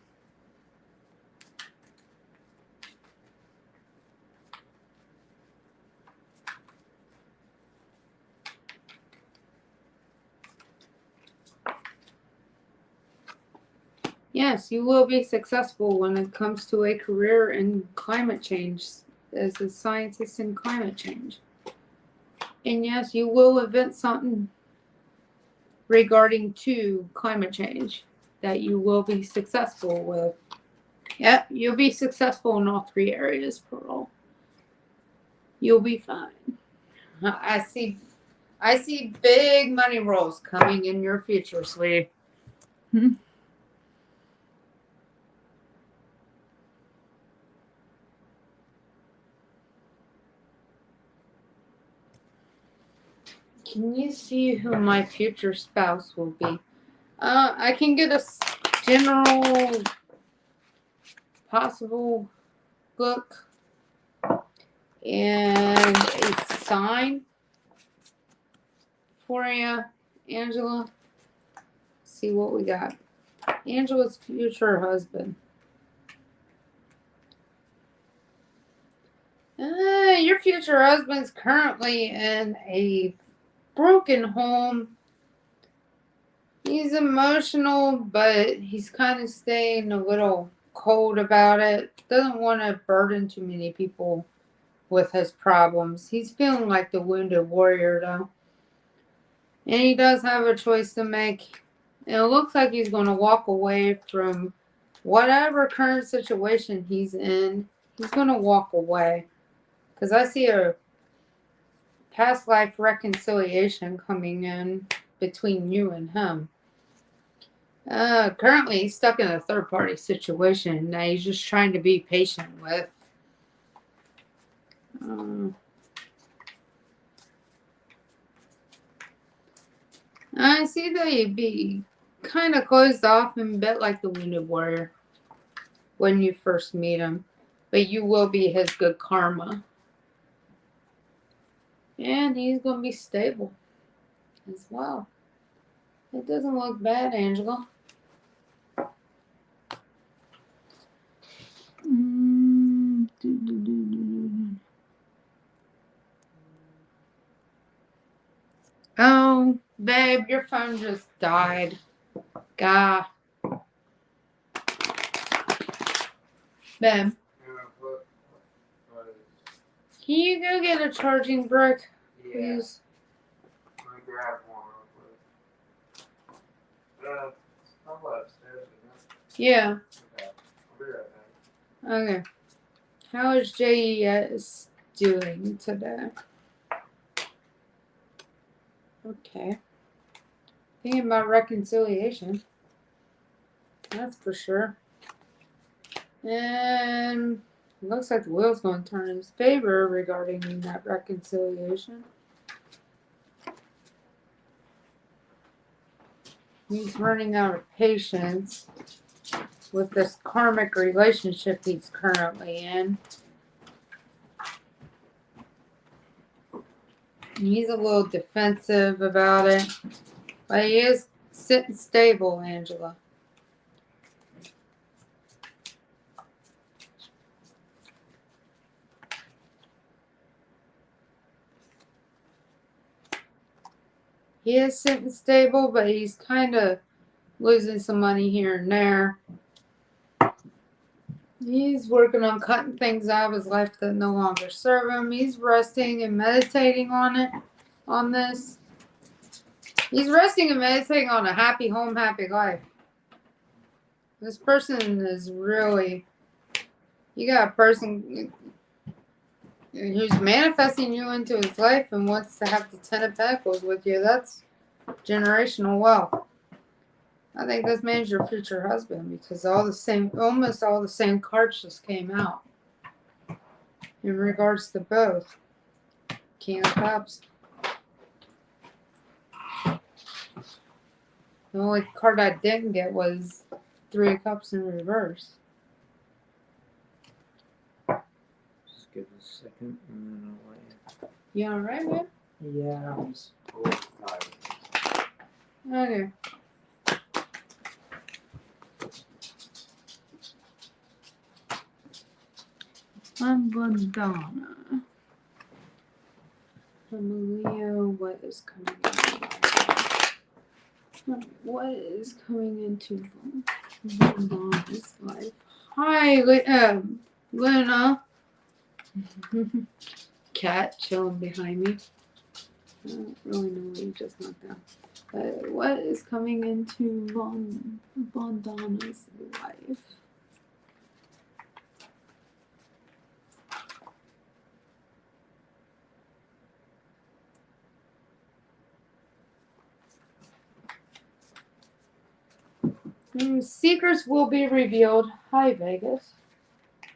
[SPEAKER 2] Yes, you will be successful when it comes to a career in climate change as a scientist in climate change. And yes, you will invent something regarding to climate change that you will be successful with. Yep, you'll be successful in all 3 areas, Pearl. You'll be fine. I see big money rolls coming in your future, sweetie. Can you see who my future spouse will be? I can get a general possible look and a sign for you, Angela. See what we got. Angela's future husband. Your future husband's currently in a broken home. He's emotional, but he's kind of staying a little cold about it. Doesn't want to burden too many people with his problems. He's feeling like the wounded warrior, though. And he does have a choice to make. And it looks like he's going to walk away from whatever current situation he's in. He's going to walk away. Because I see a past life reconciliation coming in between you and him. Currently, he's stuck in a third-party situation that he's just trying to be patient with. I see that you'd be kind of closed off and a bit like the wounded warrior when you first meet him. But you will be his good karma. And he's going to be stable as well. It doesn't look bad, Angela. Oh, babe, your phone just died. Gah. Babe. Can you go get a charging brick, please?
[SPEAKER 1] Let me grab one real quick. I'll upstairs.
[SPEAKER 2] Yeah.
[SPEAKER 1] Okay. I'll be right back.
[SPEAKER 2] Okay. How is JES doing today? Okay. Thinking about reconciliation. That's for sure. And it looks like the wheel's going to turn in his favor regarding that reconciliation. He's running out of patience with this karmic relationship he's currently in. He's a little defensive about it, but he is sitting stable, Angela. He is sitting stable, but he's kind of losing some money here and there. He's working on cutting things out of his life that no longer serve him. He's resting and meditating on this. He's resting and meditating on a happy home, happy life. This person is really, you got a person who's manifesting you into his life and wants to have the 10 of Pentacles with you. That's generational wealth. I think this man's your future husband because almost all the same cards just came out in regards to both. King of Cups. The only card I didn't get was 3 of Cups in reverse.
[SPEAKER 1] Just give it a second and then I'll let
[SPEAKER 2] You alright, man?
[SPEAKER 1] you. Yeah, I'm just a little tired.
[SPEAKER 2] Okay. I'm Vandana. I'm a Leo. What is coming in? What is coming into Vandana's life? Hi, Luna. Cat chilling behind me. I don't really know what you just knocked down. But what is coming into Bondana's life? Secrets will be revealed. Hi, Vegas. I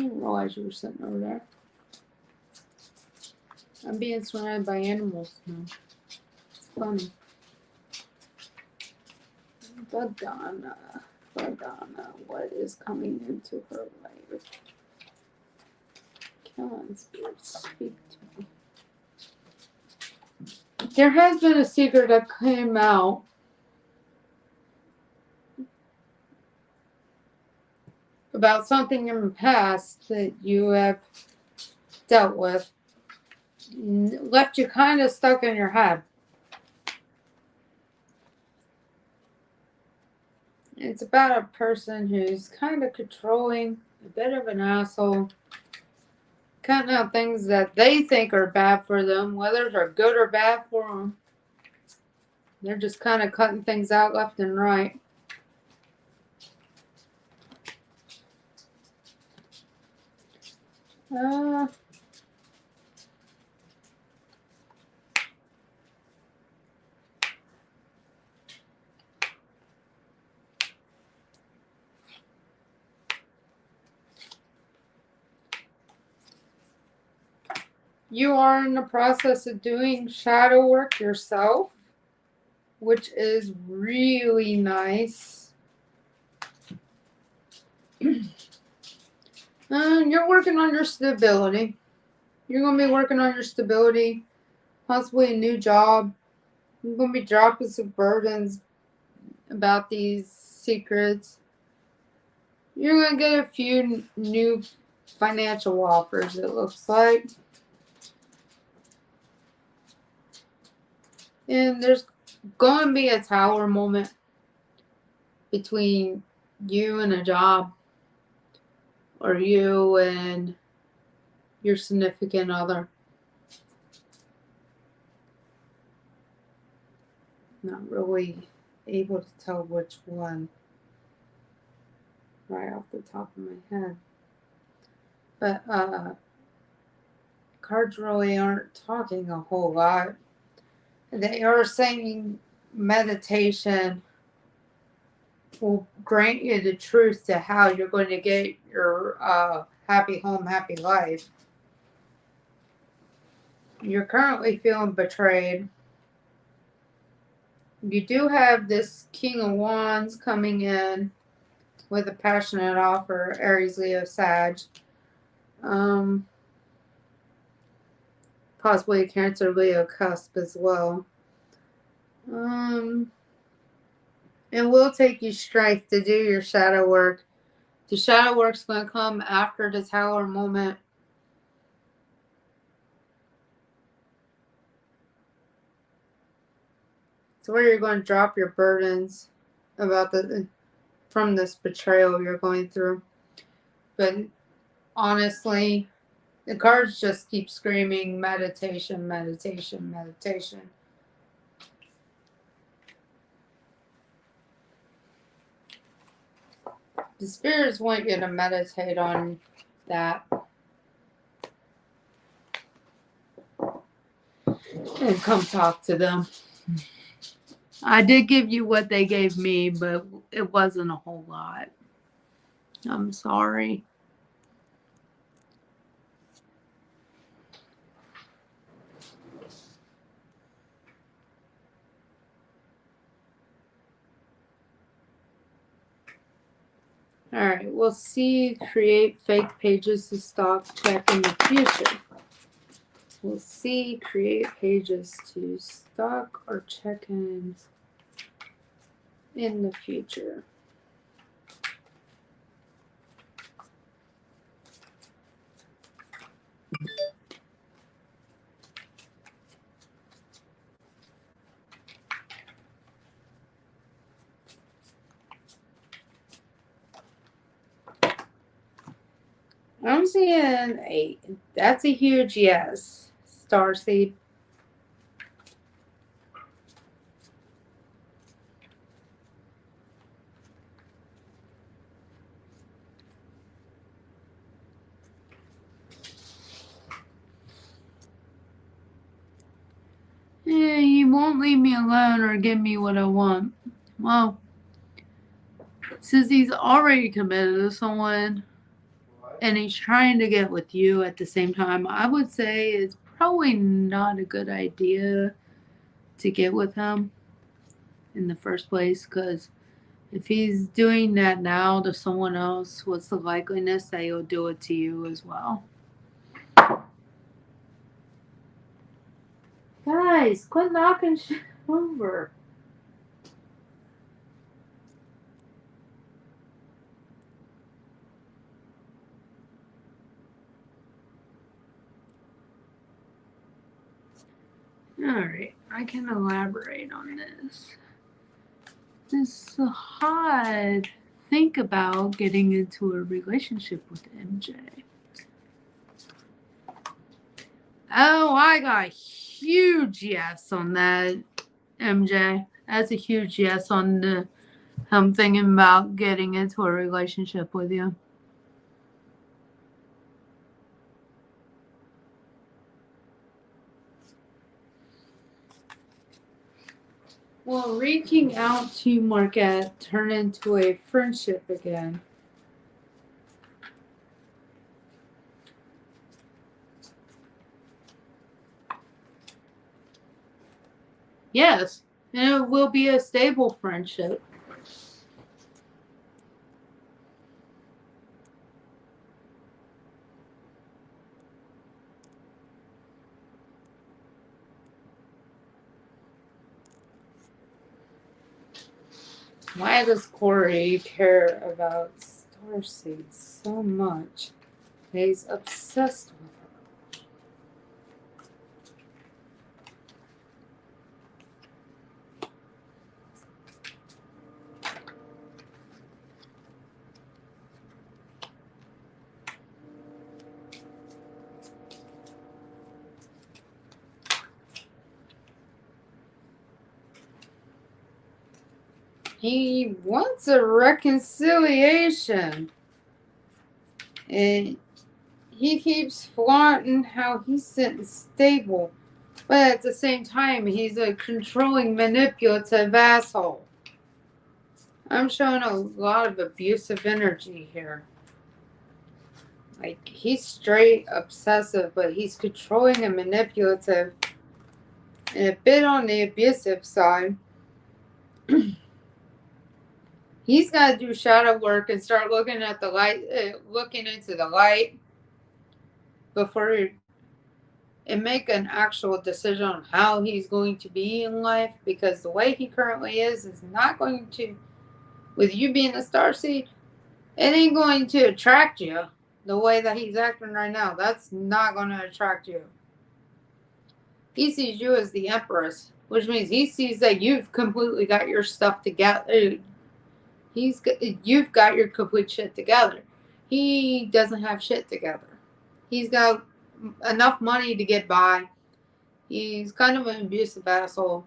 [SPEAKER 2] didn't realize you were sitting over there. I'm being surrounded by animals now. It's funny. Badana, what is coming into her life? Come on, spirit, speak to me. There has been a secret that came out about something in the past that you have dealt with. Left you kind of stuck in your head. It's about a person who's kind of controlling, a bit of an asshole, cutting out things that they think are bad for them, whether they're good or bad for them. They're just kind of cutting things out left and right. You are in the process of doing shadow work yourself, which is really nice. You're working on your stability. You're going to be working on your stability, possibly a new job. You're going to be dropping some burdens about these secrets. You're going to get a few new financial offers, it looks like. And there's going to be a tower moment between you and a job, or you and your significant other. Not really able to tell which one right off the top of my head. But cards really aren't talking a whole lot. They are saying meditation will grant you the truth to how you're going to get your happy home, happy life. You're currently feeling betrayed. You do have this King of Wands coming in with a passionate offer, Aries, Leo, Sag. Possibly a Cancer, Leo cusp as well. It will take you strength to do your shadow work. The shadow work's going to come after the Tower moment. It's where you're going to drop your burdens about from this betrayal you're going through. But honestly, the cards just keep screaming meditation, meditation, meditation. The spirits want you to meditate on that. And come talk to them. I did give you what they gave me, but it wasn't a whole lot. I'm sorry. Alright, we'll see. Create fake pages to stock check in the future. We'll see. Create pages to stock or check in the future. I'm seeing 8. That's a huge yes, Starseed.
[SPEAKER 3] won't leave me alone or give me what I want. Well, since he's already committed to someone and he's trying to get with you at the same time, I would say it's probably not a good idea to get with him in the first place, because if he's doing that now to someone else, what's the likeliness that he'll do it to you as well? Guys, quit knocking shit over. Alright, I can elaborate on this. This Had think about getting into a relationship with MJ. Oh, I got a huge yes on that, MJ. That's a huge yes on the him thinking about getting into a relationship with you. Well, reaching out to Marquette turned into a friendship again. Yes, and it will be a stable friendship. Why does Corey care about Starseed so much? He's obsessed with her. He wants a reconciliation. And he keeps flaunting how he's sitting stable. But at the same time, he's a controlling, manipulative asshole. I'm showing a lot of abusive energy here. Like, he's straight obsessive, but he's controlling and manipulative. And a bit on the abusive side. He's got to do shadow work and start looking at the light, looking into the light before and make an actual decision on how he's going to be in life, because the way he currently is not going to, with you being a starseed, it ain't going to attract you the way that he's acting right now. That's not going to attract you. He sees you as the Empress, which means he sees that you've completely got your stuff together. You've got your complete shit together. He doesn't have shit together. He's got enough money to get by. He's kind of an abusive asshole.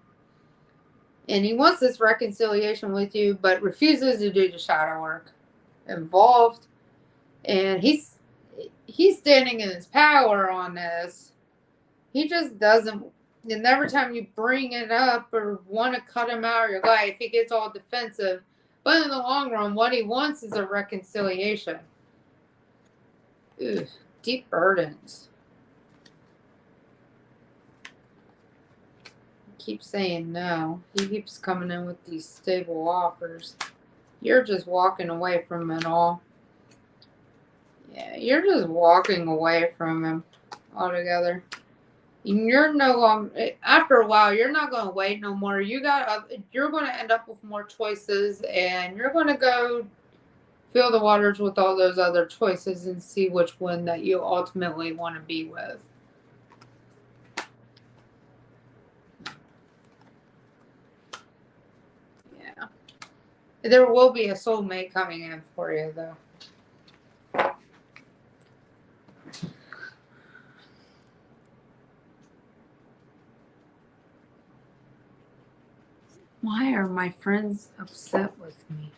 [SPEAKER 3] And he wants this reconciliation with you, but refuses to do the shadow work involved. And he's standing in his power on this. He just doesn't. And every time you bring it up or want to cut him out of your life, he gets all defensive. But in the long run, what he wants is a reconciliation. Ugh, deep burdens. He keeps saying no. He keeps coming in with these stable offers. You're just walking away from it all. Yeah, you're just walking away from him altogether. You're no longer, after a while, you're not going to wait no more. You're going to end up with more choices, and you're going to go fill the waters with all those other choices and see which one that you ultimately want to be with. Yeah. There will be a soulmate coming in for you, though. Why are my friends upset with me?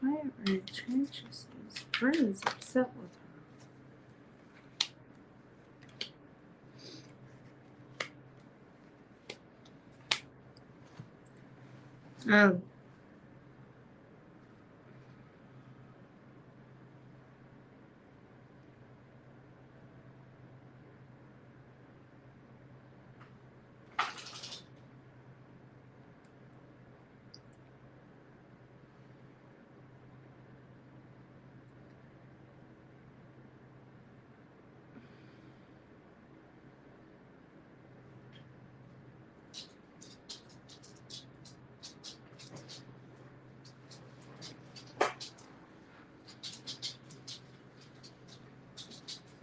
[SPEAKER 3] Why are Trancious's friends upset with her?
[SPEAKER 2] Oh.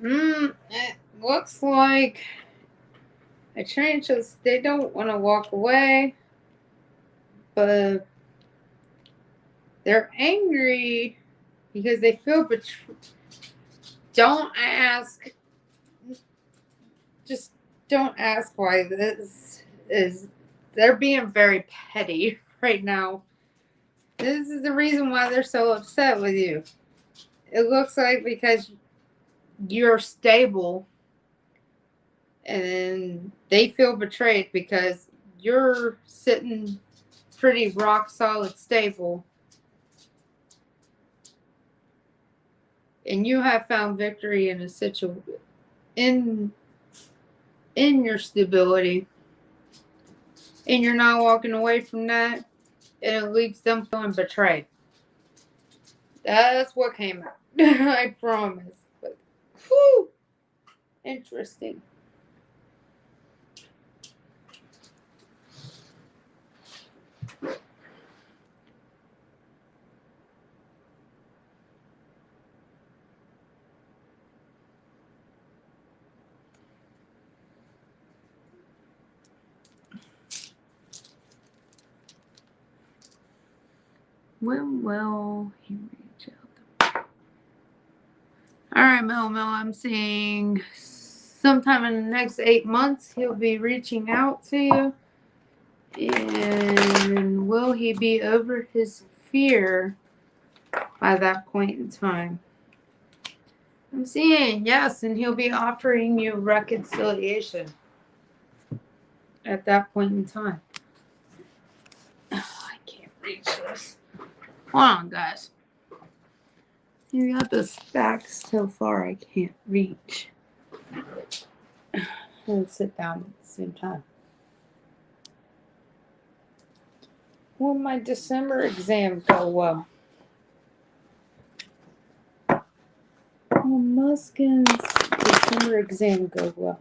[SPEAKER 2] It looks like the tarantulas, they don't want to walk away, but they're angry because they feel betrayed. Don't ask. Just don't ask why this is. They're being very petty right now. This is the reason why they're so upset with you. It looks like because you're stable and they feel betrayed because you're sitting pretty rock solid stable and you have found victory in a situation in your stability and you're not walking away from that and it leaves them feeling betrayed. That's what came out. I promise. But whew, interesting. When will he reach out? Alright, Mel, I'm seeing sometime in the next 8 months he'll be reaching out to you. And will he be over his fear by that point in time? I'm seeing yes, and he'll be offering you reconciliation at that point in time. Oh, I can't reach this. Hold on, guys. You got the stacks so far I can't reach. And sit down at the same time. Will my December exam go well? Will Muskin's December exam go well?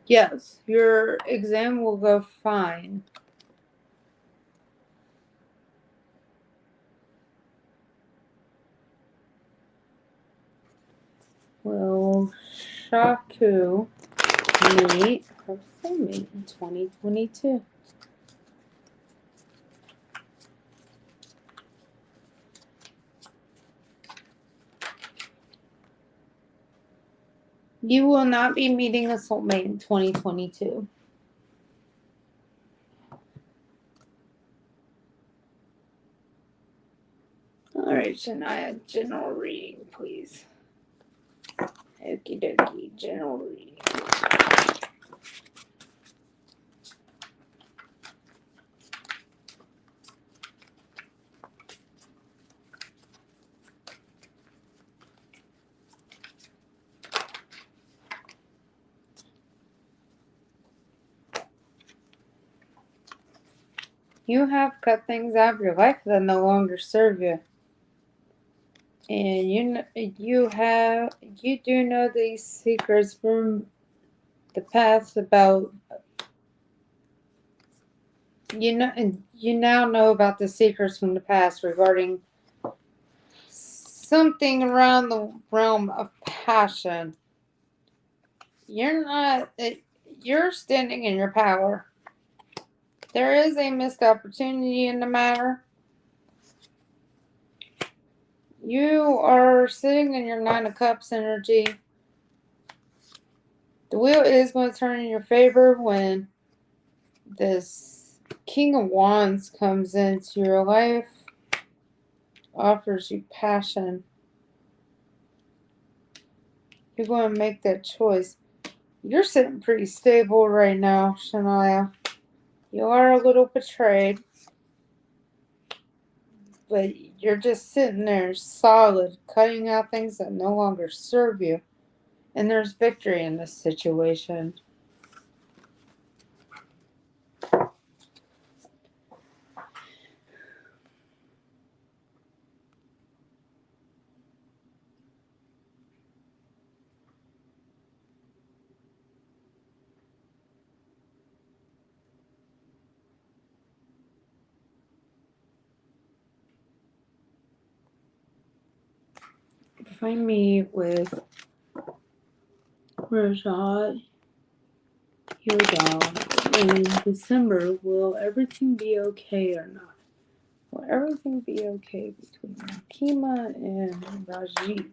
[SPEAKER 2] Yes, your exam will go fine. Will Shaku meet her soulmate in 2022? You will not be meeting a soulmate in 2022. Alright, Shania, general reading, please. Okie dokie, general reading. You have cut things out of your life that no longer serve you. And you do know these secrets from the past about you now know about the secrets from the past regarding something around the realm of passion. You're standing in your power. There is a missed opportunity in the matter. You are sitting in your 9 of Cups energy. The wheel is going to turn in your favor when this King of Wands comes into your life, offers you passion. You're going to make that choice. You're sitting pretty stable right now, Shania. You are a little betrayed, but you're just sitting there solid, cutting out things that no longer serve you. And there's victory in this situation. Find me with Rajat, your dog, in December. Will everything be okay or not? Will everything be okay between Makima and Rajit?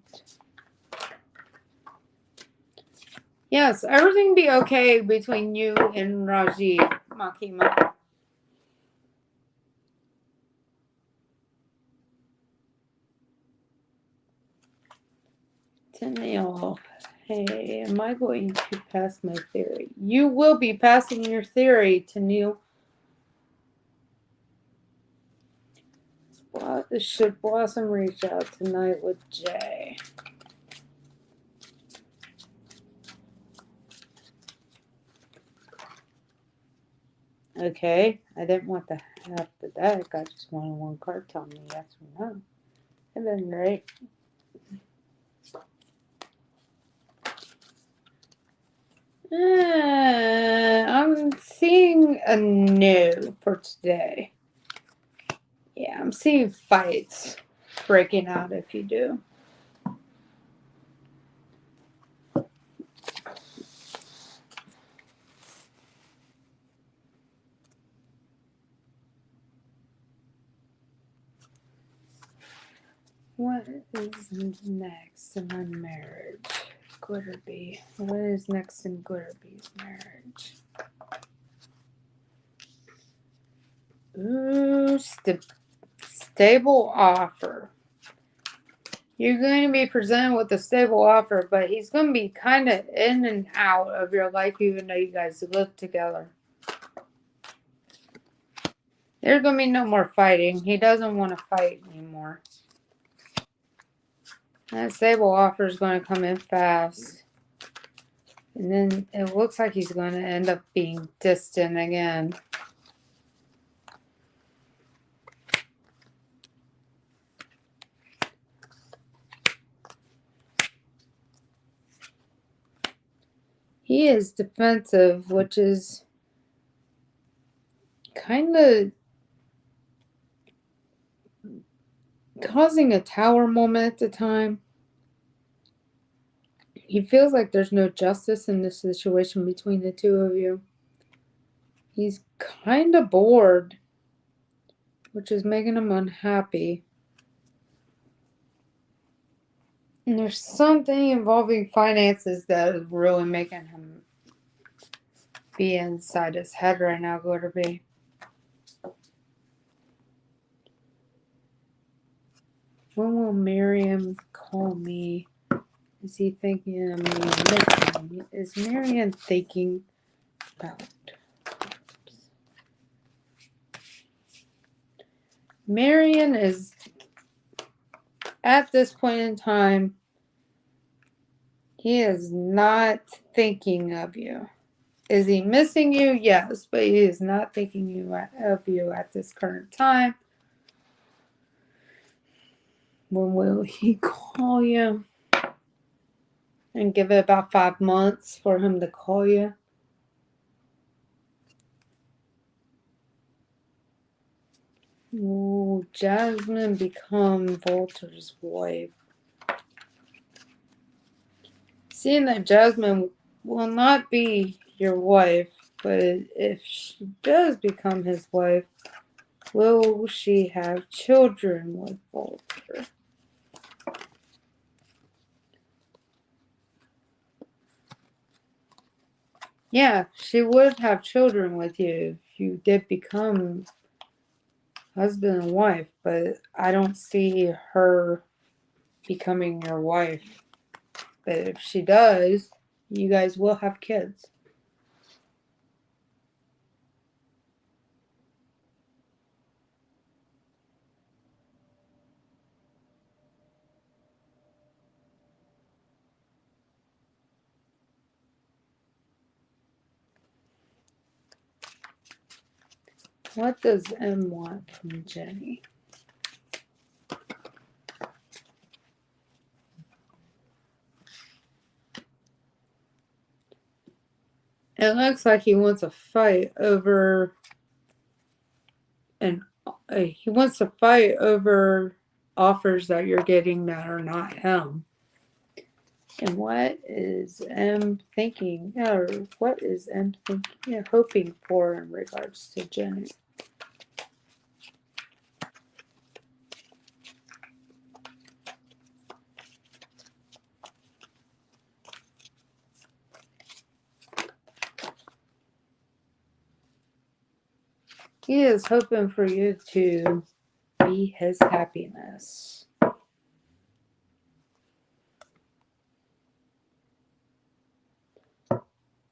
[SPEAKER 2] Yes, everything be okay between you and Rajit, Makima. Tennille, hey, am I going to pass my theory? You will be passing your theory, Tennille. Should Blossom reach out tonight with Jay? Okay, I didn't want the half the deck. I just wanted one card telling me yes or no. And then great. I'm seeing a no for today. Yeah, I'm seeing fights breaking out if you do. What is next in my marriage? Glitterby. What is next in Glitterby's marriage? Ooh, stable offer. You're going to be presented with a stable offer, but he's going to be kind of in and out of your life even though you guys live together. There's going to be no more fighting. He doesn't want to fight anymore. That stable offer is going to come in fast. And then it looks like he's going to end up being distant again. He is defensive, which is kind of causing a tower moment at the time. He feels like there's no justice in this situation between the two of you. He's kind of bored, which is making him unhappy. And there's something involving finances that is really making him be inside his head right now, Glitterby. When will Miriam call me? Is he thinking of me? Is Marion thinking about? Marion is at this point in time. He is not thinking of you. Is he missing you? Yes, but he is not thinking of you at this current time. When will he call you? And give it about 5 months for him to call you. Will Jasmine become Walter's wife? Seeing that Jasmine will not be your wife, but if she does become his wife, will she have children with Walter? Yeah, she would have children with you if you did become husband and wife, but I don't see her becoming your wife. But if she does, you guys will have kids.
[SPEAKER 3] What does M want from Jenny? It looks like he wants a fight over he wants to fight over offers that you're getting that are not him. And what is M thinking, or what is M thinking, hoping for in regards to Jenny? He is hoping for you to be his happiness.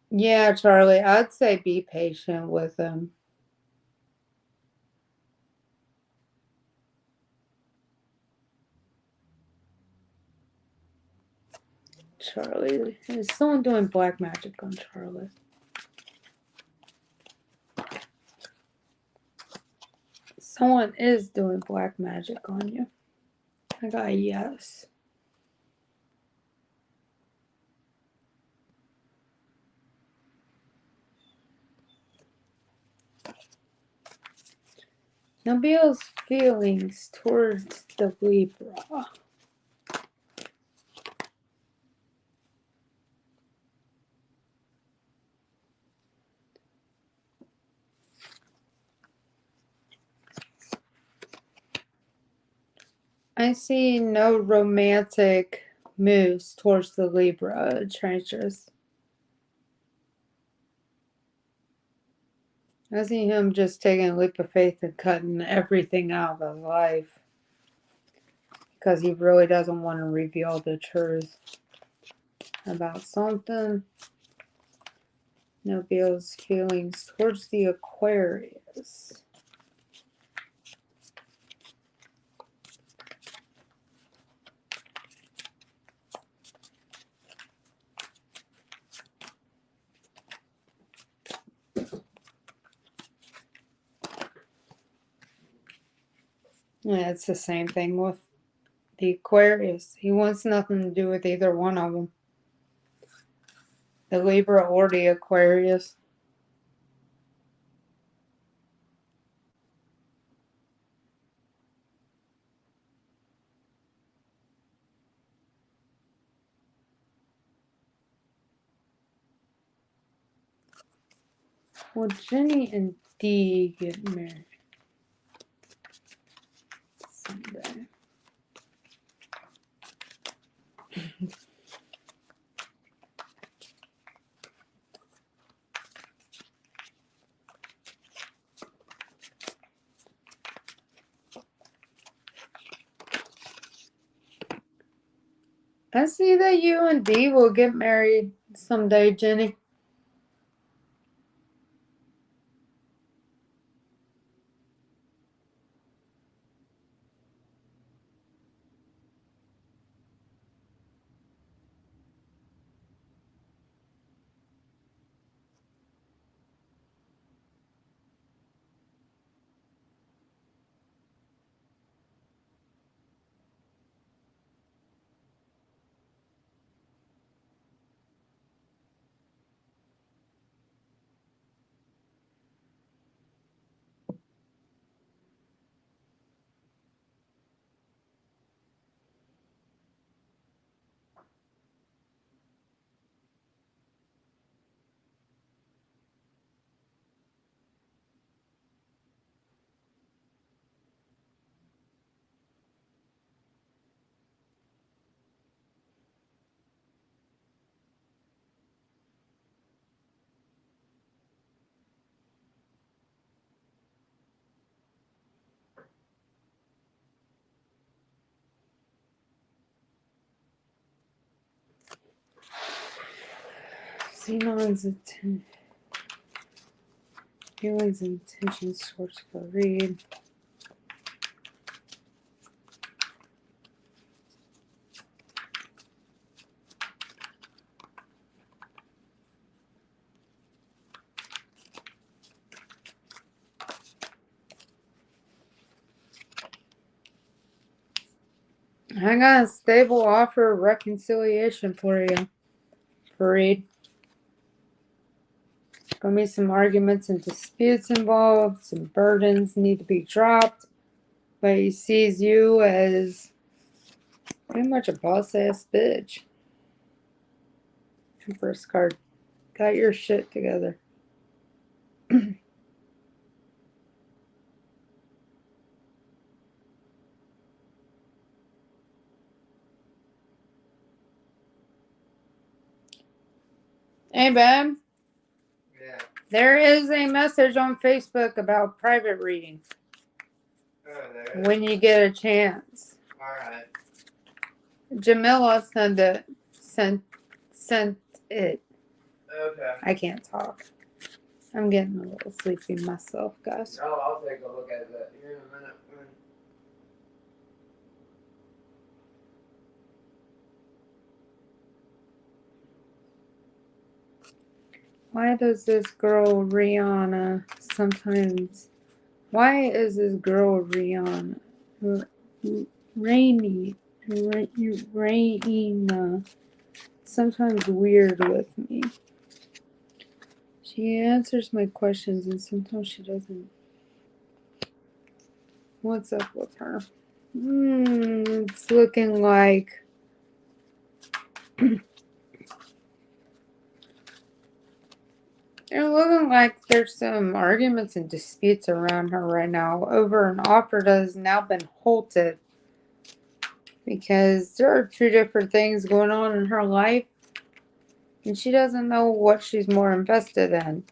[SPEAKER 3] Yeah, Charlie, I'd say be patient with him. Charlie, is someone doing black magic on Charlie? Someone is doing black magic on you. I got a yes. Nabil's feelings towards the Libra. I see no romantic moves towards the Libra treasures. I see him just taking a leap of faith and cutting everything out of his life. Because he really doesn't want to reveal the truth about something. Nabil's feelings towards the Aquarius. Yeah, it's the same thing with the Aquarius. He wants nothing to do with either one of them. The Libra or the Aquarius. Will Jenny and Dee get married someday? I see that you and Dee will get married someday, Jenny. Xenon's feelings and intentions towards Fareed.
[SPEAKER 2] I got a stable offer of reconciliation for you, Fareed. Gonna be some arguments and disputes involved, some burdens need to be dropped, but he sees you as pretty much a boss ass bitch. First card. Got your shit together. Hey, babe.
[SPEAKER 4] Yeah.
[SPEAKER 2] There is a message on Facebook about private reading
[SPEAKER 4] Oh, there.
[SPEAKER 2] when you get a chance.
[SPEAKER 4] Alright.
[SPEAKER 2] Jamila sent it.
[SPEAKER 4] Okay.
[SPEAKER 2] I can't talk. I'm getting a little sleepy myself, guys.
[SPEAKER 4] Oh, I'll take a look at that here in a minute.
[SPEAKER 2] Why does this girl Rihanna sometimes? Why is this girl Rihanna, Raina, sometimes weird with me? She answers my questions and sometimes she doesn't. What's up with her? It's looking like there's some arguments and disputes around her right now over an offer that has now been halted because there are two different things going on in her life and she doesn't know what she's more invested in.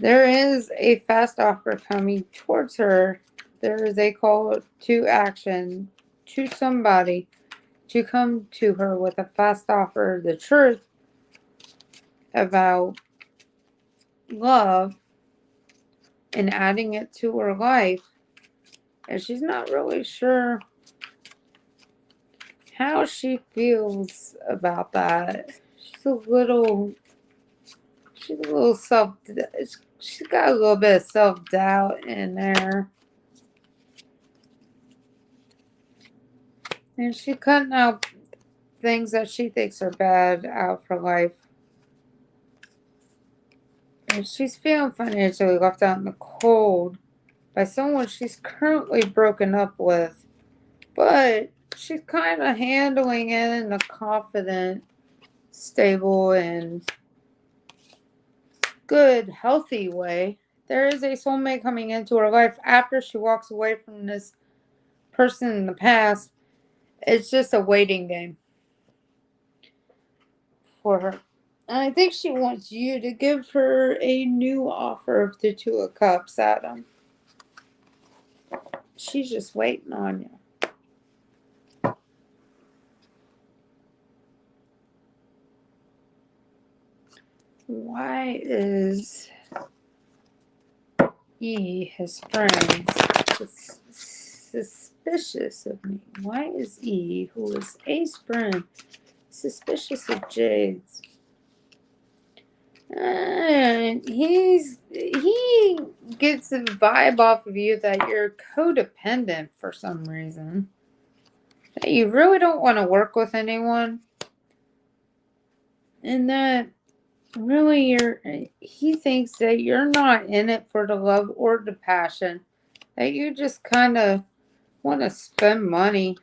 [SPEAKER 2] There is a fast offer coming towards her. There is a call to action to somebody to come to her with a fast offer, the truth about love and adding it to her life. And she's not really sure how she feels about that. She's a little she's got a little bit of self-doubt in there. And she's cutting out things that she thinks are bad out of her life. And she's feeling financially left out in the cold by someone she's currently broken up with. But she's kind of handling it in a confident, stable, and good, healthy way. There is a soulmate coming into her life after she walks away from this person in the past. It's just a waiting game for her. And I think she wants you to give her a new offer of the Two of Cups, Adam. She's just waiting on you. Why is his friends, suspicious of me? Why is who is A's friend, suspicious of Jade's? He gets a vibe off of you that you're codependent for some reason. That you really don't want to work with anyone. And that really he thinks that you're not in it for the love or the passion. That you just kind of want to spend money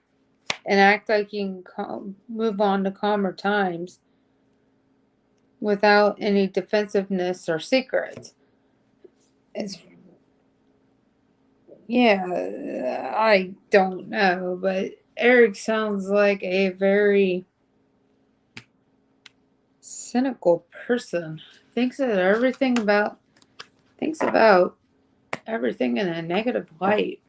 [SPEAKER 2] and act like you can move on to calmer times without any defensiveness or secrets. I don't know, but Eric sounds like a very cynical person. Thinks about everything in a negative light.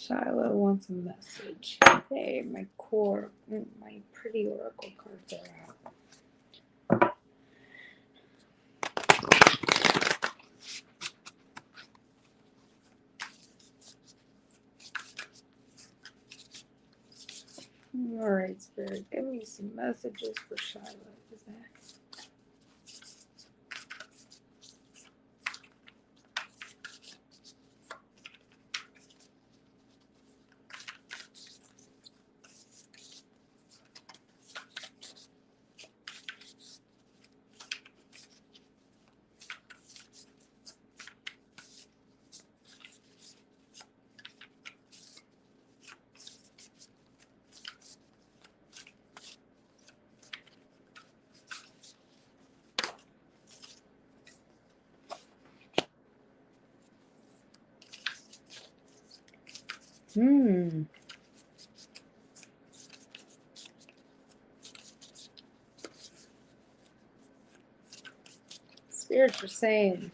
[SPEAKER 2] Shiloh wants a message. Hey, my pretty oracle cards are out. All right, Spirit, give me some messages for Shiloh. Is that? Spirits are saying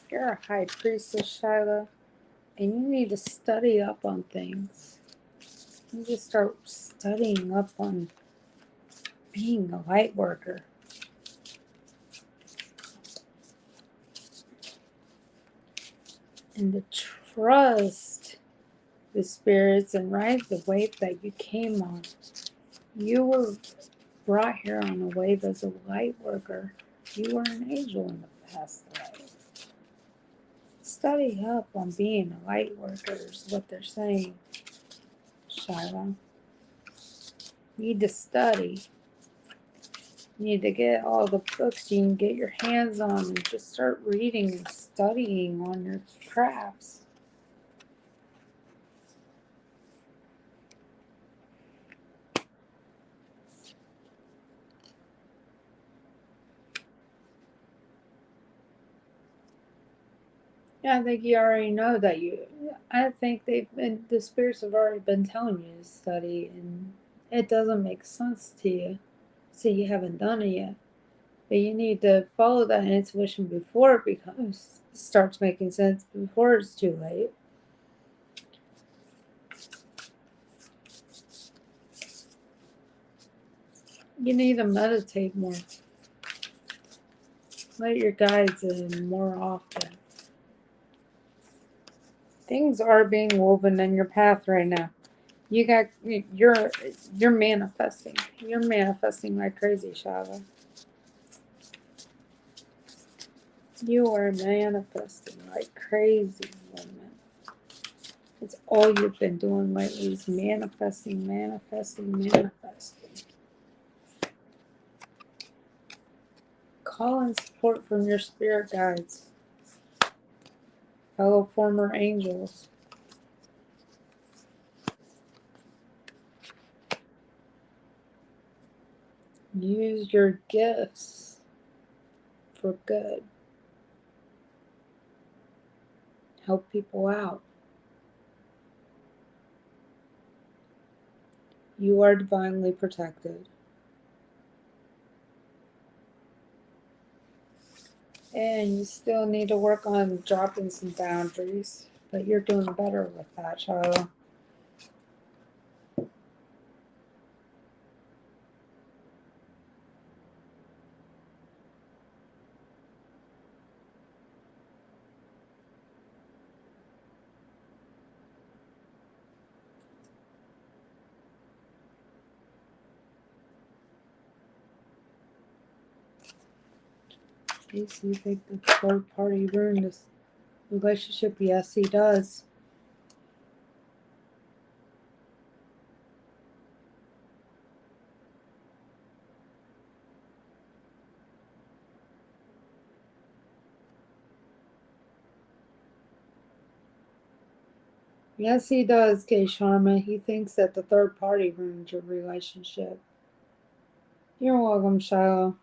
[SPEAKER 2] you're a high priestess, Shiloh, and you need to study up on things. You need to start studying up on being a light worker. And to trust the spirits and ride the wave that you came on. You were brought here on a wave as a light worker. You were an angel in the past life. Study up on being a light worker is what they're saying, Shiloh. You need to study. You need to get all the books you can get your hands on and just start reading and studying on your crafts. Yeah, I think you already know that I think the spirits have already been telling you to study, and it doesn't make sense to you. So you haven't done it yet. But you need to follow that intuition before it starts making sense, before it's too late. You need to meditate more. Let your guides in more often. Things are being woven in your path right now. You're manifesting. You're manifesting like crazy, Shiloh. You are manifesting like crazy, woman. It's all you've been doing lately is manifesting, manifesting, manifesting. Call in support from your spirit guides, fellow former angels. Use your gifts for good. Help people out. You are divinely protected. And you still need to work on dropping some boundaries, but you're doing better with that, Shiloh. You think the third party ruined this relationship? Yes, he does. Yes, he does, K. Sharma. He thinks that the third party ruined your relationship. You're welcome, Shiloh.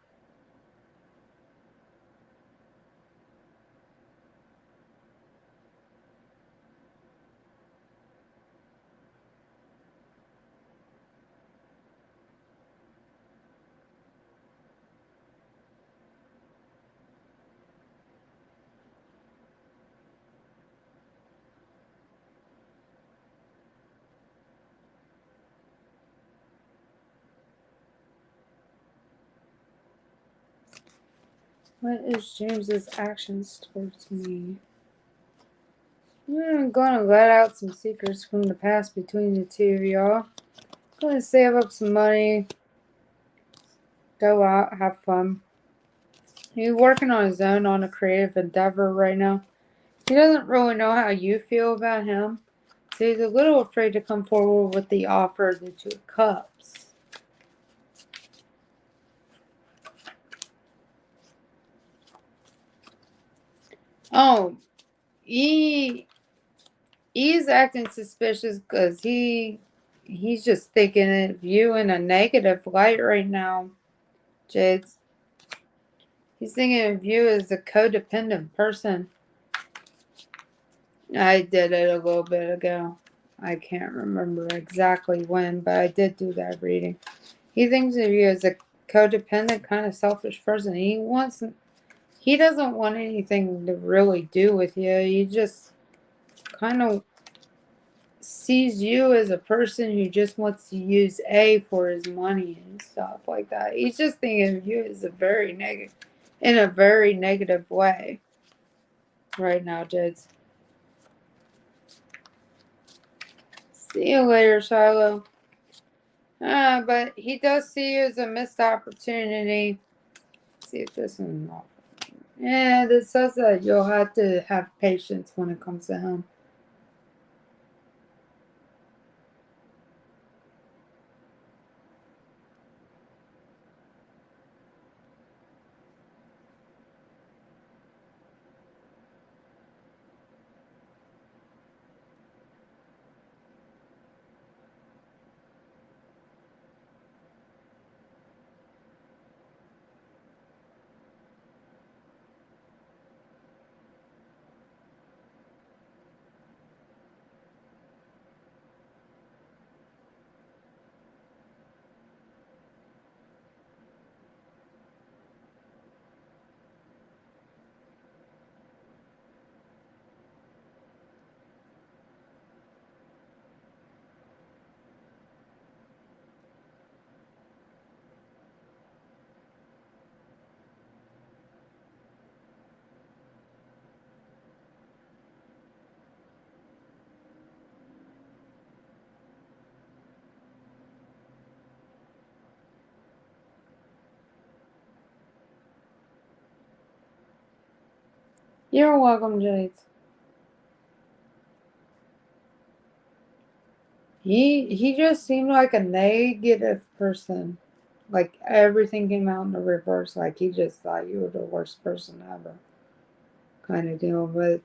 [SPEAKER 2] What is James's actions towards me? I'm gonna let out some secrets from the past between the two of y'all. Gonna save up some money. Go out, have fun. He's working on his own on a creative endeavor right now. He doesn't really know how you feel about him. So he's a little afraid to come forward with the offer of the 2 of Cups. Oh, he's acting suspicious because he's just thinking of you in a negative light right now, Jades. He's thinking of you as a codependent person. I did it a little bit ago. I can't remember exactly when, but I did do that reading. He thinks of you as a codependent, kind of selfish person. He doesn't want anything to really do with you. He just kind of sees you as a person who just wants to use A for his money and stuff like that. He's just thinking of you as in a very negative way right now, Jids. See you later, Shiloh. But he does see you as a missed opportunity. Let's see if this is not. Yeah, this says that you'll have to have patience when it comes to him. You're welcome, Jades. He just seemed like a negative person. Like everything came out in the reverse. Like he just thought you were the worst person ever. Kind of deal. But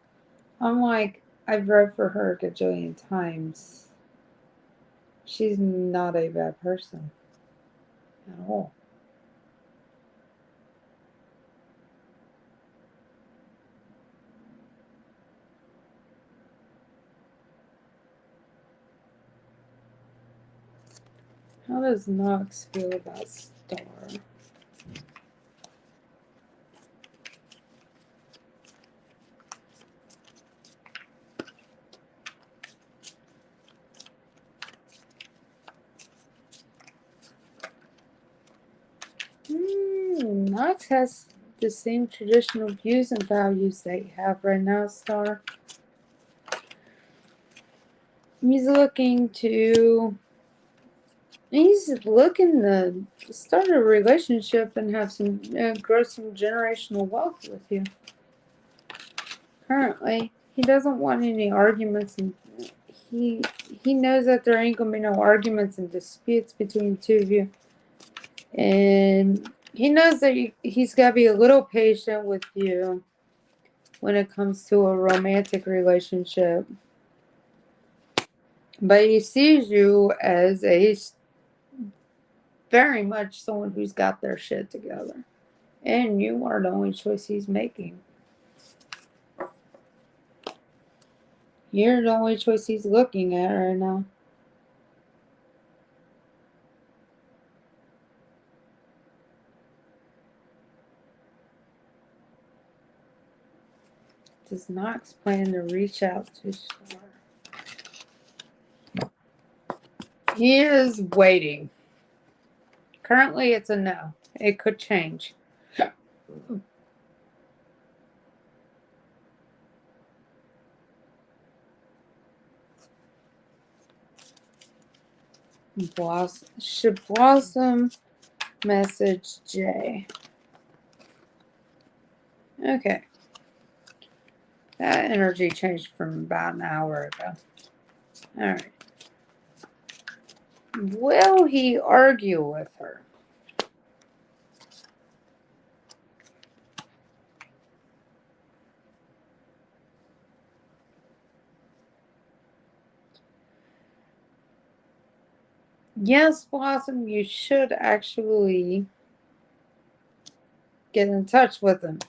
[SPEAKER 2] I'm like, I've read for her a gajillion times. She's not a bad person at all. How does Knox feel about Star? Knox has the same traditional views and values that you have right now, Star. He's looking to start a relationship and have some grow some generational wealth with you. Currently, he doesn't want any arguments, and he knows that there ain't gonna be no arguments and disputes between the two of you. And he knows that he's got to be a little patient with you when it comes to a romantic relationship. But he sees you as very much someone who's got their shit together. And you are the only choice he's making. You're the only choice he's looking at right now. Does Knox plan to reach out to Star? He is waiting. Currently, it's a no. It could change. Should Blossom message Jay? Okay. That energy changed from about an hour ago. Alright. Will he argue with her? Yes, Blossom, you should actually get in touch with him.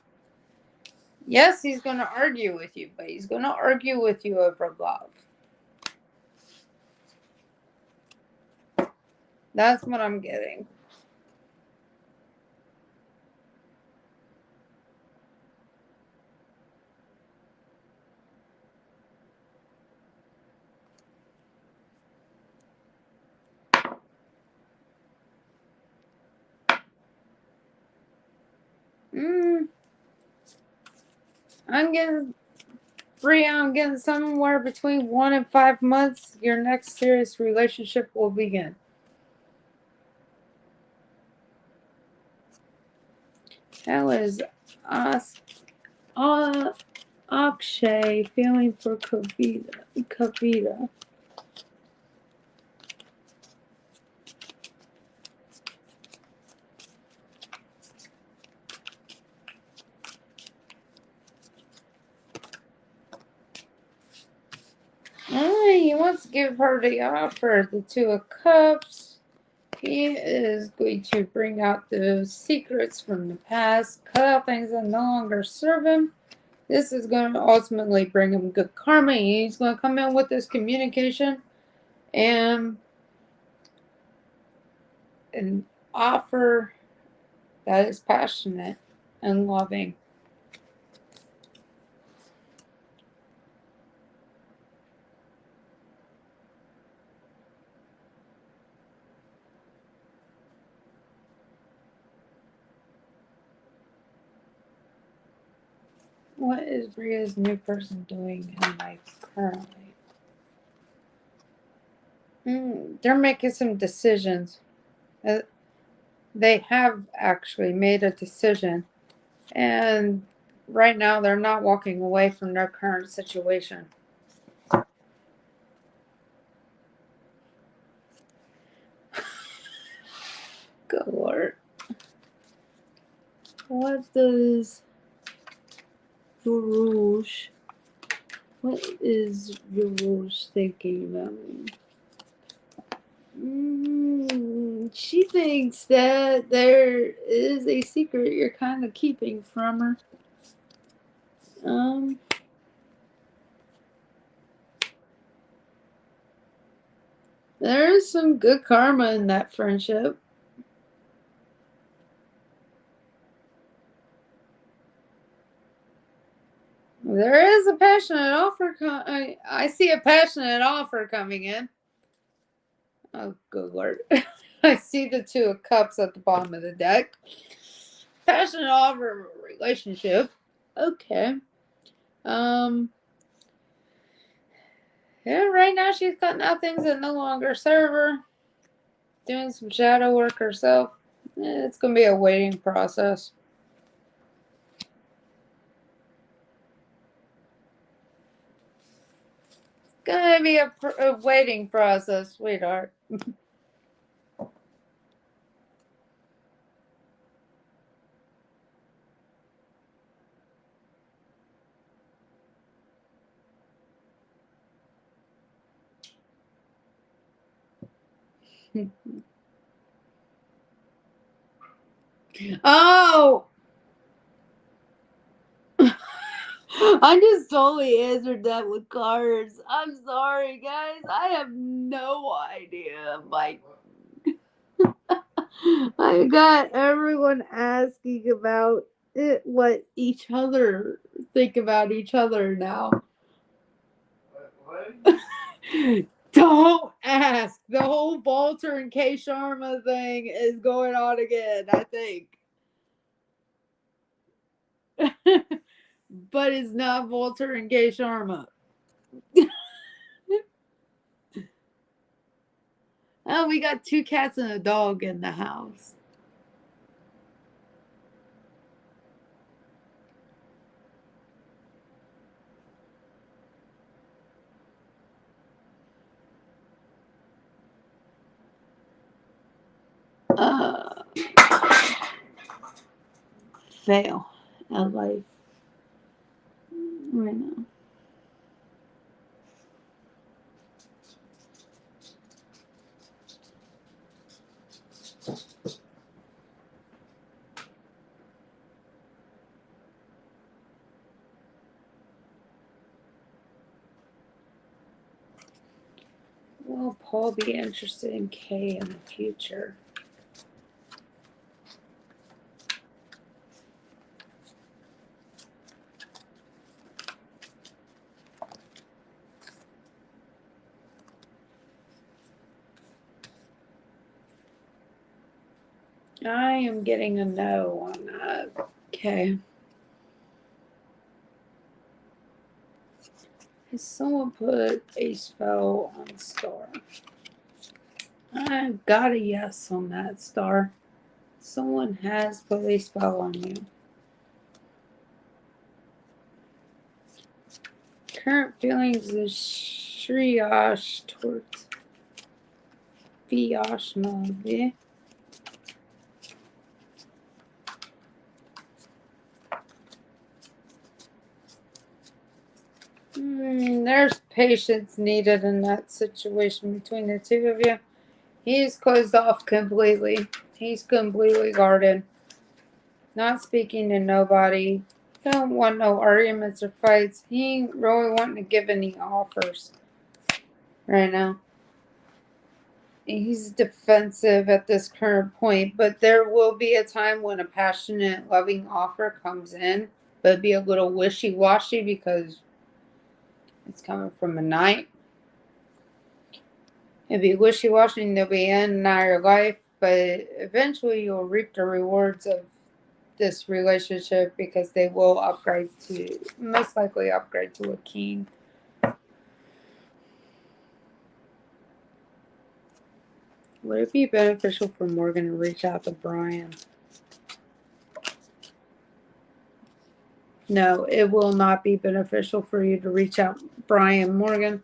[SPEAKER 2] Yes, he's going to argue with you, but he's going to argue with you over love. That's what I'm getting. I'm getting somewhere between 1 and 5 months. Your next serious relationship will begin. How is Akshay feeling for Kavita? He wants to give her the offer, the Two of Cups. He is going to bring out those secrets from the past, cut out things that no longer serve him. This is going to ultimately bring him good karma. He's going to come in with this communication and an offer that is passionate and loving. What is Ria's new person doing in life currently? They're making some decisions. They have actually made a decision. And right now they're not walking away from their current situation. Good Lord. What does what is Rouge thinking about me? She thinks that there is a secret you're kind of keeping from her. There is some good karma in that friendship. There is a passionate offer. I see a passionate offer coming in. Oh, good Lord. I see the Two of Cups at the bottom of the deck. Passionate offer relationship. Okay. Yeah, right now she's cutting out things that no longer serve her. Doing some shadow work herself. It's going to be a waiting process. It's going to be a waiting process, sweetheart. Oh! I just totally answered that with cards. I'm sorry, guys. I have no idea. Like, I got everyone asking about it, what each other think about each other now.
[SPEAKER 4] What?
[SPEAKER 2] Don't ask. The whole Walter and K. Sharma thing is going on again, I think. But it's not Walter and K. Sharma.
[SPEAKER 3] Oh, we got 2 cats and a dog in the house. Fail at life right now. Will Paul be interested in Kay in the future? I am getting a no on that. Okay. Has someone put a spell on Star? I got a yes on that, Star. Someone has put a spell on you. Current feelings is Shriyash towards Vyashnavi. There's patience needed in that situation between the two of you. He's closed off completely. He's completely guarded. Not speaking to nobody. Don't want no arguments or fights. He ain't really wanting to give any offers right now. He's defensive at this current point, but there will be a time when a passionate, loving offer comes in, but it'd be a little wishy-washy because it's coming from a knight. It'd be wishy-washy and they'll be in and out of your life, but eventually you'll reap the rewards of this relationship because they will upgrade to, most likely upgrade to a king. Would it be beneficial for Morgan to reach out to Brian? No, it will not be beneficial for you to reach out Brian Morgan.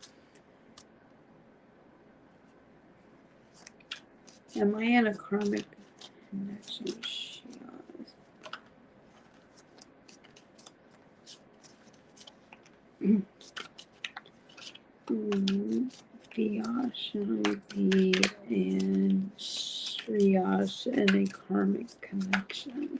[SPEAKER 3] Am I in a karmic connection? Vyashnavi and Shriyash in a karmic connection.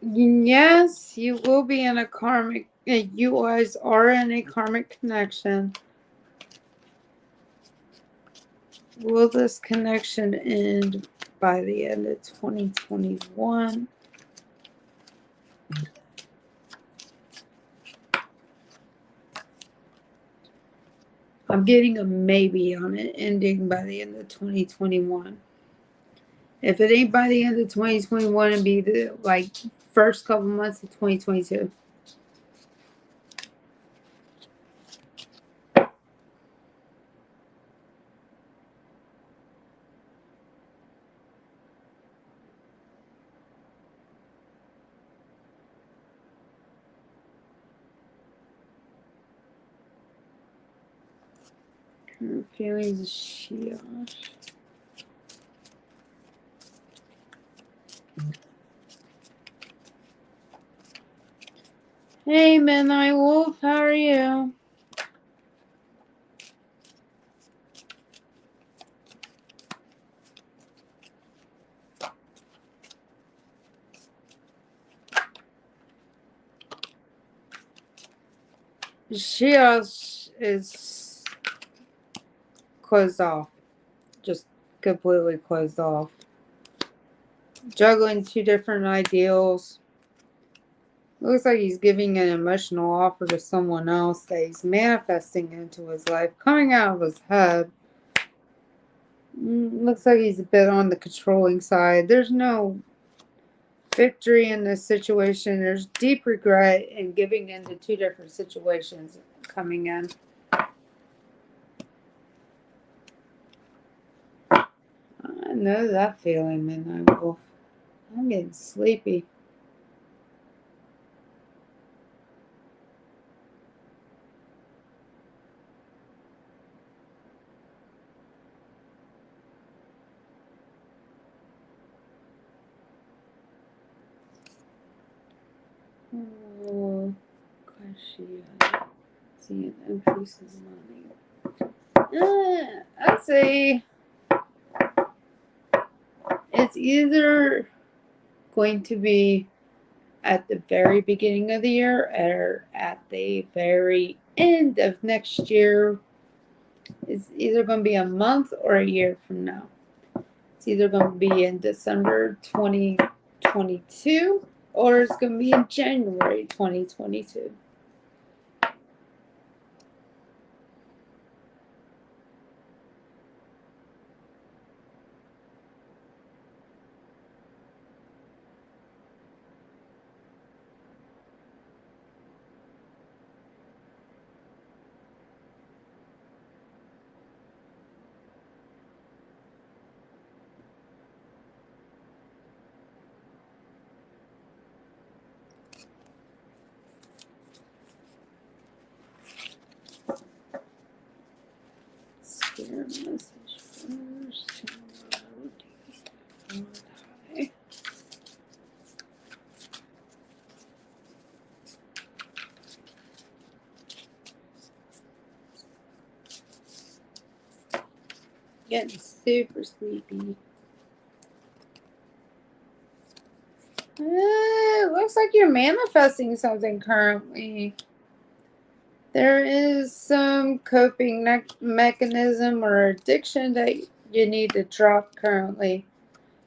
[SPEAKER 3] Yes, you will be in a karmic. You guys are in a karmic connection. Will this connection end by the end of 2021? I'm getting a maybe on it ending by the end of 2021. If it ain't by the end of 2021, it'd be the first couple months of 2022. Her feelings is Shiosh. Hey, Midnight Wolf, how are you? Shiosh is closed off. Just completely closed off. Juggling two different ideals. Looks like he's giving an emotional offer to someone else that he's manifesting into his life, coming out of his head.
[SPEAKER 2] Looks like he's a bit on the controlling side. There's no victory in this situation. There's deep regret in giving into two different situations coming in. I know that feeling, Midnight Wolf. I'm getting sleepy. Oh, see an increase in money. I'd say it's either going to be at the very beginning of the year or at the very end of next year. It's either going to be a month or a year from now. It's either going to be in December 2022 or it's going to be in January 2022. Spirit message first. Okay. Getting super sleepy. Looks like you're manifesting something currently. There is some coping mechanism or addiction that you need to drop currently.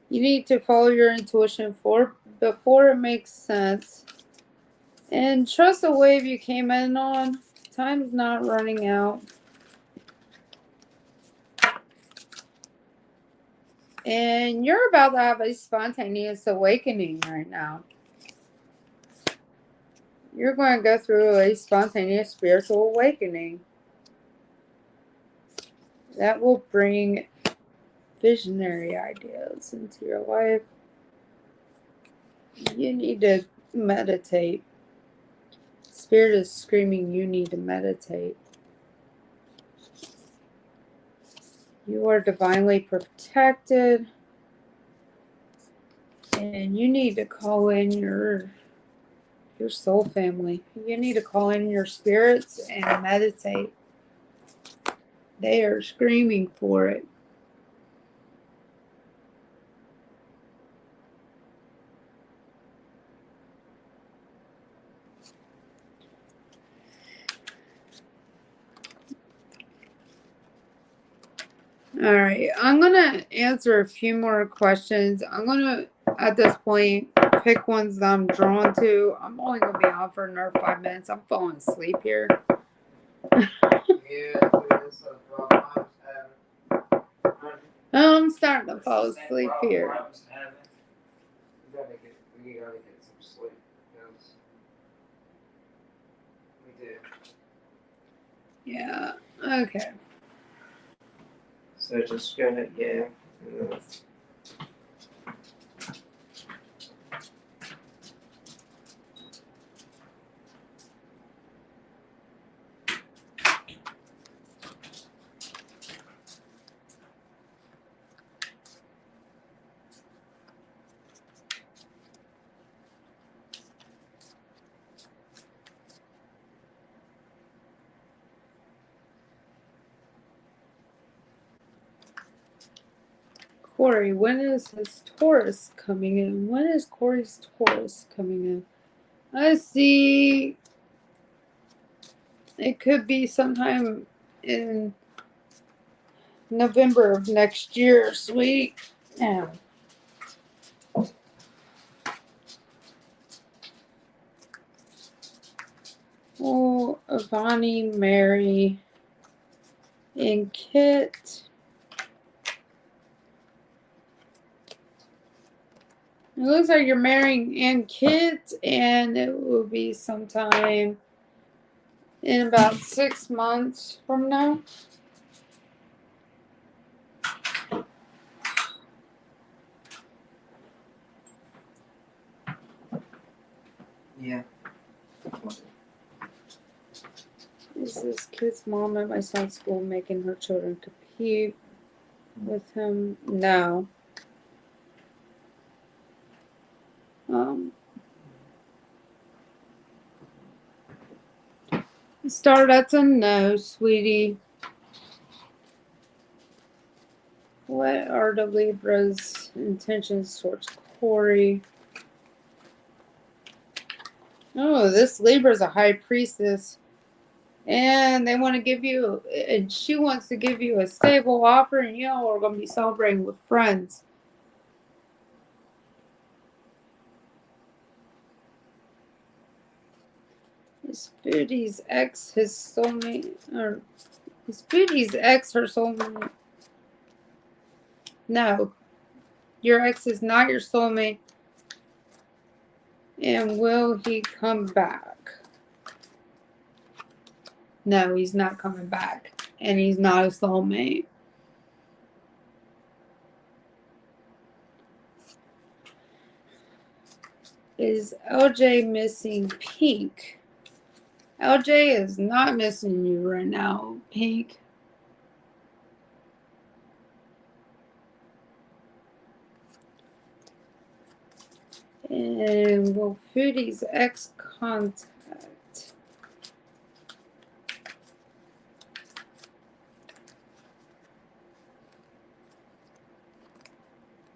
[SPEAKER 2] You need to follow your intuition before it makes sense. And trust the wave you came in on. Time's not running out. And you're about to have a spontaneous awakening right now. You're going to go through a spontaneous spiritual awakening. That will bring visionary ideas into your life. You need to meditate. Spirit is screaming, you need to meditate. You are divinely protected. And you need to call in your soul family. You need to call in your spirits and meditate. They are screaming for it. All right, I'm going to answer a few more questions. I'm going to, at this point, pick ones that I'm drawn to. I'm only going to be on for another 5 minutes. I'm falling asleep here. I'm starting to fall asleep here.
[SPEAKER 4] We gotta get some sleep. We do.
[SPEAKER 2] Yeah, okay.
[SPEAKER 4] So just go ahead, yeah.
[SPEAKER 2] Corey, when is his Taurus coming in? When is Corey's Taurus coming in? I see. It could be sometime in November of next year, sweetie. Yeah. Oh, Avani, Mary, and Kit. looks like you're marrying and kids, and it will be sometime in about 6 months from now.
[SPEAKER 4] Yeah.
[SPEAKER 2] Is this kid's mom at my son's school making her children compete with him? No. Star, that's a no, sweetie. What are the Libra's intentions towards Corey? Oh, this Libra's a high priestess. And they want to give you, and she wants to give you a stable offer, and y'all are going to be celebrating with friends. Is Foodie's ex his soulmate? Or is Foodie's ex her soulmate? No. Your ex is not your soulmate. And will he come back? No, he's not coming back. And he's not a soulmate. Is LJ missing Pink? LJ is not missing you right now, Pink. And will Foodie's ex contact?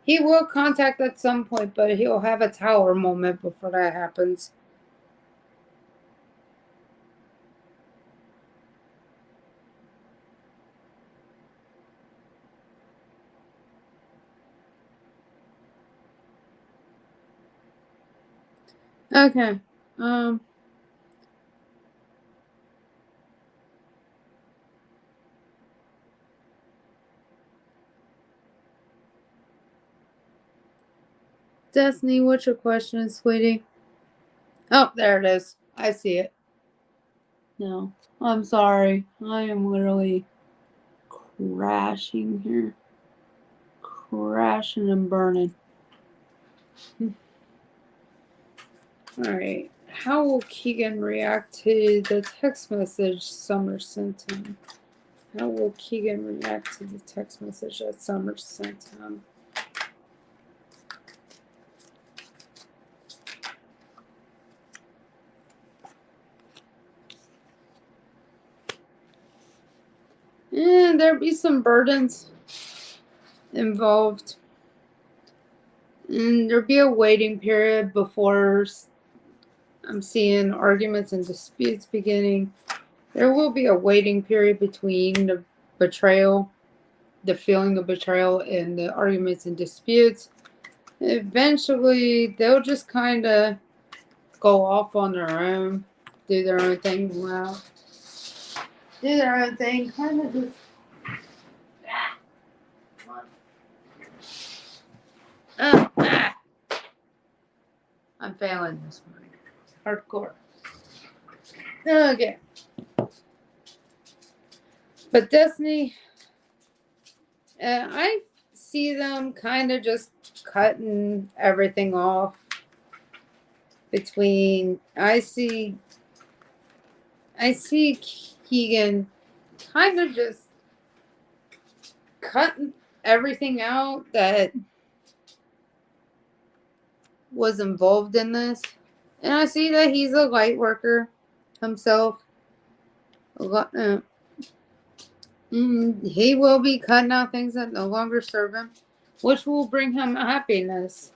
[SPEAKER 2] He will contact at some point, but he'll have a tower moment before that happens. Okay. Destiny, what's your question, sweetie? Oh, there it is. I see it. No, I'm sorry. I am literally crashing here. Crashing and burning. Alright. How will Keegan react to the text message Summer sent him? How will Keegan react to the text message that Summer sent him? And there'll be some burdens involved. And there'll be a waiting period before I'm seeing arguments and disputes beginning. There will be a waiting period between the betrayal, the feeling of betrayal, and the arguments and disputes. Eventually, they'll just kind of go off on their own, do their own thing. Wow. Do their own thing. Kind of just. I'm failing this morning. Hardcore. Okay. But Destiny, I see them kind of just cutting everything off between. I see Keegan kind of just cutting everything out that was involved in this. And I see that he's a light worker himself. He will be cutting out things that no longer serve him, which will bring him happiness.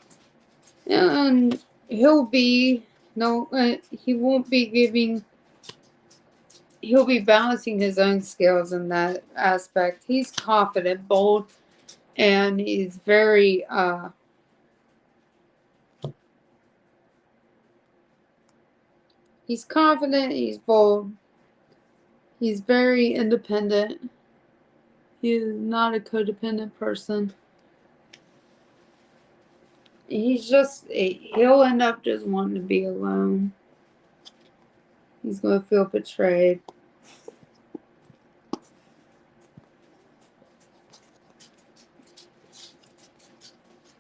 [SPEAKER 2] And he'll be he won't be giving. He'll be balancing his own skills in that aspect. He's confident, bold, and he's very he's confident, he's bold, he's very independent. He is not a codependent person. he'll end up just wanting to be alone. He's going to feel betrayed.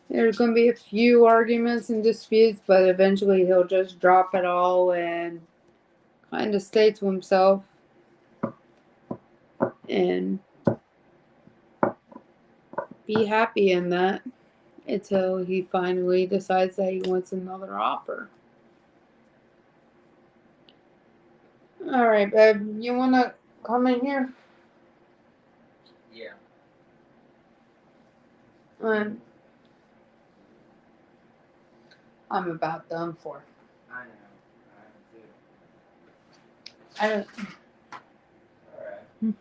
[SPEAKER 2] There's going to be a few arguments and disputes, but eventually he'll just drop it all and kind of stay to himself and be happy in that until he finally decides that he wants another offer. All right, babe, you want to come in here?
[SPEAKER 1] Yeah.
[SPEAKER 2] I'm about done for.
[SPEAKER 1] I know.
[SPEAKER 2] I don't.
[SPEAKER 1] Alright.
[SPEAKER 2] Hmm.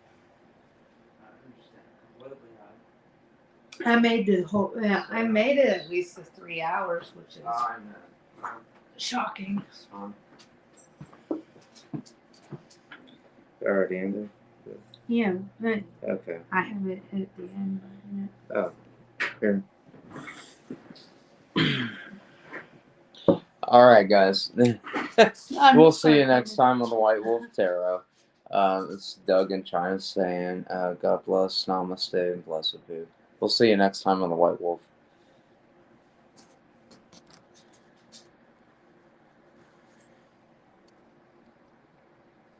[SPEAKER 1] I understand completely.
[SPEAKER 2] I made the whole. Yeah, I made it at least to 3 hours, which is
[SPEAKER 1] I know.
[SPEAKER 2] shocking.
[SPEAKER 1] It's fine. Already ended?
[SPEAKER 2] Yeah, but
[SPEAKER 1] Okay.
[SPEAKER 2] I have it at the end.
[SPEAKER 1] Oh. Here. Alright, guys. We'll see you next time on the White Wolf Tarot. It's Doug and China saying, God bless, namaste, and blessed be. We'll see you next time on the White Wolf.